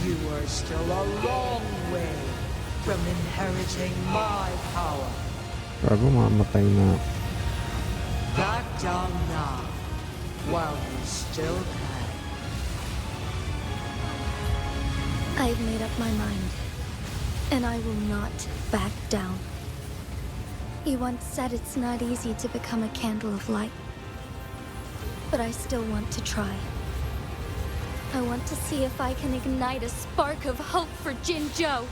You are still a long way from inheriting my power. Bago mamatay na. Back down now, while you still can. I've made up my mind, and I will not back down. You once said it's not easy to become a candle of light, but I still want to try. I want to see if I can ignite a spark of hope for Jinzhou.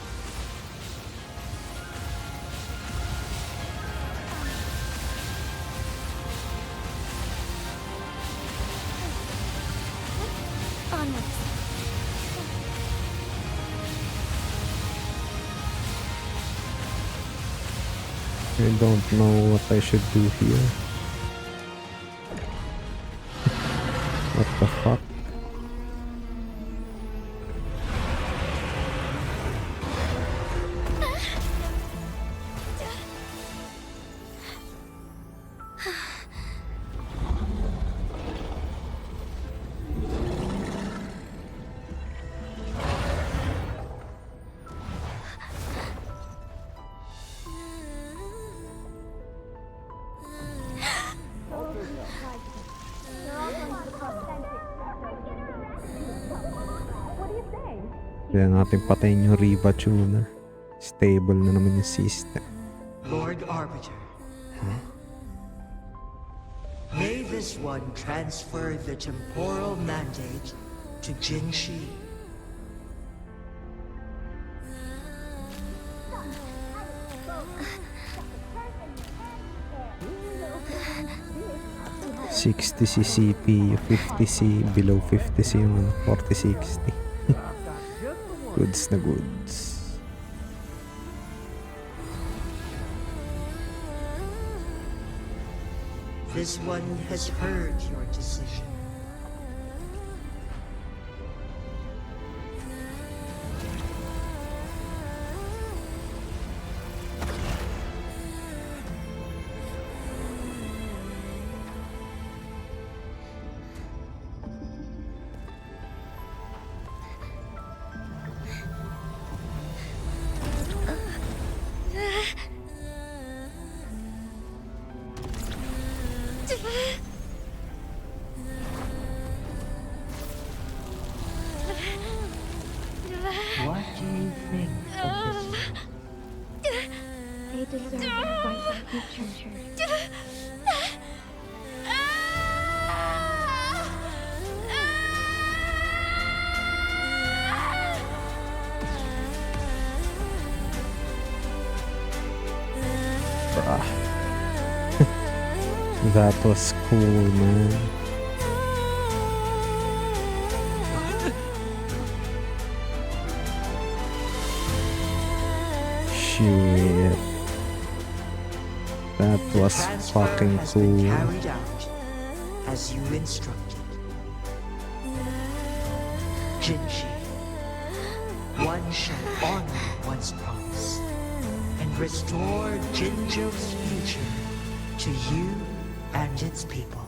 Onwards. I don't know what I should do here. What the fuck? Kaya natin patayin yung Riva Tuner. Stable na naman yung system. Lord Arbiter. May this one transfer the temporal mandate to JINHSI. $60 CPU, $50 below $50 yung 4060. Goods na goods. This one has heard your decision. What do you think of this one? They deserve a bright future. That was cool, man. Shit. That was fucking cool. Carried out as you instructed. JINHSI, one shall honor one's promise and restore Jinzhou's future to you and its people.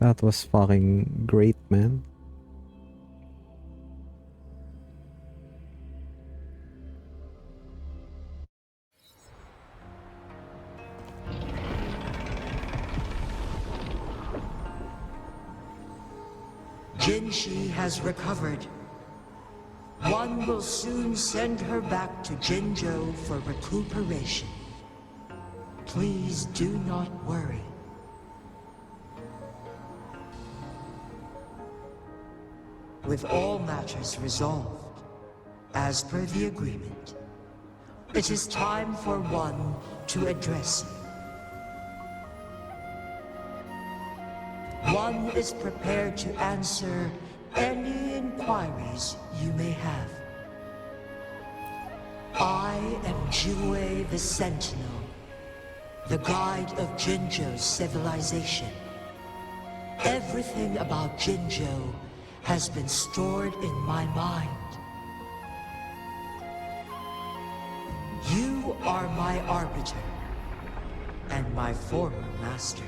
That was fucking great, man. JINHSI has recovered. One will soon send her back to Jinzhou for recuperation. Please do not worry. With all matters resolved, as per the agreement, it is time for one to address you. One is prepared to answer any inquiries you may have. I am Jue the Sentinel, the guide of Jinzhou's civilization. Everything about Jinzhou has been stored in my mind. You are my arbiter and my former master.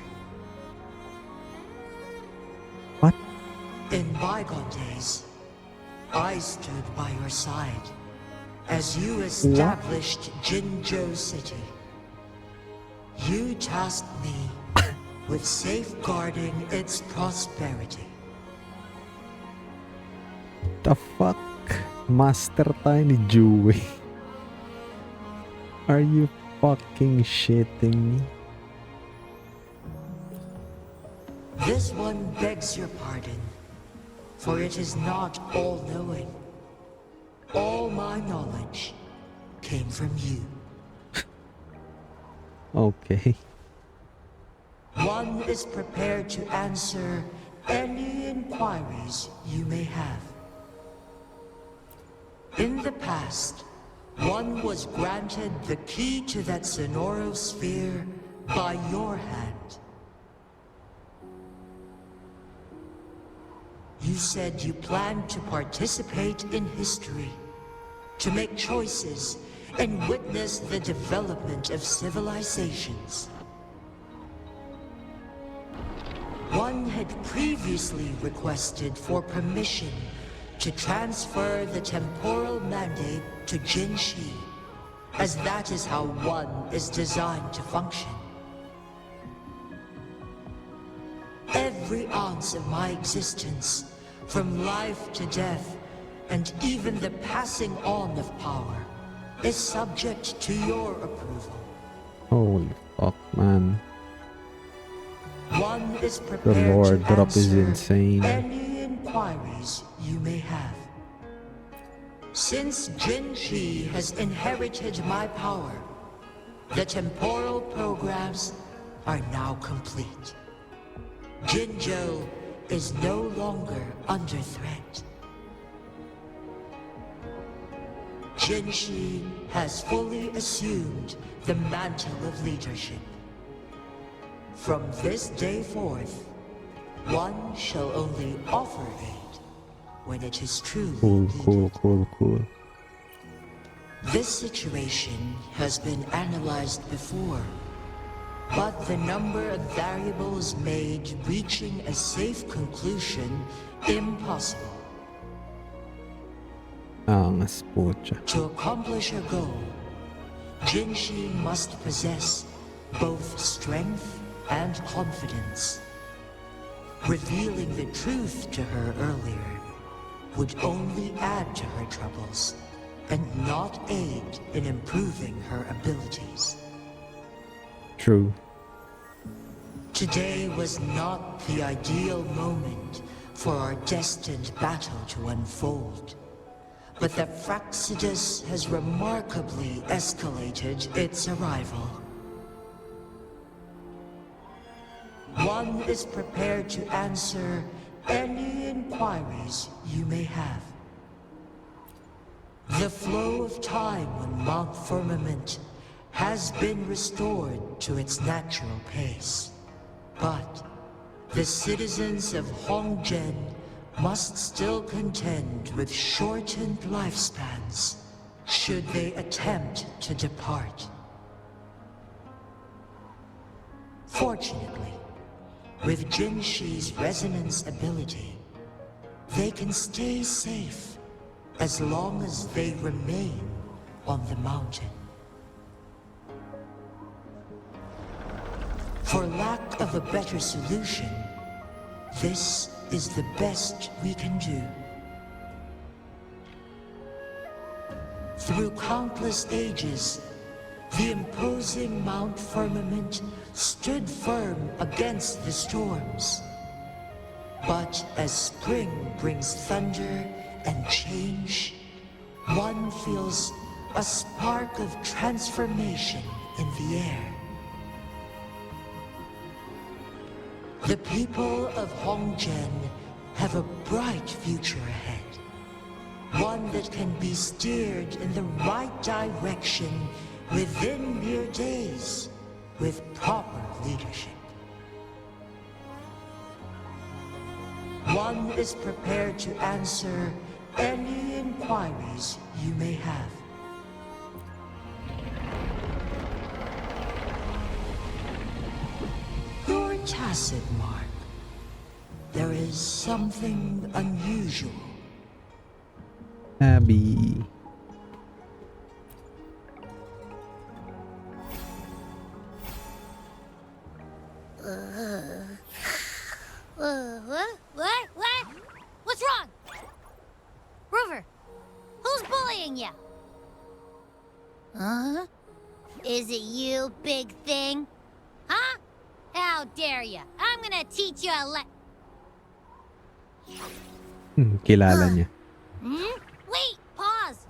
What? In bygone days, I stood by your side as you established Jinzhou City. You tasked me with safeguarding its prosperity. The fuck? Master tayo ni Dewey. Are you fucking shitting me? This one begs your pardon, for it is not all-knowing. All my knowledge came from you. Okay. One is prepared to answer any inquiries you may have. In the past, one was granted the key to that Sonoro sphere by your hand. You said you planned to participate in history, to make choices and witness the development of civilizations. One had previously requested for permission to transfer the temporal mandate to JINHSI, as that is how one is designed to function. Every ounce of my existence, from life to death, and even the passing on of power, is subject to your approval. Holy fuck, man. One is The prepared lore to drop is answer insane. any inquiries you may have. Since JINHSI has inherited my power, the temporal programs are now complete. Jinzhou is no longer under threat. JINHSI has fully assumed the mantle of leadership. From this day forth, one shall only offer aid when it is truly Cool. This situation has been analyzed before, but the number of variables made reaching a safe conclusion impossible. Angas pucha. To accomplish her goal, JINHSI must possess both strength and confidence. Revealing the truth to her earlier would only add to her troubles and not aid in improving her abilities. True. Today was not the ideal moment for our destined battle to unfold, but the Fraxidus has remarkably escalated its arrival. One is prepared to answer any inquiries you may have. The flow of time on Mount Firmament has been restored to its natural pace, but the citizens of Hongzhen must still contend with shortened lifespans should they attempt to depart. Fortunately, with JINHSI's resonance ability, they can stay safe as long as they remain on the mountain. For lack of a better solution, this is the best we can do. Through countless ages, the imposing Mount Firmament stood firm against the storms. But as spring brings thunder and change, one feels a spark of transformation in the air. The people of Hongzhen have a bright future ahead. One that can be steered in the right direction within mere days with proper leadership. One is prepared to answer any inquiries you may have. Your tacit mark. There is something unusual. Abby. What? What's wrong? Rover, who's bullying you? Huh? Is it you, big thing? Huh? How dare you? I'm gonna teach you a Kilala niya. Wait, pause.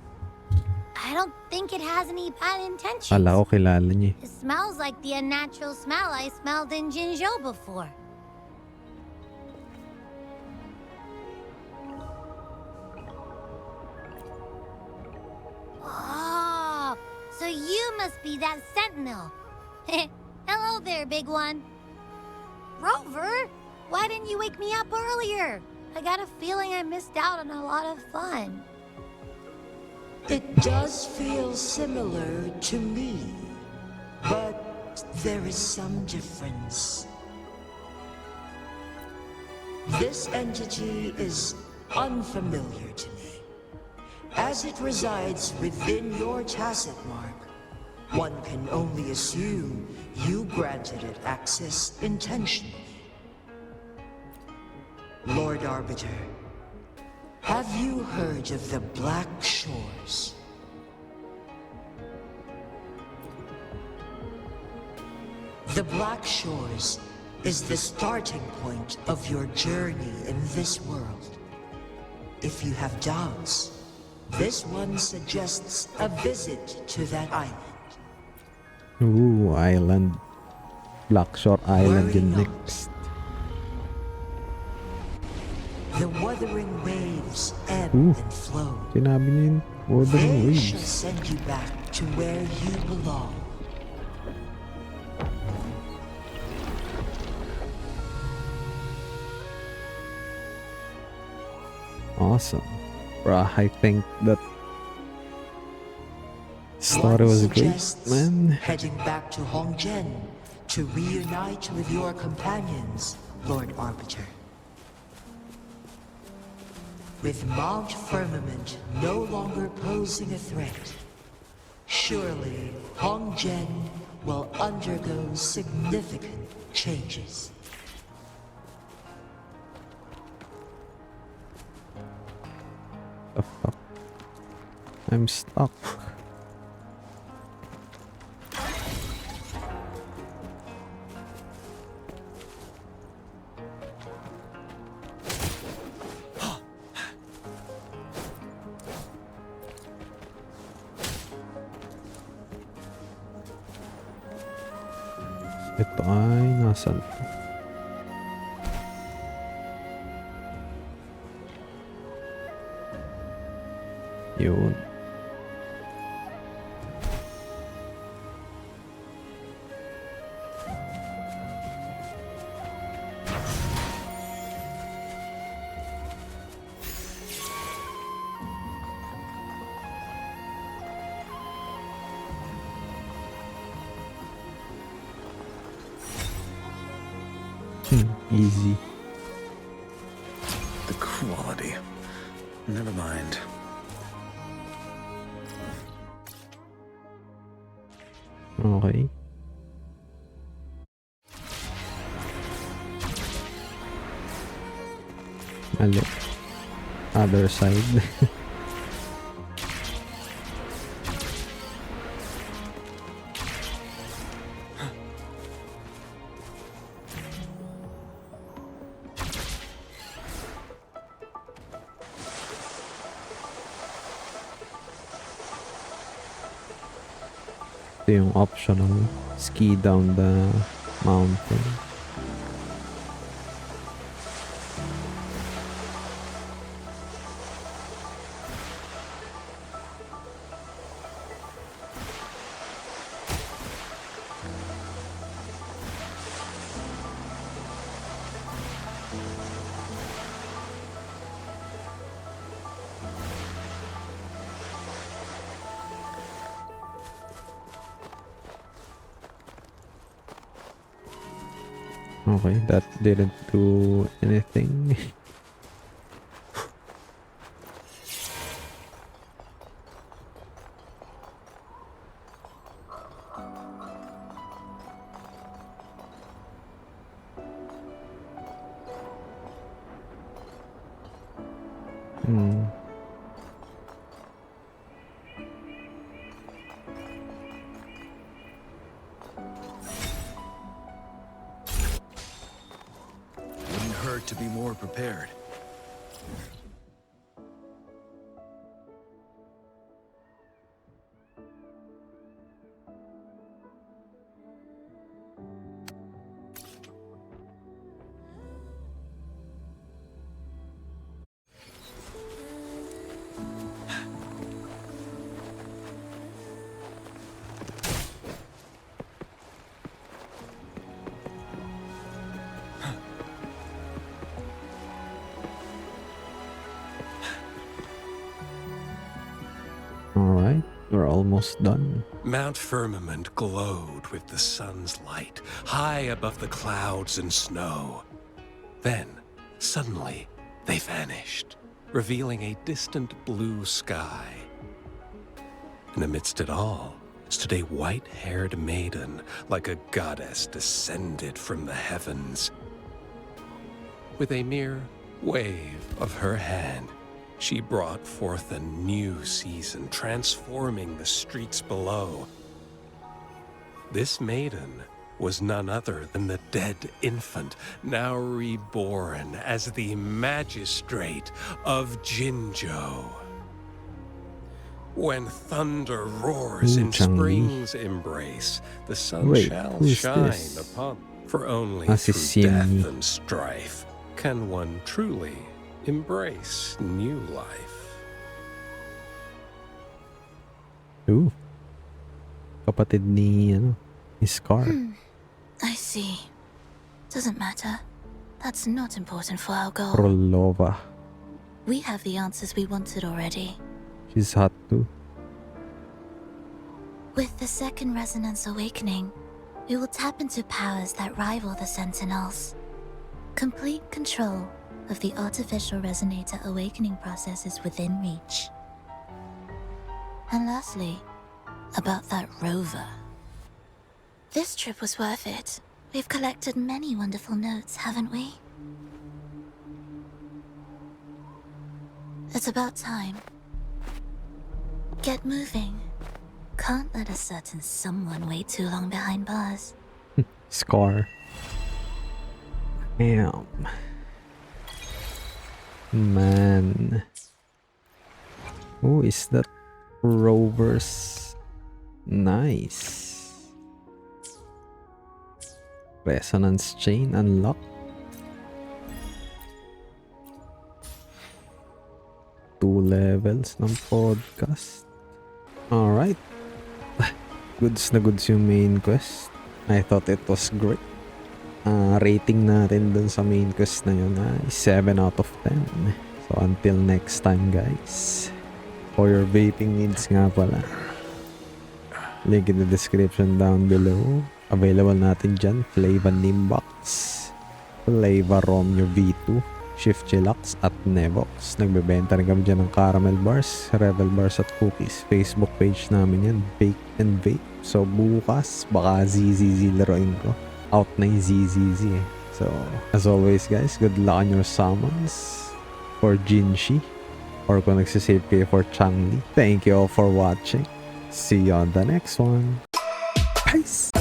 I don't think it has any bad intentions. Kala ko kilala niya. It smells like the unnatural smell I smelled in Jinzhou before. Oh, so you must be that sentinel. Hello there, big one. Rover, why didn't you wake me up earlier? I got a feeling I missed out on a lot of fun. It does feel similar to me, but there is some difference. This entity is unfamiliar to me. As it resides within your tacit mark, one can only assume you granted it access intentionally. Lord Arbiter, have you heard of the Black Shores? The Black Shores is the starting point of your journey in this world. If you have doubts, this one suggests a visit to that island. Ooh, island. Blackshore Island Worry yun not. next. The Wuthering waves ebb Ooh, and flow. sinabi niya yun. Wuthering They shall waves. send you back to where you belong. Awesome. Bro, I think that story was great, Suggests man. heading back to Hongzhen to reunite with your companions, Lord Arbiter. With Mount Firmament no longer posing a threat, surely Hongzhen will undergo significant changes. The fuck? I'm stuck. Ito ay nasan? Yun. Easy. The quality. Never mind. Okay. Mali. Other side. Ito yung optional ski down the mountain. Okay, that didn't do anything. Wouldn't hurt to be more prepared. Alright, we're almost done. Mount Firmament glowed with the sun's light, high above the clouds and snow. Then, suddenly, they vanished, revealing a distant blue sky. And amidst it all stood a white-haired maiden, like a goddess descended from the heavens. With a mere wave of her hand, she brought forth a new season, transforming the streets below. This maiden was none other than the dead infant, now reborn as the magistrate of Jinzhou. When thunder roars in spring's embrace, the sun shall shine upon. For only through death and strife can one truly embrace new life. Ooh. Kapatid ni, ni Scar. I see. Doesn't matter. That's not important for our goal. Prolova. We have the answers we wanted already. She's hot too. With the second resonance awakening, we will tap into powers that rival the Sentinels. Complete control of the artificial resonator awakening process is within reach. And lastly, about that rover. This trip was worth it. We've collected many wonderful notes, haven't we? It's about time. Get moving. Can't let a certain someone wait too long behind bars. Scar. Damn. Man. Oh, is that Rover's? Nice. Resonance chain unlocked. 2 levels ng podcast. Alright. Goods na goods yung main quest. I thought it was great. Rating natin dun sa main quest na yun is 7 out of 10. So until next time guys. For your vaping needs nga pala, link in the description down below. Available natin dyan Flava Nimbox, Flava Romeo V2, Shift Chillax at Nevox. Nagbebenta rin kami dyan ng caramel bars, rebel bars at cookies. Facebook page namin yan, Bake and Vape. So bukas baka ZZZ laruin ko. Out na yung ZZZ eh. So as always guys, good luck on your summons for JINHSI or kung nagsisave kayo for Changli. Thank you all for watching. See you on the next one. Peace!